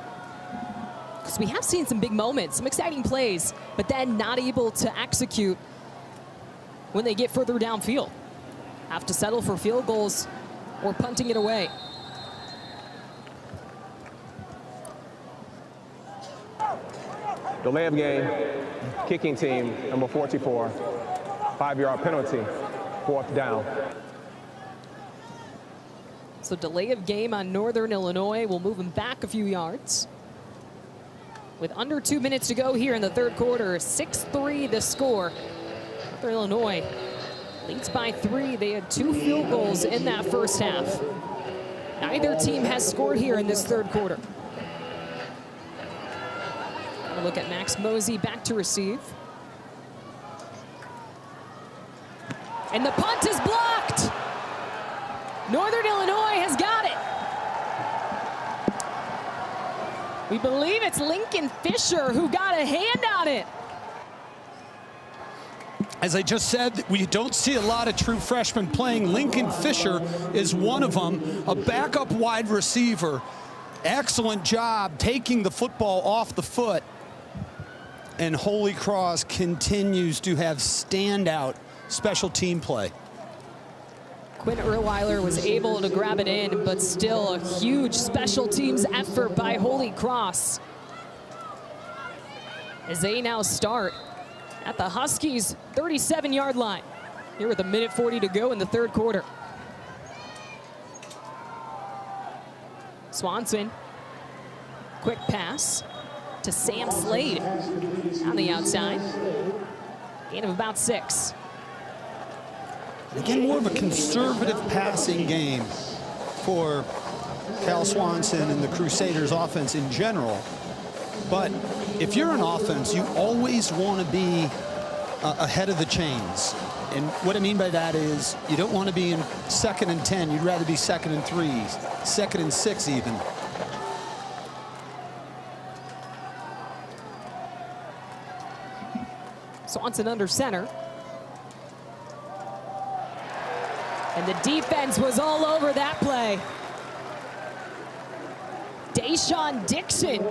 Because we have seen some big moments, some exciting plays, but then not able to execute when they get further downfield. Have to settle for field goals or punting it away. Delay of game, kicking team, number 44. 5-yard penalty, 4th down. So delay of game on Northern Illinois will move them back a few yards. With under 2 minutes to go here in the 3rd quarter, 6-3 the score. Northern Illinois leads by 3. They had 2 field goals in that first half. Neither team has scored here in this 3rd quarter. Have a look at Max Mosey back to receive. And the punt is blocked. Northern Illinois has got it. We believe it's Lincoln Fisher who got a hand on it. As I just said, we don't see a lot of true freshmen playing. Lincoln Fisher is one of them, a backup wide receiver. Excellent job taking the football off the foot. And Holy Cross continues to have standout special team play. Quinn Erweiler was able to grab it in, but still a huge special teams effort by Holy Cross. As they now start at the Huskies' 37-yard line. Here with 1:40 to go in the 3rd quarter. Swanson, quick pass to Sam Slade on the outside. Gain of about 6. Again, more of a conservative passing game for Cal Swanson and the Crusaders offense in general. But if you're an offense, you always want to be ahead of the chains. And what I mean by that is you don't want to be in 2nd and 10. You'd rather be 2nd and 3, 2nd and 6 even. Swanson under center. And the defense was all over that play. Deshaun Dixon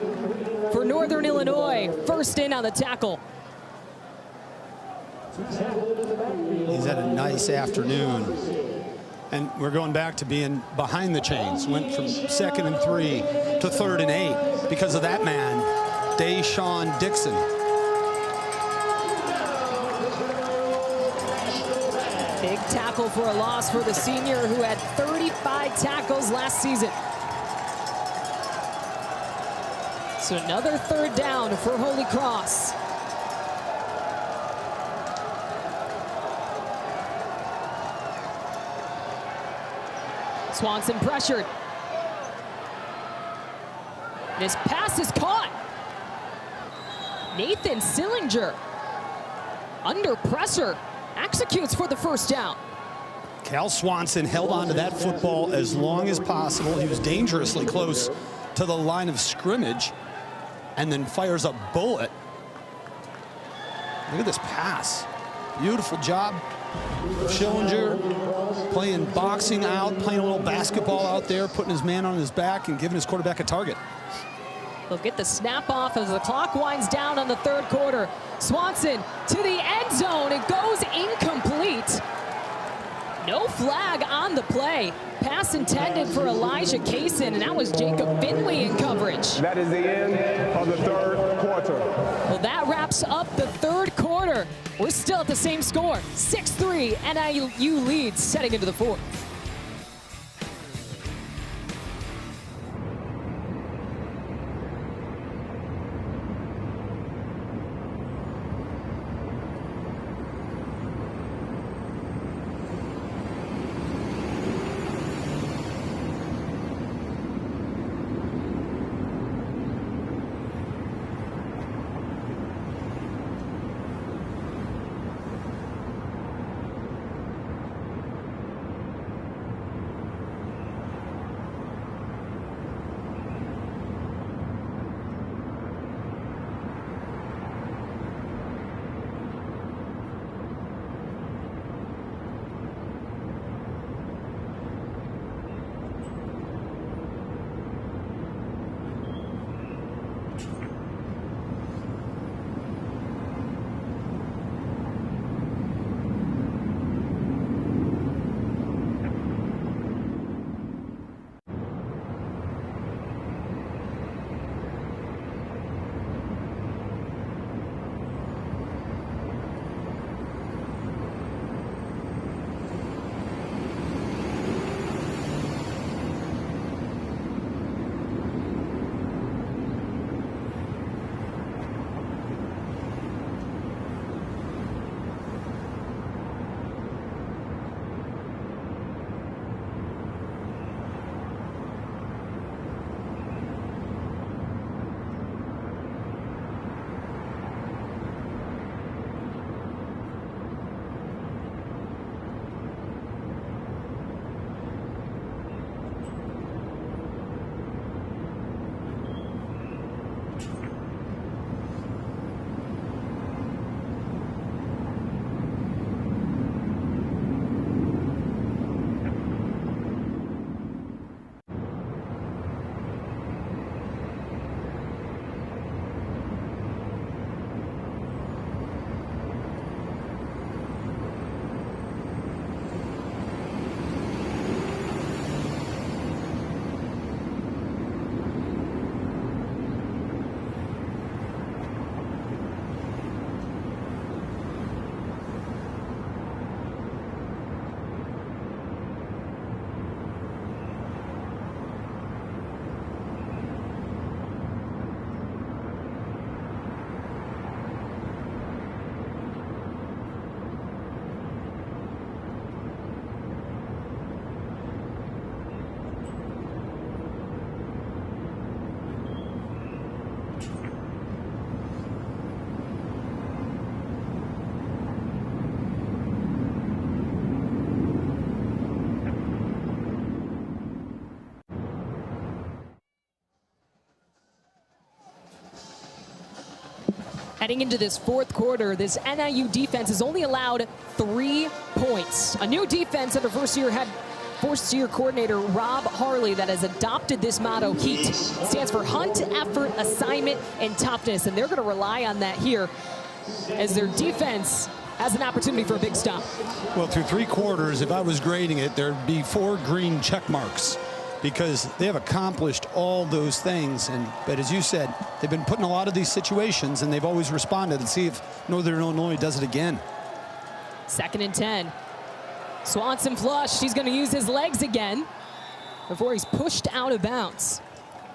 for Northern Illinois, first in on the tackle. He's had a nice afternoon. And we're going back to being behind the chains. Went from 2nd and 3 to 3rd and 8 because of that man, Deshaun Dixon. Big tackle for a loss for the senior who had 35 tackles last season. So another 3rd down for Holy Cross. Swanson pressured. This pass is caught. Nathan Sillinger, under pressure, executes for the first down. Cal Swanson held on to that football as long as possible. He was dangerously close to the line of scrimmage and then fires a bullet. Look at this pass. Beautiful job. Schillinger playing boxing out, playing a little basketball out there, putting his man on his back and giving his quarterback a target. They'll get the snap off as the clock winds down on the third quarter. Swanson to the end zone. It goes incomplete. No flag on the play. Pass intended for Elijah Kaysen, and that was Jacob Finley in coverage. That is the end of the third quarter. Well, that wraps up the third quarter. We're still at the same score. 6-3, NIU leads heading into the fourth. Heading into this fourth quarter, this NIU defense has only allowed 3 points. A new defense under first-year coordinator Rob Harley that has adopted this motto, HEAT. It stands for hunt, effort, assignment, and toughness, and they're going to rely on that here as their defense has an opportunity for a big stop. Well, through 3 quarters, if I was grading it, there'd be 4 green check marks because they have accomplished all those things. But as you said, they've been put in a lot of these situations, and they've always responded. And see if Northern Illinois does it again. 2nd and 10. Swanson flushed. He's going to use his legs again before he's pushed out of bounds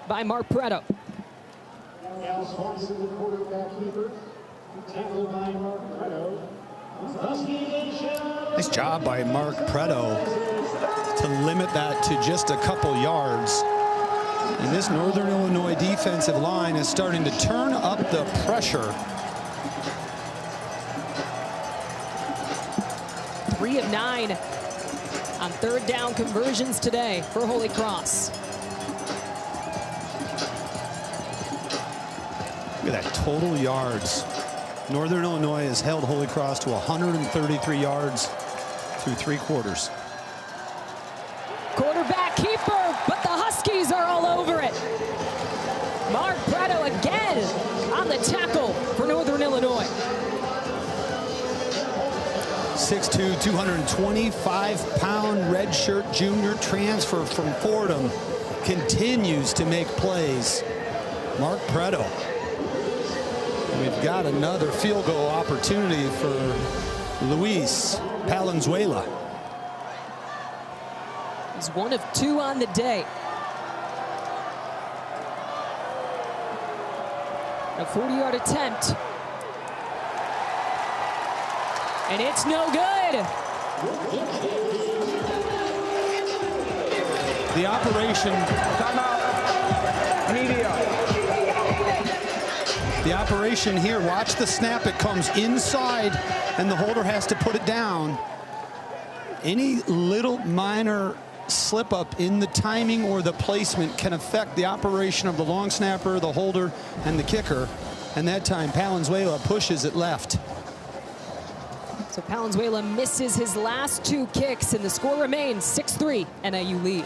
by Mark Preto. Al Swanson, the quarterback keeper, tackled by Mark Preto. Nice job by Mark Preto to limit that to just a couple yards. And this Northern Illinois defensive line is starting to turn up the pressure. 3 of 9 on third down conversions today for Holy Cross. Look at that total yards. Northern Illinois has held Holy Cross to 133 yards through 3 quarters. Quarterback keeper, but the Huskies are all over it. Mark Preto again on the tackle for Northern Illinois. 6'2", 225-pound redshirt junior transfer from Fordham continues to make plays. Mark Preto. We've got another field goal opportunity for Luis Palenzuela. He's 1 of 2 on the day. A 40-yard attempt. And it's no good. The operation. Timeout. Media. The operation here, watch the snap. It comes inside, and the holder has to put it down. Any little minor slip up in the timing or the placement can affect the operation of the long snapper, the holder, and the kicker. And that time, Palenzuela pushes it left. So Palenzuela misses his last 2 kicks, and the score remains 6-3, NIU lead.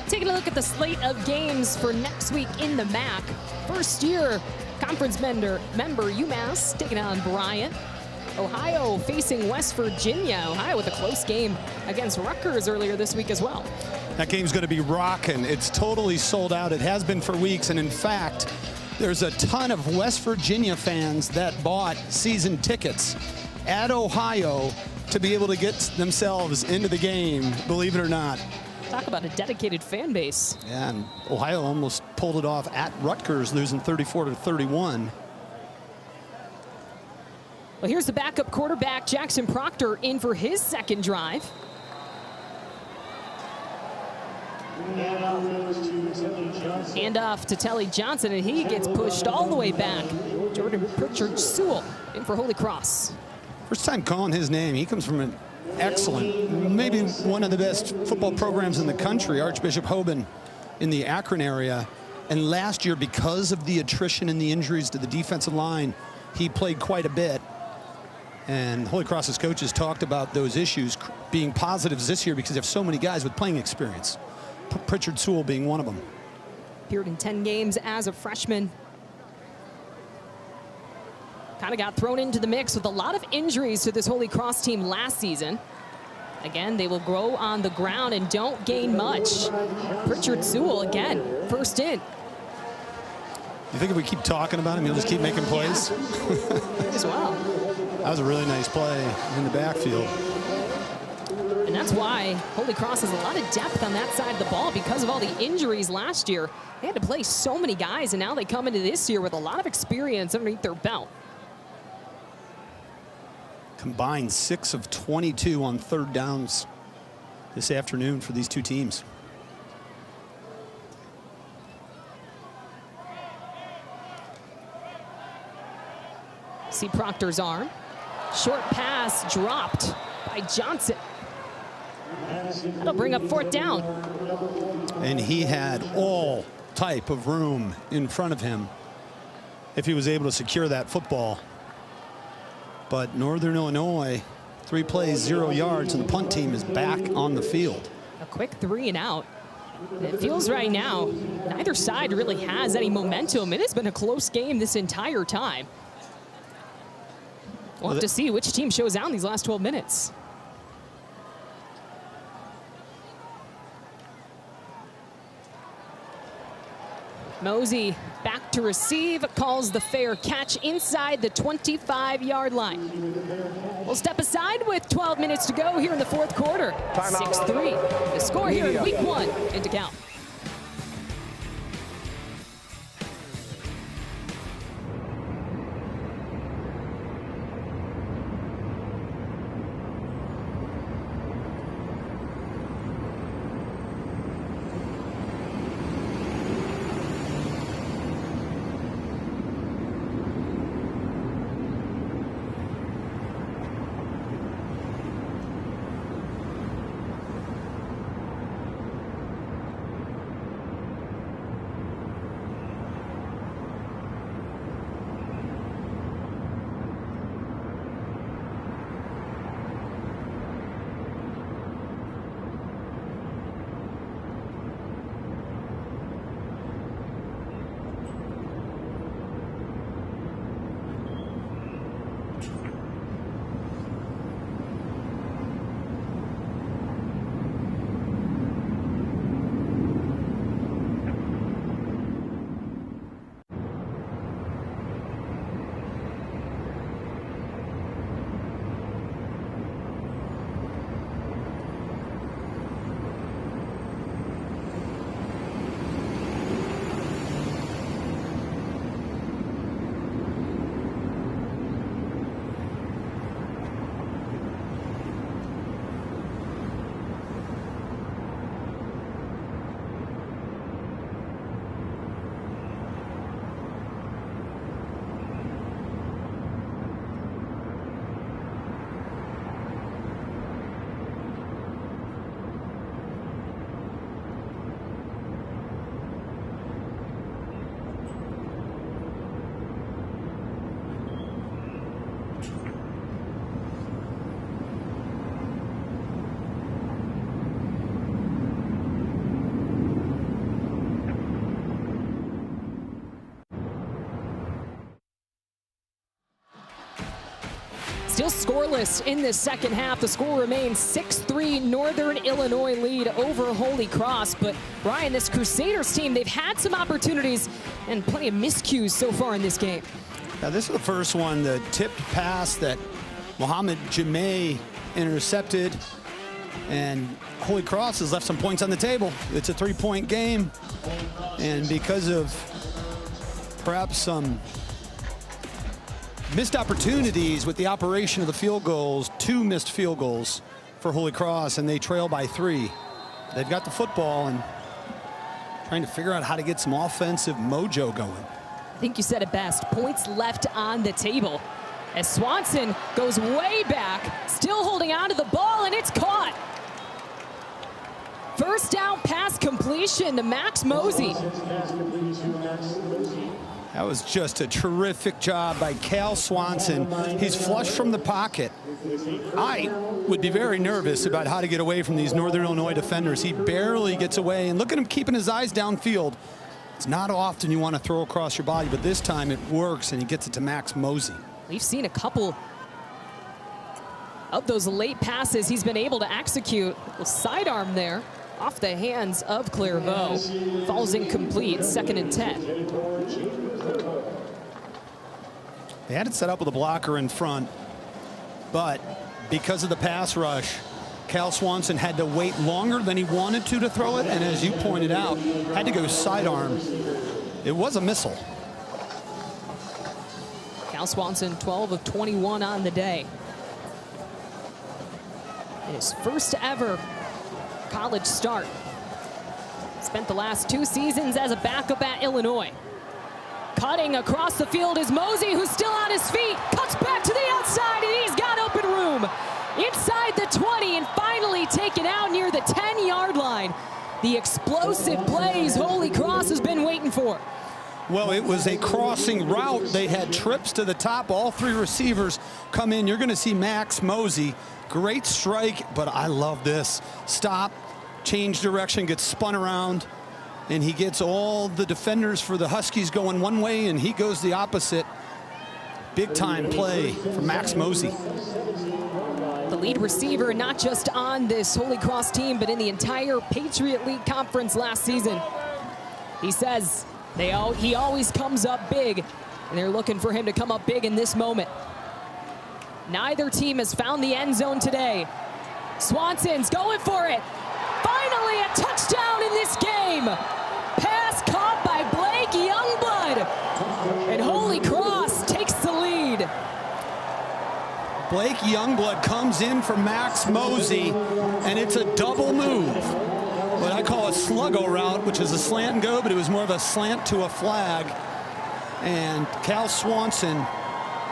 Taking a look at the slate of games for next week in the MAC. First year conference member UMass taking on Bryant. Ohio facing West Virginia. Ohio with a close game against Rutgers earlier this week as well. That game's going to be rocking. It's totally sold out. It has been for weeks. And in fact, there's a ton of West Virginia fans that bought season tickets at Ohio to be able to get themselves into the game, believe it or not. Talk about a dedicated fan base. Yeah, and Ohio almost pulled it off at Rutgers, losing 34-31. Well, here's the backup quarterback, Jackson Proctor, in for his second drive. Hand off to Telly Johnson, and he gets pushed all the way back. Jordan Pritchard Sewell in for Holy Cross. First time calling his name. He comes from an excellent, maybe one of the best football programs in the country, Archbishop Hoban in the Akron area. And last year, because of the attrition and the injuries to the defensive line, he played quite a bit. And Holy Cross's coaches talked about those issues being positives this year because they have so many guys with playing experience. Pritchard Sewell being one of them. Appeared in 10 games as a freshman. Kind of got thrown into the mix with a lot of injuries to this Holy Cross team last season. Again, they will grow on the ground and don't gain much. Pritchard Sewell, again, first in. You think if we keep talking about him, he'll just keep making plays? As well. That was a really nice play in the backfield. And that's why Holy Cross has a lot of depth on that side of the ball because of all the injuries last year. They had to play so many guys, and now they come into this year with a lot of experience underneath their belt. Combined 6 of 22 on third downs this afternoon for these two teams. See Proctor's arm. Short pass dropped by Johnson. That'll bring up fourth down. And he had all type of room in front of him if he was able to secure that football. But Northern Illinois, 3 plays, 0 yards, and the punt team is back on the field. A quick 3 and out. It feels right now neither side really has any momentum. It has been a close game this entire time. We'll have to see which team shows out in these last 12 minutes. Mosey back to receive, calls the fair catch inside the 25-yard line. We'll step aside with 12 minutes to go here in the fourth quarter. 6-3. The score here in week 1 in DeKalb. Still scoreless in the second half. The score remains 6-3 Northern Illinois lead over Holy Cross. But Brian, this Crusaders team, they've had some opportunities and plenty of miscues so far in this game. Now this is the first one, the tipped pass that Mohamed Jameh intercepted. And Holy Cross has left some points on the table. It's a 3-point game. And because of perhaps some missed opportunities with the operation of the field goals, 2 missed field goals for Holy Cross, and they trail by 3. They've got the football and trying to figure out how to get some offensive mojo going. I think you said it best. Points left on the table as Swanson goes way back, still holding on to the ball, and it's caught. First down pass completion to Max Mosey. That was just a terrific job by Cal Swanson. He's flush from the pocket. I would be very nervous about how to get away from these Northern Illinois defenders. He barely gets away, and look at him keeping his eyes downfield. It's not often you want to throw across your body, but this time it works, and he gets it to Max Mosey. We've seen a couple of those late passes he's been able to execute. A sidearm there off the hands of Clairvaux. Falls incomplete, 2nd and 10. They had it set up with a blocker in front, but because of the pass rush, Cal Swanson had to wait longer than he wanted to throw it, and as you pointed out, had to go sidearm. It was a missile. Cal Swanson, 12 of 21 on the day. His first ever college start. Spent the last 2 seasons as a backup at Illinois. Cutting across the field is Mosey, who's still on his feet. Cuts back to the outside, and he's got open room. Inside the 20, and finally taken out near the 10-yard line. The explosive plays Holy Cross has been waiting for. Well, it was a crossing route. They had trips to the top. All 3 receivers come in. You're going to see Max Mosey. Great strike, but I love this. Stop, change direction, gets spun around, and he gets all the defenders for the Huskies going one way, and he goes the opposite. Big-time play for Max Mosey. The lead receiver, not just on this Holy Cross team, but in the entire Patriot League Conference last season. He says he always comes up big, and they're looking for him to come up big in this moment. Neither team has found the end zone today. Swanson's going for it. Finally a touchdown in this game. Pass caught by Blake Youngblood. And Holy Cross takes the lead. Blake Youngblood comes in for Max Mosey, and it's a double move. What I call a sluggo route, which is a slant and go, but it was more of a slant to a flag. And Cal Swanson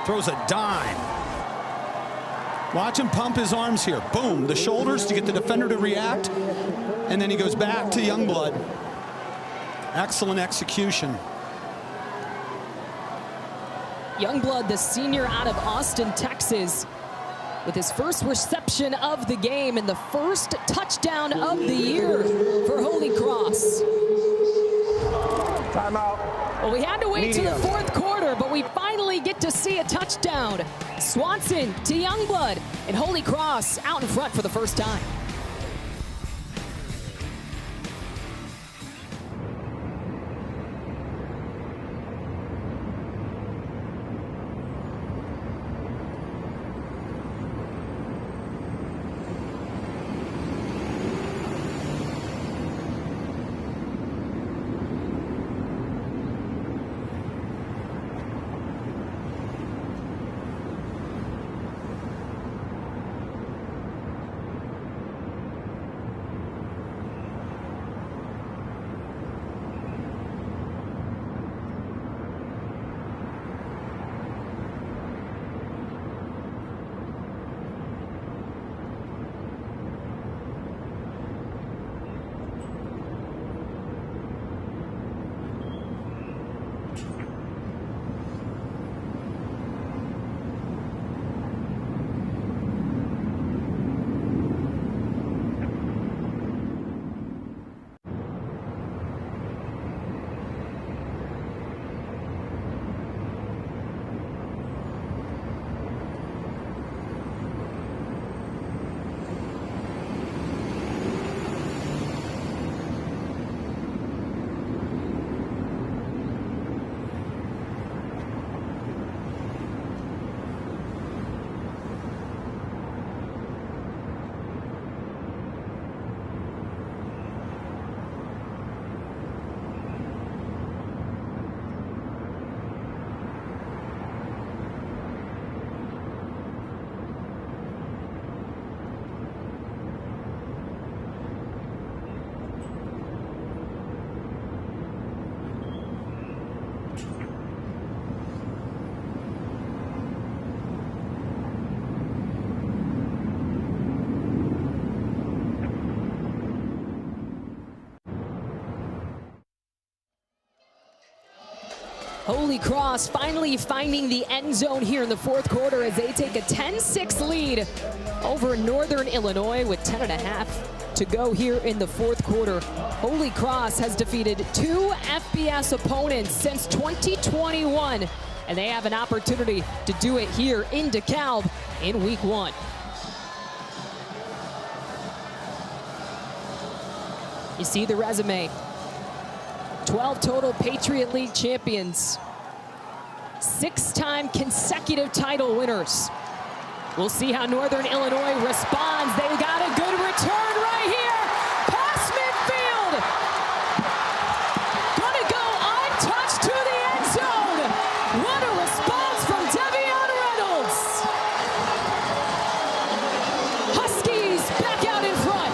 throws a dime. Watch him pump his arms here. Boom, the shoulders to get the defender to react. And then he goes back to Youngblood. Excellent execution. Youngblood, the senior out of Austin, Texas, with his first reception of the game and the first touchdown of the year for Holy Cross. Timeout. Well, we had to wait till the 4th quarter, but we finally get to see a touchdown. Swanson to Youngblood, and Holy Cross out in front for the first time. Holy Cross finally finding the end zone here in the fourth quarter as they take a 10-6 lead over Northern Illinois with 10.5 to go here in the fourth quarter. Holy Cross has defeated 2 FBS opponents since 2021, and they have an opportunity to do it here in DeKalb in week 1. You see the resume. 12 total Patriot League champions. 6-time consecutive title winners. We'll see how Northern Illinois responds. They got a good return right here. Pass midfield. Gonna go untouched to the end zone. What a response from Devion Reynolds. Huskies back out in front.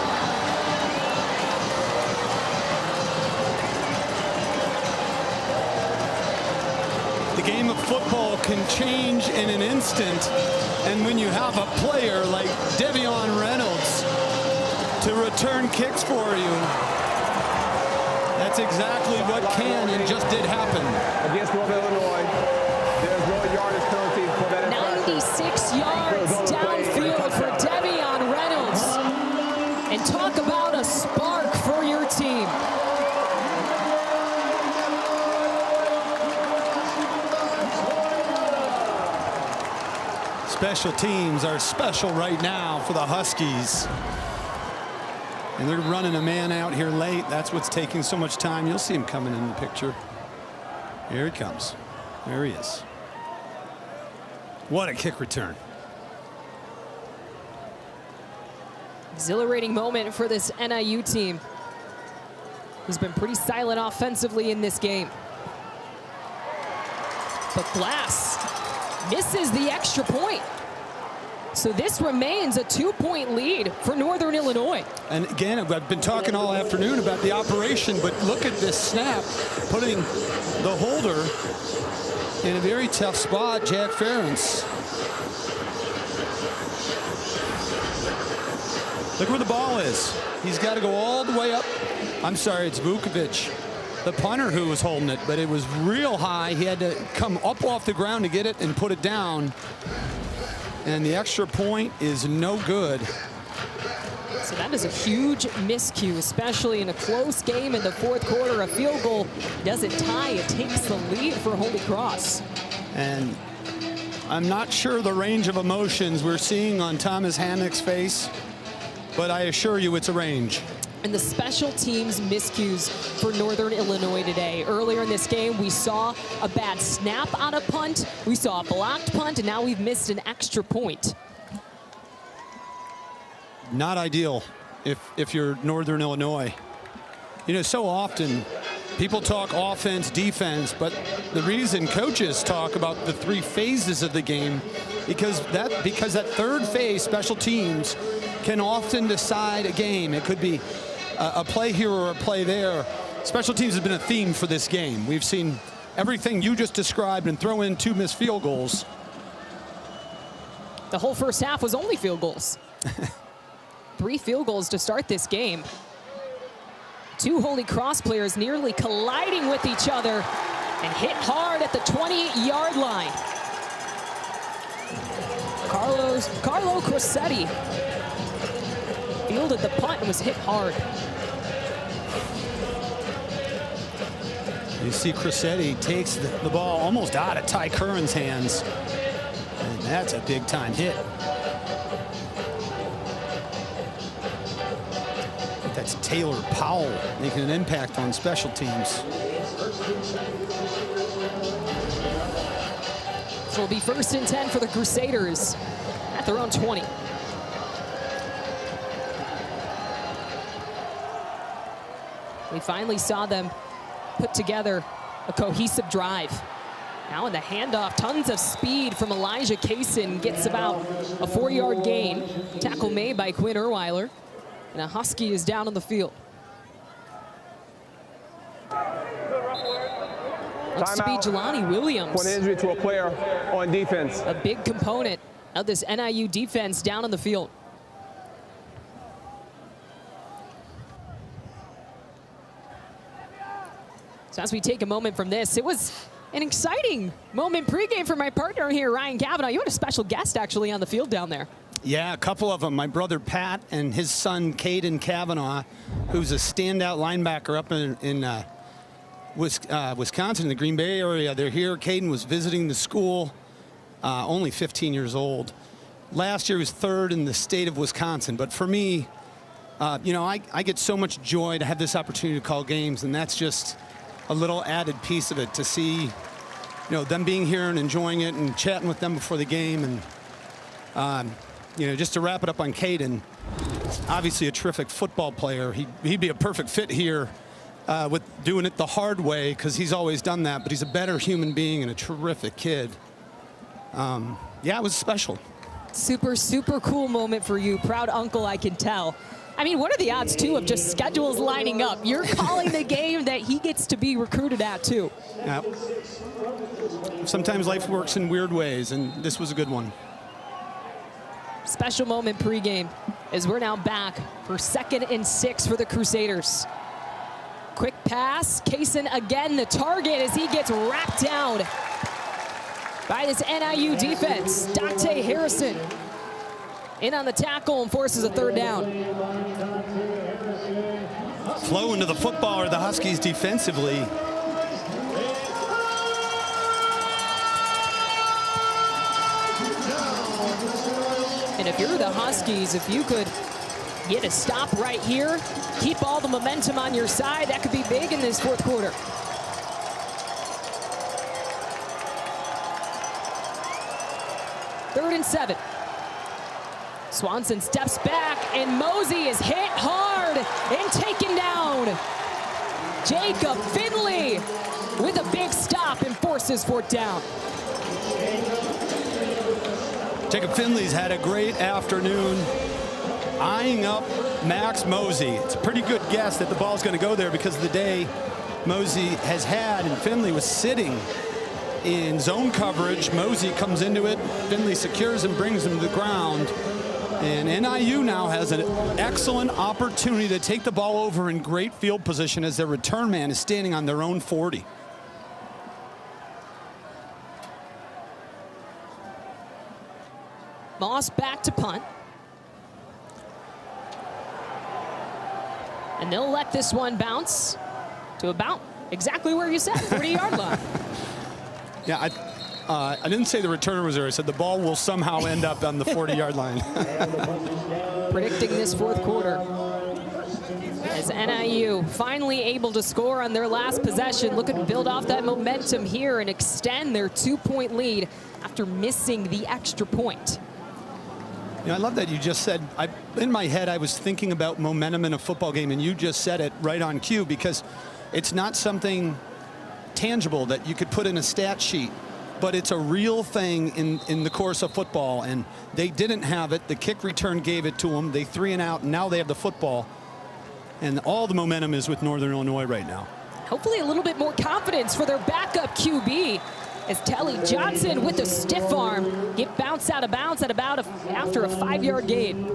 The game of football can change in an instant, and when you have a player like Devion Reynolds to return kicks for you, that's exactly what can and just did happen. Against Northern Illinois, there's no yardage penalty for that. 96 yards downfield for Devion Reynolds. And talk about a spark for your team. Special teams are special right now for the Huskies. And they're running a man out here late. That's what's taking so much time. You'll see him coming in the picture. Here he comes. There he is. What a kick return. Exhilarating moment for this NIU team, who's been pretty silent offensively in this game. But Glass misses the extra point. So this remains a 2-point lead for Northern Illinois. And again, I've been talking all afternoon about the operation, but look at this snap, putting the holder in a very tough spot, Jack Ferentz. Look where the ball is. He's got to go all the way up. I'm sorry, it's Vukovic, the punter, who was holding it, but it was real high. He had to come up off the ground to get it and put it down. And the extra point is no good. So that is a huge miscue, especially in a close game in the fourth quarter. A field goal doesn't tie, it takes the lead for Holy Cross. And I'm not sure the range of emotions we're seeing on Thomas Hammock's face, but I assure you it's a range. And the special teams miscues for Northern Illinois today. Earlier in this game, we saw a bad snap on a punt. We saw a blocked punt, and now we've missed an extra point. Not ideal if you're Northern Illinois. You know, so often people talk offense, defense, but the reason coaches talk about the 3 phases of the game, because that third phase, special teams, can often decide a game. It could be a play here or a play there. Special teams has been a theme for this game. We've seen everything you just described and throw in 2 missed field goals. The whole first half was only field goals. 3 field goals to start this game. 2 Holy Cross players nearly colliding with each other and hit hard at the 20-yard line. Carlo Crosetti fielded the punt and was hit hard. You see Crosetti takes the ball almost out of Ty Curran's hands. And that's a big time hit. I think that's Taylor Powell making an impact on special teams. So it'll be 1st and 10 for the Crusaders at their own 20. We finally saw them put together a cohesive drive. Now in the handoff, tons of speed from Elijah Kaysen, gets about a 4-yard gain. Tackle made by Quinn Erweiler. And a Husky is down on the field. Looks to be Jelani Williams. For an injury to a player on defense. A big component of this NIU defense down on the field. So as we take a moment from this, it was An exciting moment pregame for my partner here, Ryan Kavanaugh. You had a special guest actually on the field down there. Yeah, a couple of them. My brother Pat and his son Caden Kavanaugh, who's a standout linebacker up in Wisconsin, in the Green Bay area. They're here. Caden was visiting the school, only 15 years old. Last year he was 3rd in the state of Wisconsin. But for me, you know, I get so much joy to have this opportunity to call games, and that's just a little added piece of it, to see, you know, them being here and enjoying it and chatting with them before the game. And you know, just to wrap it up on Caden, obviously a terrific football player. He'd be a perfect fit here with doing it the hard way, because he's always done that, but he's a better human being and a terrific kid. Yeah, it was special. Super, super cool moment for you. Proud uncle, I can tell. I mean, what are the odds, too, of just schedules lining up? You're calling the game that he gets to be recruited at, too. Yeah. Sometimes life works in weird ways, and this was a good one. Special moment pregame as we're now back for 2nd and 6 for the Crusaders. Quick pass. Kaysen again the target as he gets wrapped down by this NIU defense. Dante Harrison in on the tackle and forces a 3rd down. Flow into the football are the Huskies defensively. And if you're the Huskies, if you could get a stop right here, keep all the momentum on your side, that could be big in this 4th quarter. Third and 7. Swanson steps back, and Mosey is hit hard and taken down. Jacob Finley with a big stop and forces 4th down. Jacob Finley's had a great afternoon eyeing up Max Mosey. It's a pretty good guess that the ball's going to go there because of the day Mosey has had, and Finley was sitting in zone coverage. Mosey comes into it. Finley secures and brings him to the ground. And NIU now has an excellent opportunity to take the ball over in great field position as their return man is standing on their own 40. Moss back to punt. And they'll let this one bounce to about exactly where you said, 40-yard line. Yeah, I didn't say the returner was there. I said the ball will somehow end up on the 40-yard line. Predicting this 4th quarter as NIU finally able to score on their last possession, looking to build off that momentum here and extend their 2-point lead after missing the extra point. You know, I love that you just said, in my head I was thinking about momentum in a football game, and you just said it right on cue, because it's not something tangible that you could put in a stat sheet, but it's a real thing in the course of football, and they didn't have it. The kick return gave it to them. They 3 and out, and now they have the football, and all the momentum is with Northern Illinois right now. Hopefully a little bit more confidence for their backup QB as Telly Johnson with a stiff arm get bounced out of bounds at about after a 5-yard gain.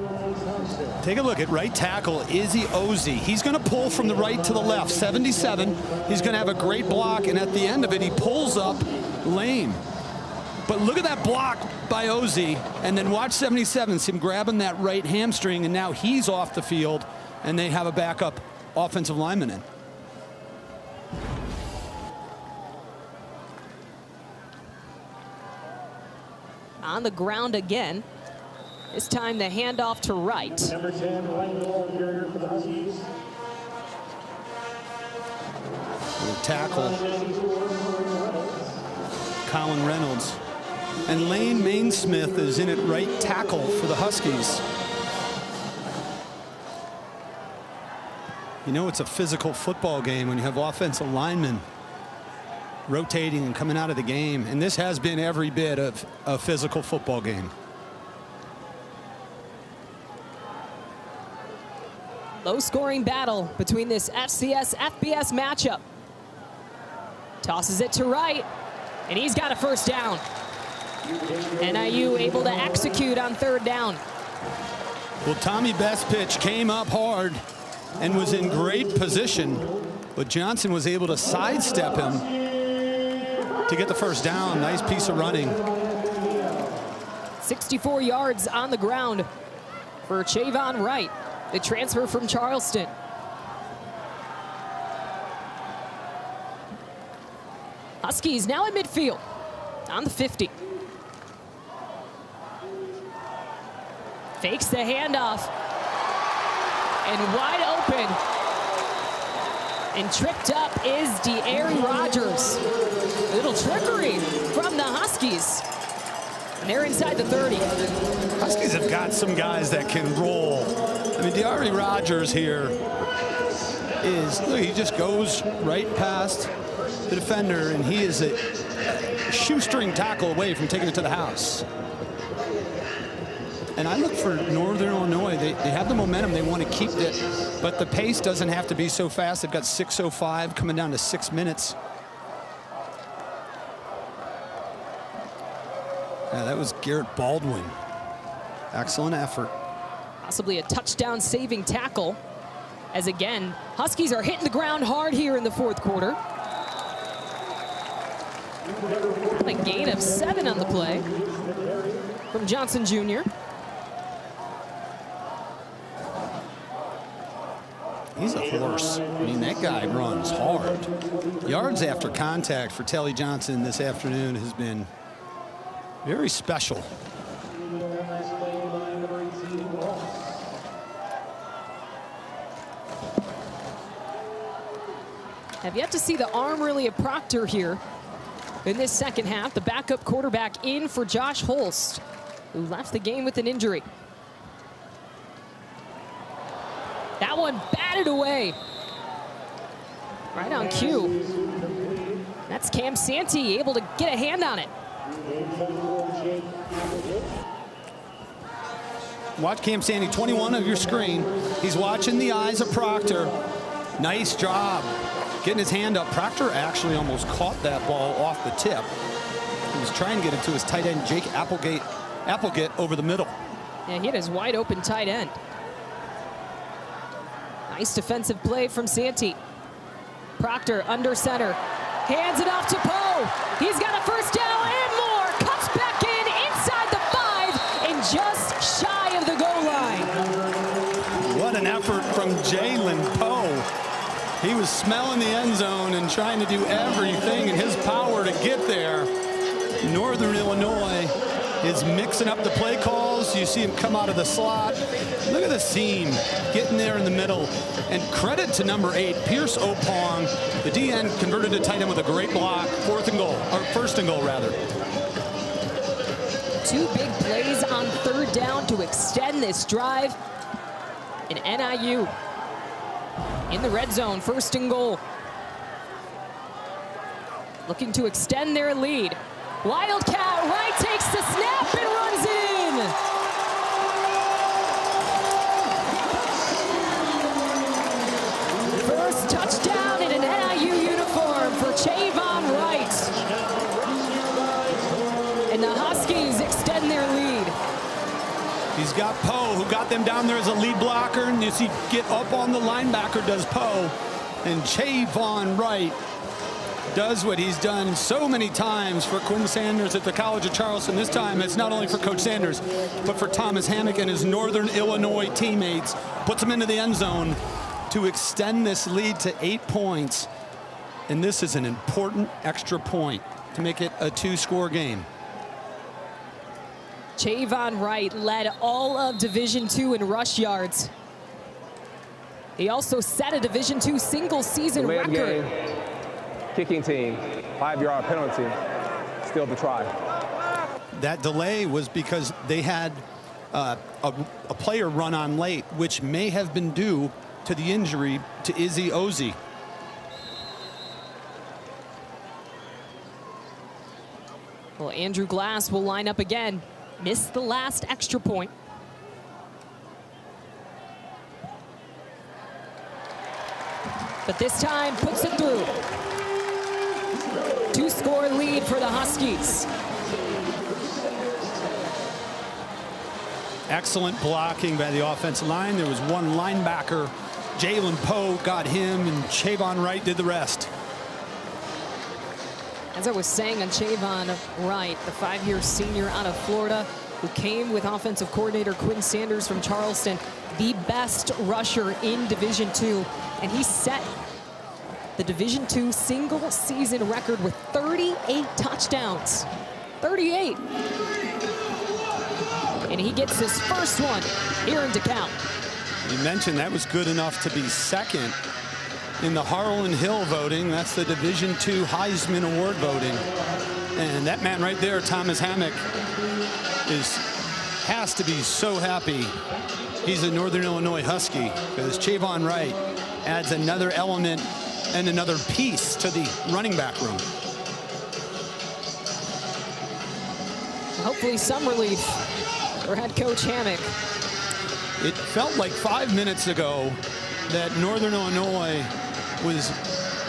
Take a look at right tackle Izzy Ozzie. He's going to pull from the right to the left, 77. He's going to have a great block, and at the end of it, he pulls up lame. But look at that block by Ozzie, and then watch 77, see him grabbing that right hamstring, and now he's off the field, and they have a backup offensive lineman in. On the ground again. This time the handoff to right. Number 10, right ball carrier for the Huskies. Tackle Colin Reynolds. And Lane Mainsmith is in at right tackle for the Huskies. You know, it's a physical football game when you have offensive linemen rotating and coming out of the game. And this has been every bit of a physical football game. Low-scoring battle between this FCS-FBS matchup. Tosses it to right, and he's got a 1st down. NIU able to execute on 3rd down. Well, Tommy Best's pitch came up hard and was in great position, but Johnson was able to sidestep him to get the first down. Nice piece of running. 64 yards on the ground for Chavon Wright, the transfer from Charleston. Huskies now at midfield on the 50. Fakes the handoff and wide open. And tripped up is De'Aaron Rodgers. A little trickery from the Huskies. And they're inside the 30. Huskies have got some guys that can roll. I mean, De'Aaron Rodgers here look, he just goes right past the defender, and he is a shoestring tackle away from taking it to the house. And I look for Northern Illinois. They have the momentum. They want to keep it, but the pace doesn't have to be so fast. They've got 6:05 coming down to 6 minutes. Yeah, that was Garrett Baldwin. Excellent effort. Possibly a touchdown saving tackle. As again, Huskies are hitting the ground hard here in the fourth quarter. A gain of 7 on the play from Johnson Jr. He's a horse. I mean, that guy runs hard. Yards after contact for Telly Johnson this afternoon has been very special. Have yet to see the arm really of Proctor here in this second half. The backup quarterback in for Josh Holst, who left the game with an injury. That one batted away. Right on cue. That's Cam Santee able to get a hand on it. Watch Cam Santee, 21 of your screen. He's watching the eyes of Proctor. Nice job getting his hand up. Proctor actually almost caught that ball off the tip. He was trying to get it to his tight end, Jake Applegate over the middle. Yeah, he had his wide open tight end. Nice defensive play from Santee. Proctor under center. Hands it off to Poe. He's got a first down and more. Cuts back in inside the 5 and just shy of the goal line. What an effort from Jalen Poe. He was smelling the end zone and trying to do everything in his power to get there. Northern Illinois is mixing up the play calls. You see him come out of the slot. Look at the seam, getting there in the middle. And credit to number 8, Pierce Opong. The DN converted to tight end with a great block. First and goal rather. 2 big plays on third down to extend this drive. And NIU in the red zone, first and goal. Looking to extend their lead. Wildcat Wright takes the snap and runs in. First touchdown in an NIU uniform for Chavon Wright. And the Huskies extend their lead. He's got Poe, who got them down there as a lead blocker, and you see get up on the linebacker does Poe. And Chavon Wright does what he's done so many times for Quinn Sanders at the College of Charleston. This time it's not only for Coach Sanders, but for Thomas Hammock and his Northern Illinois teammates. Puts them into the end zone to extend this lead to 8 points. And this is an important extra point to make it a 2-score game. Chavon Wright led all of Division II in rush yards. He also set a Division II single season record. Game. Kicking team, 5-yard penalty, still to try. That delay was because they had a player run on late, which may have been due to the injury to Izzy Ozzie. Well, Andrew Glass will line up again. Missed the last extra point. But this time puts it through. 2-score lead for the Huskies. Excellent blocking by the offensive line. There was one linebacker. Jalen Poe got him, and Chavon Wright did the rest. As I was saying on Chavon Wright, the 5-year senior out of Florida, who came with offensive coordinator Quinn Sanders from Charleston, the best rusher in Division II, and he set the Division II single season record with 38 touchdowns. 38. And he gets his first one here in DeKalb. You mentioned that was good enough to be second in the Harlan Hill voting. That's the Division II Heisman Award voting. And that man right there, Thomas Hammock, has to be so happy he's a Northern Illinois Husky, because Chavon Wright adds another element and another piece to the running back room. Hopefully some relief for head coach Hammock. It felt like 5 minutes ago that Northern Illinois was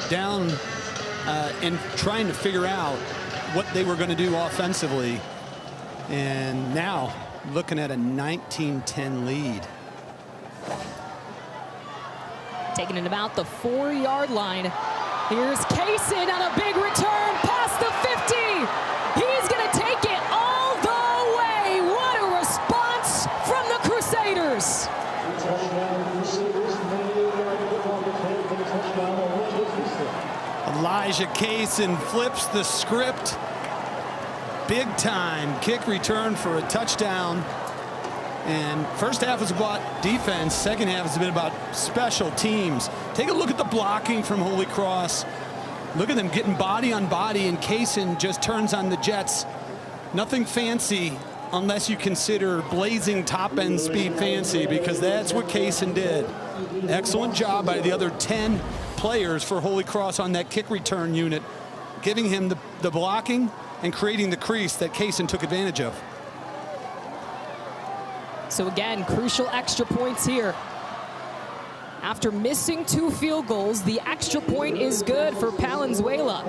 down and trying to figure out what they were going to do offensively. And now looking at a 19-10 lead. Taking it about the 4-yard line. Here's Kaysen on a big return past the 50. He's going to take it all the way. What a response from the Crusaders. Elijah Kaysen flips the script. Big time kick return for a touchdown. And first half was about defense. Second half has been about special teams. Take a look at the blocking from Holy Cross. Look at them getting body on body, and Kaysen just turns on the jets. Nothing fancy unless you consider blazing top end speed fancy, because that's what Kaysen did. Excellent job by the other 10 players for Holy Cross on that kick return unit, giving him the blocking and creating the crease that Kaysen took advantage of. So again, crucial extra points here. After missing 2 field goals, the extra point is good for Palenzuela.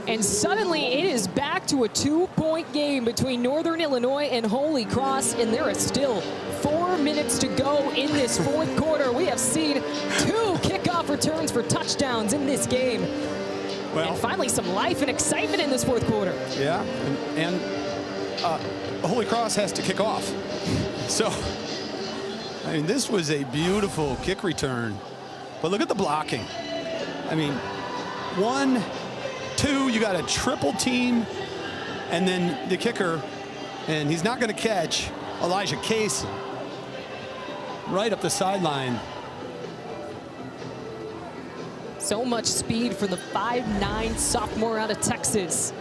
And suddenly it is back to a 2-point game between Northern Illinois and Holy Cross, and there is still 4 minutes to go in this fourth quarter. We have seen 2 kickoff returns for touchdowns in this game. Well, and finally some life and excitement in this fourth quarter. Yeah, and Holy Cross has to kick off. So, I mean, this was a beautiful kick return. But look at the blocking. I mean, 1, 2, you got a triple team, and then the kicker, and he's not going to catch Elijah Kaysen right up the sideline. So much speed for the 5'9" sophomore out of Texas.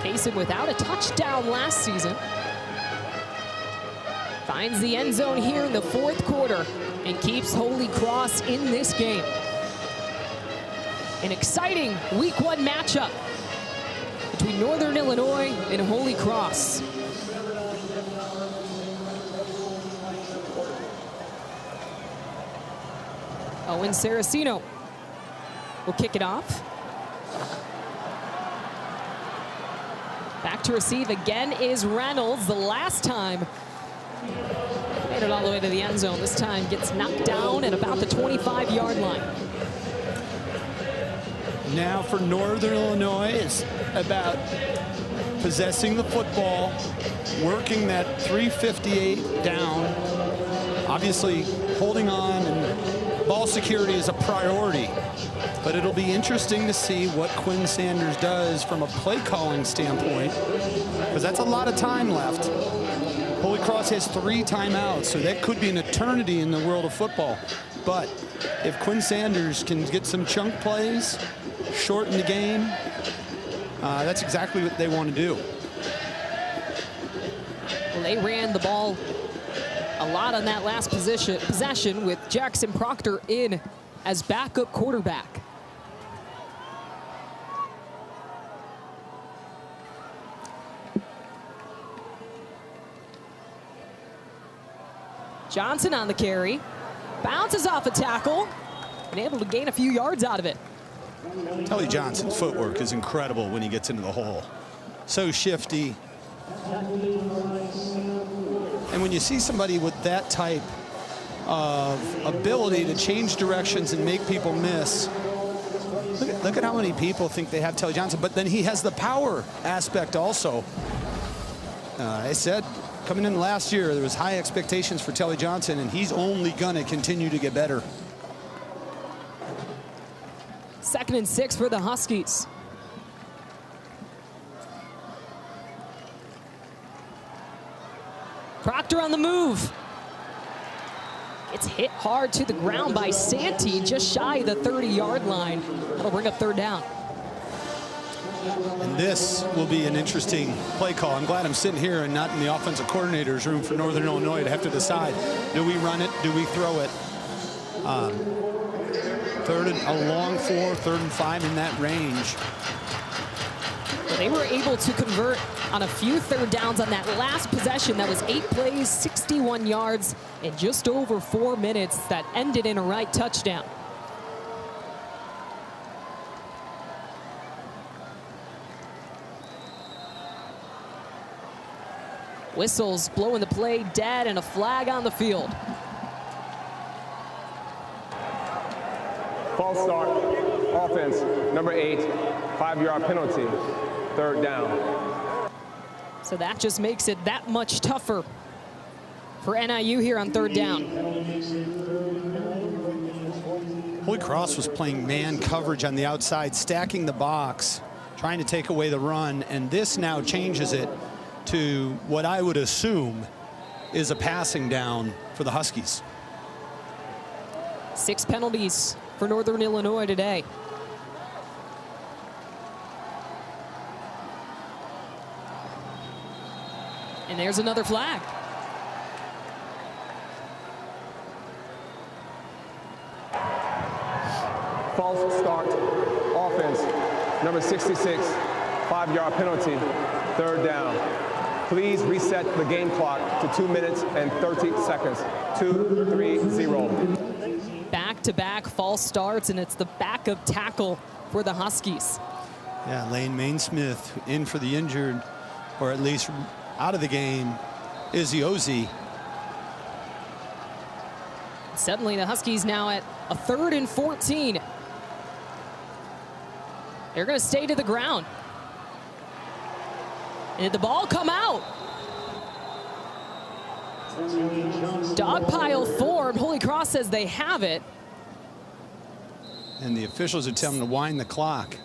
Kaysen without a touchdown last season. Finds the end zone here in the fourth quarter and keeps Holy Cross in this game. An exciting week 1 matchup between Northern Illinois and Holy Cross. Owen Saraceno will kick it off. Back to receive again is Reynolds. The last time made it all the way to the end zone. This time gets knocked down at about the 25-yard line. Now for Northern Illinois, it's about possessing the football, working that 358 down, obviously holding on, and ball security is a priority. But it'll be interesting to see what Quinn Sanders does from a play calling standpoint, because that's a lot of time left. Holy Cross has 3 timeouts, so that could be an eternity in the world of football. But if Quinn Sanders can get some chunk plays, shorten the game, that's exactly what they want to do. Well, they ran the ball a lot on that last possession with Jackson Proctor in as backup quarterback. Johnson on the carry, bounces off a tackle, and able to gain a few yards out of it. Tully Johnson's footwork is incredible when he gets into the hole. So shifty. And when you see somebody with that type of ability to change directions and make people miss. Look at how many people think they have Telly Johnson, but then he has the power aspect also. I said, coming in last year, there was high expectations for Telly Johnson, and he's only gonna continue to get better. 2nd and 6 for the Huskies. Proctor on the move. It's hit hard to the ground by Santee, just shy of the 30-yard line. That'll bring up 3rd down. And this will be an interesting play call. I'm glad I'm sitting here and not in the offensive coordinator's room for Northern Illinois to have to decide, do we run it, do we throw it? A long 4, 3rd and 5 in that range. Well, they were able to convert on a few 3rd downs on that last possession. That was 8 plays, 61 yards, in just over 4 minutes. That ended in a right touchdown. Whistles blowing the play dead and a flag on the field. False start, offense, number 8, 5-yard penalty, 3rd down. So that just makes it that much tougher for NIU here on 3rd down. Holy Cross was playing man coverage on the outside, stacking the box, trying to take away the run, and this now changes it to what I would assume is a passing down for the Huskies. 6 penalties for Northern Illinois today. And there's another flag. False start, offense, number 66, 5-yard penalty, 3rd down. Please reset the game clock to 2 minutes and 30 seconds. 2-3-0. Back-to-back false starts, and it's the backup tackle for the Huskies. Yeah, Lane Mainsmith in for the injured, or at least out of the game, Izzy Ozzie. Suddenly the Huskies now at a 3rd and 14. They're going to stay to the ground. And did the ball come out? Dog pile formed. Holy Cross says they have it. And the officials attempt to wind the clock.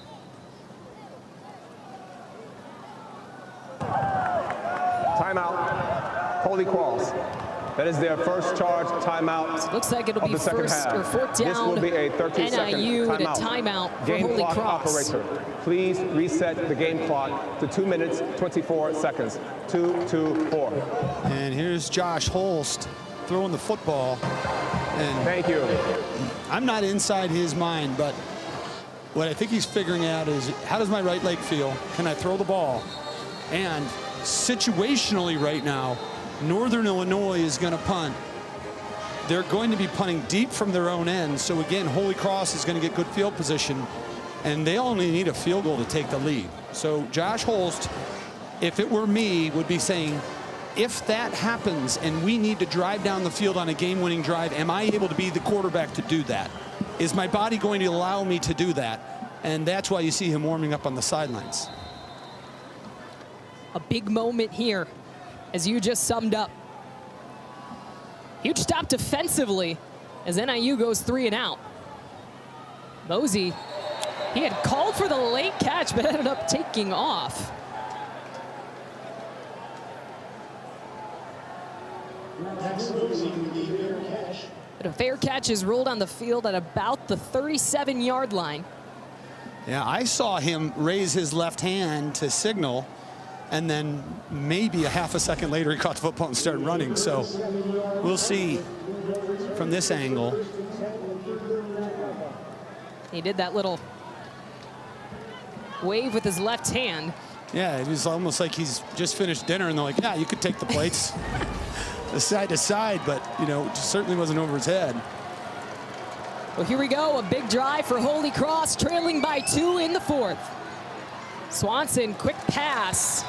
Timeout, Holy Cross. That is their first charge timeout. Looks like it'll be first or 4th down. This will be a 13-second NIU timeout. and a timeout for Game Holy clock Cross. operator, please reset the game clock to 2 minutes, 24 seconds. 2-2-4. And here's Josh Holst throwing the football. And thank you. I'm not inside his mind, but what I think he's figuring out is, how does my right leg feel? Can I throw the ball? And situationally right now, Northern Illinois is going to punt. They're going to be punting deep from their own end. So again, Holy Cross is going to get good field position, and they only need a field goal to take the lead. So Josh Holst, if it were me, would be saying, if that happens and we need to drive down the field on a game-winning drive, am I able to be the quarterback to do that? Is my body going to allow me to do that? And that's why you see him warming up on the sidelines. A big moment here, as you just summed up. Huge stop defensively as NIU goes 3 and out. Mosey, he had called for the late catch, but ended up taking off. But a fair catch is ruled on the field at about the 37-yard line. Yeah, I saw him raise his left hand to signal, and then maybe a half a second later he caught the football and started running. So we'll see from this angle. He did that little wave with his left hand. Yeah, it was almost like he's just finished dinner and they're like, yeah, you could take the plates side to side, but you know, it certainly wasn't over his head. Well, here we go, a big drive for Holy Cross, trailing by 2 in the 4th. Swanson, quick pass,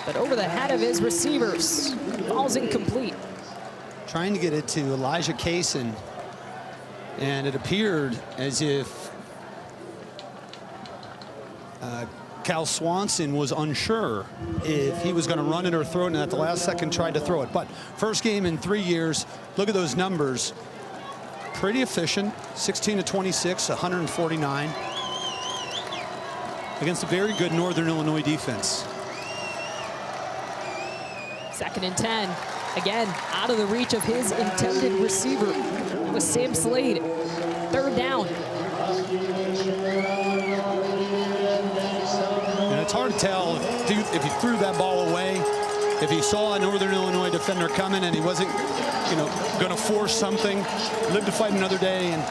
but over the head of his receivers, falls incomplete. trying to get it to Elijah Kaysen, and it appeared as if Cal Swanson was unsure if he was going to run it or throw it, and at the last second tried to throw it. But first game in 3 years, look at those numbers. Pretty efficient, 16 to 26, 149 against a very good Northern Illinois defense. 2nd and 10. Again, out of the reach of his intended receiver. It was Sam Slade. 3rd down. And it's hard to tell if he threw that ball away, if he saw a Northern Illinois defender coming and he wasn't, going to force something, live to fight another day. And,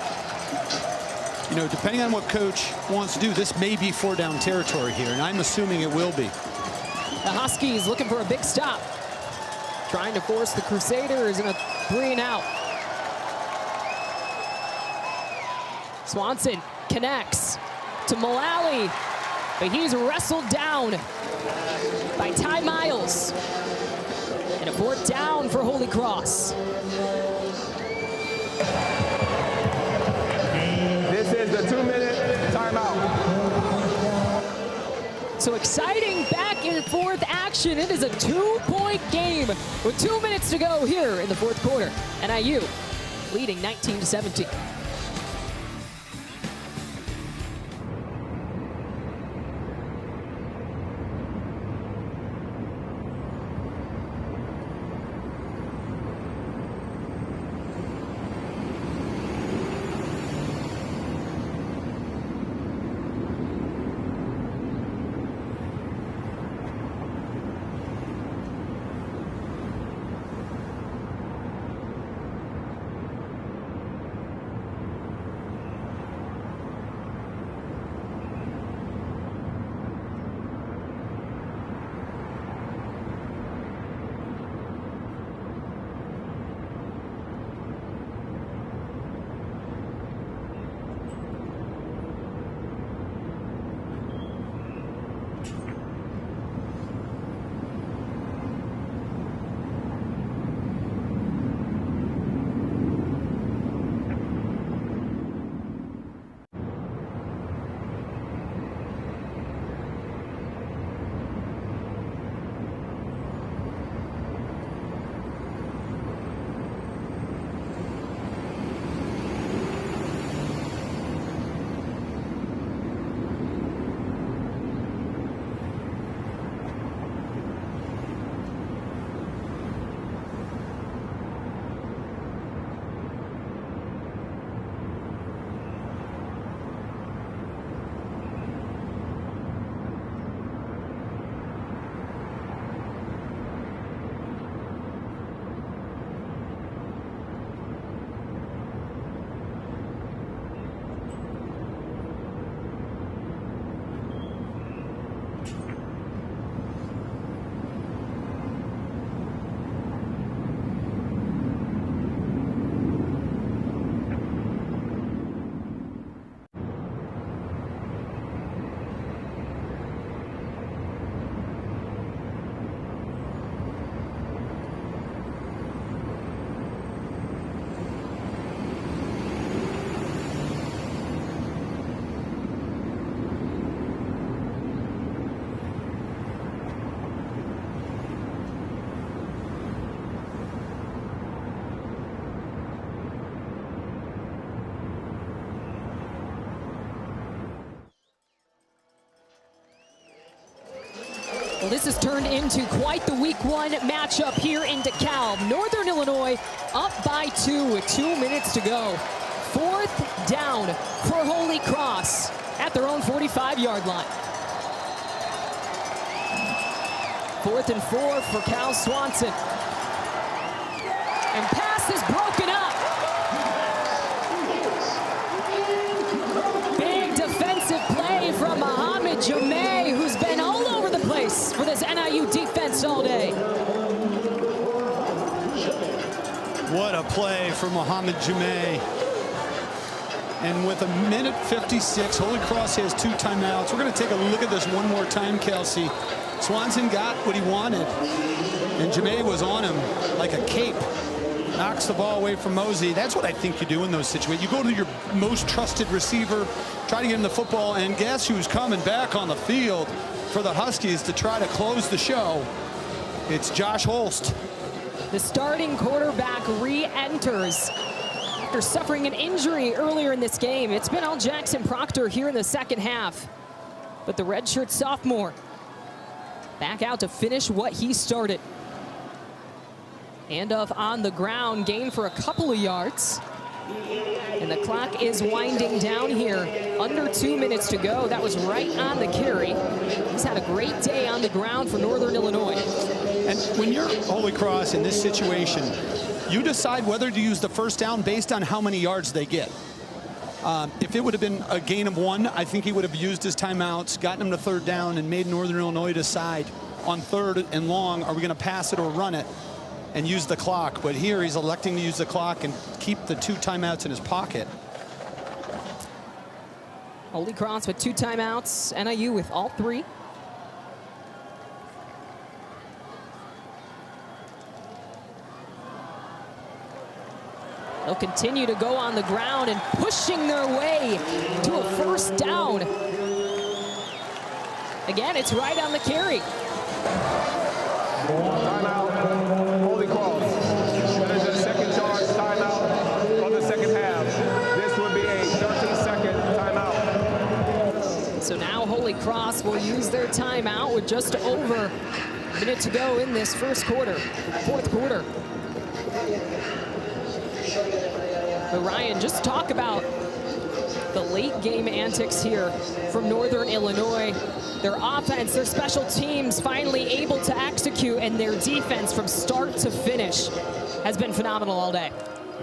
depending on what coach wants to do, this may be 4-down territory here, and I'm assuming it will be. The Huskies looking for a big stop. Trying to force the Crusaders in a 3-and-out. Swanson connects to Mullally, but he's wrestled down by Ty Miles. And a 4th down for Holy Cross. This is the 2-minute timeout. So exciting back and forth action. It is a 2-point game with 2 minutes to go here in the 4th quarter. NIU leading 19-17. Well, this has turned into quite the week 1 matchup here in DeKalb. Northern Illinois up by 2 with 2 minutes to go. 4th down for Holy Cross at their own 45-yard line. 4th and 4 for Cal Swanson. And pass is broken up. Big defensive play from Mohamed Jameh, who's been all over the place for this NIU defense all day. What a play for Mohamed Jameh. And with 1:56, Holy Cross has 2 timeouts. We're going to take a look at this one more time, Kelsey. Swanson got what he wanted, and Jameh was on him like a cape. knocks the ball away from Mosey. That's what I think you do in those situations. You go to your most trusted receiver, try to get him the football, and guess who's coming back on the field for the Huskies to try to close the show? It's Josh Holst. The starting quarterback re-enters after suffering an injury earlier in this game. It's been all Jackson Proctor here in the second half. But the redshirt sophomore back out to finish what he started. Handoff on the ground, gain for a couple of yards. And the clock is winding down here. Under 2 minutes to go. That was right on the carry. He's had a great day on the ground for Northern Illinois. And when you're Holy Cross in this situation, you decide whether to use the first down based on how many yards they get. If it would have been a gain of 1, I think he would have used his timeouts, gotten him to third down, and made Northern Illinois decide on third and long, are we going to pass it or run it, and use the clock. But here he's electing to use the clock and keep the 2 timeouts in his pocket. Holy Cross with 2 timeouts, NIU with all 3. They'll continue to go on the ground and pushing their way to a first down. Again, it's right on the carry. Timeout, Holy Cross. That is a second charge timeout of the second half. This would be a 13-second timeout. So now Holy Cross will use their timeout with just over a minute to go in this fourth quarter. But Ryan, just talk about the late game antics here from Northern Illinois. Their offense, their special teams finally able to execute, and their defense from start to finish has been phenomenal all day.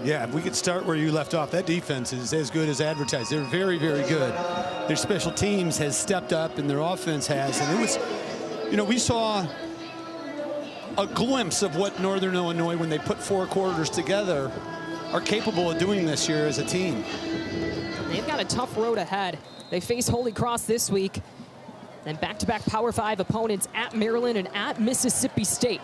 Yeah, if we could start where you left off, that defense is as good as advertised. They're very, very good. Their special teams has stepped up, and their offense has. And it was, you know, we saw a glimpse of what Northern Illinois, when they put 4 quarters together, are capable of doing this year as a team. They've got a tough road ahead. They face Holy Cross this week, then back-to-back Power 5 opponents at Maryland and at Mississippi State.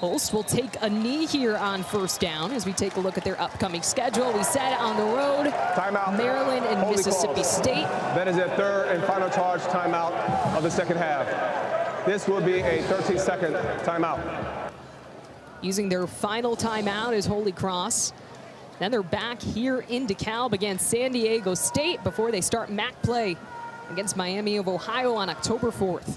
Holst will take a knee here on first down as we take a look at their upcoming schedule. We said on the road, timeout, Maryland and Holy Mississippi Cross. State. That is their third and final charge timeout of the second half. This will be a 13-second timeout. Using their final timeout is Holy Cross. Then they're back here in DeKalb against San Diego State before they start MAC play against Miami of Ohio on October 4th.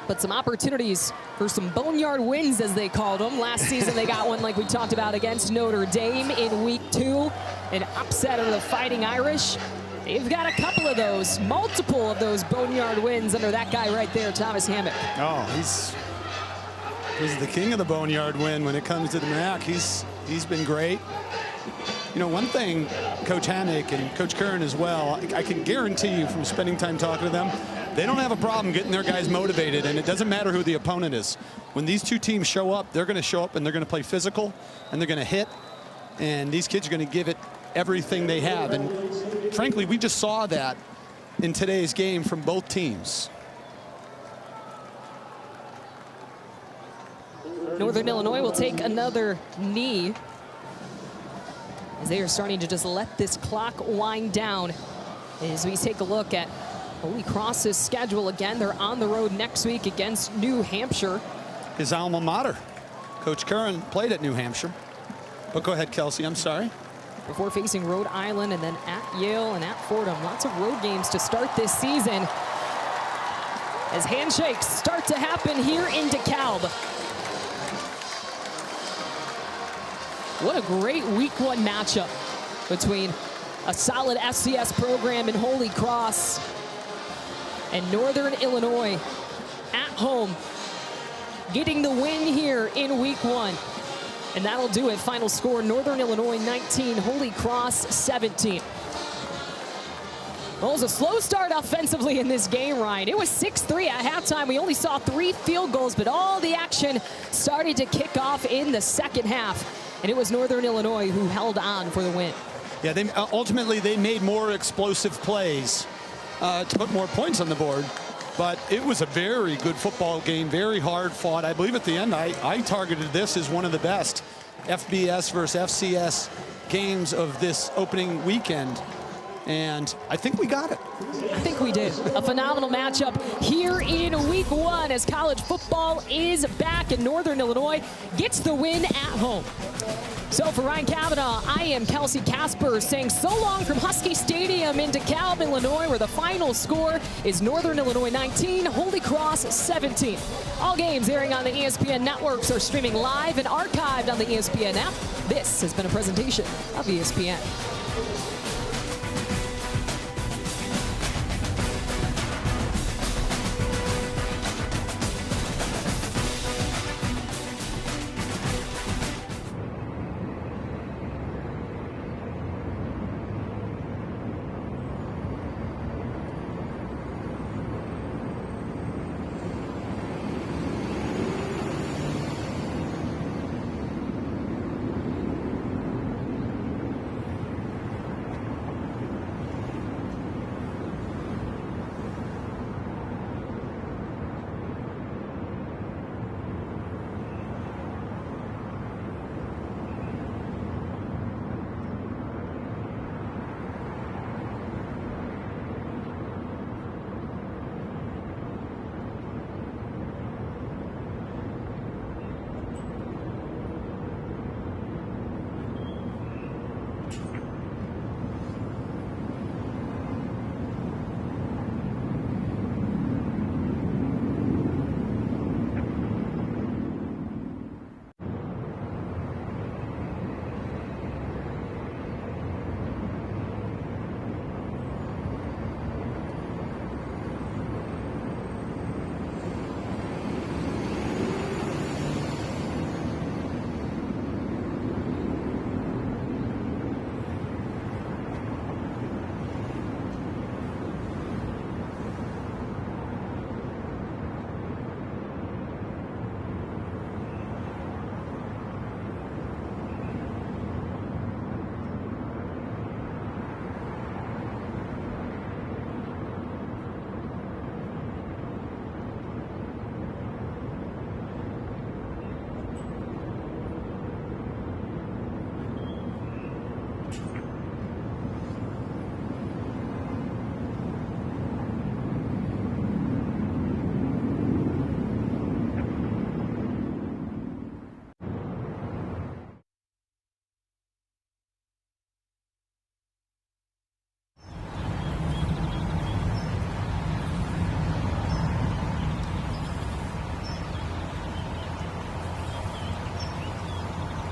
But some opportunities for some boneyard wins, as they called them. Last season they got one like we talked about against Notre Dame in week 2. An upset of the Fighting Irish. They've got a couple of those, multiple of those boneyard wins under that guy right there, Thomas Hammock. Oh, he's the king of the boneyard win when it comes to the MAC. He's been great. You know, one thing, Coach Hammock and Coach Curran as well, I can guarantee you from spending time talking to them, they don't have a problem getting their guys motivated, and it doesn't matter who the opponent is. When these 2 teams show up, they're going to show up and they're going to play physical, and they're going to hit, and these kids are going to give it everything they have. And frankly, we just saw that in today's game from both teams. Northern Illinois will take another knee as they are starting to just let this clock wind down. As we take a look at Holy Cross's schedule again, they're on the road next week against New Hampshire. His alma mater. Coach Curran played at New Hampshire. But go ahead, Kelsey, I'm sorry. Before facing Rhode Island and then at Yale and at Fordham. Lots of road games to start this season as handshakes start to happen here in DeKalb. What a great week 1 matchup between a solid FCS program in Holy Cross and Northern Illinois at home, getting the win here in week 1. And that'll do it. Final score, Northern Illinois 19, Holy Cross 17. Well, it was a slow start offensively in this game, Ryan. It was 6-3 at halftime. We only saw 3 field goals, but all the action started to kick off in the second half. And it was Northern Illinois who held on for the win. Yeah, ultimately they made more explosive plays to put more points on the board. But it was a very good football game, very hard fought. I believe at the end, I targeted this as one of the best FBS versus FCS games of this opening weekend. And I think we got it. I think we did. A phenomenal matchup here in week 1 as college football is back and Northern Illinois gets the win at home. So for Ryan Kavanaugh, I am Kelsey Casper saying so long from Husky Stadium in DeKalb, Illinois, where the final score is Northern Illinois 19, Holy Cross 17. All games airing on the ESPN networks are streaming live and archived on the ESPN app. This has been a presentation of ESPN.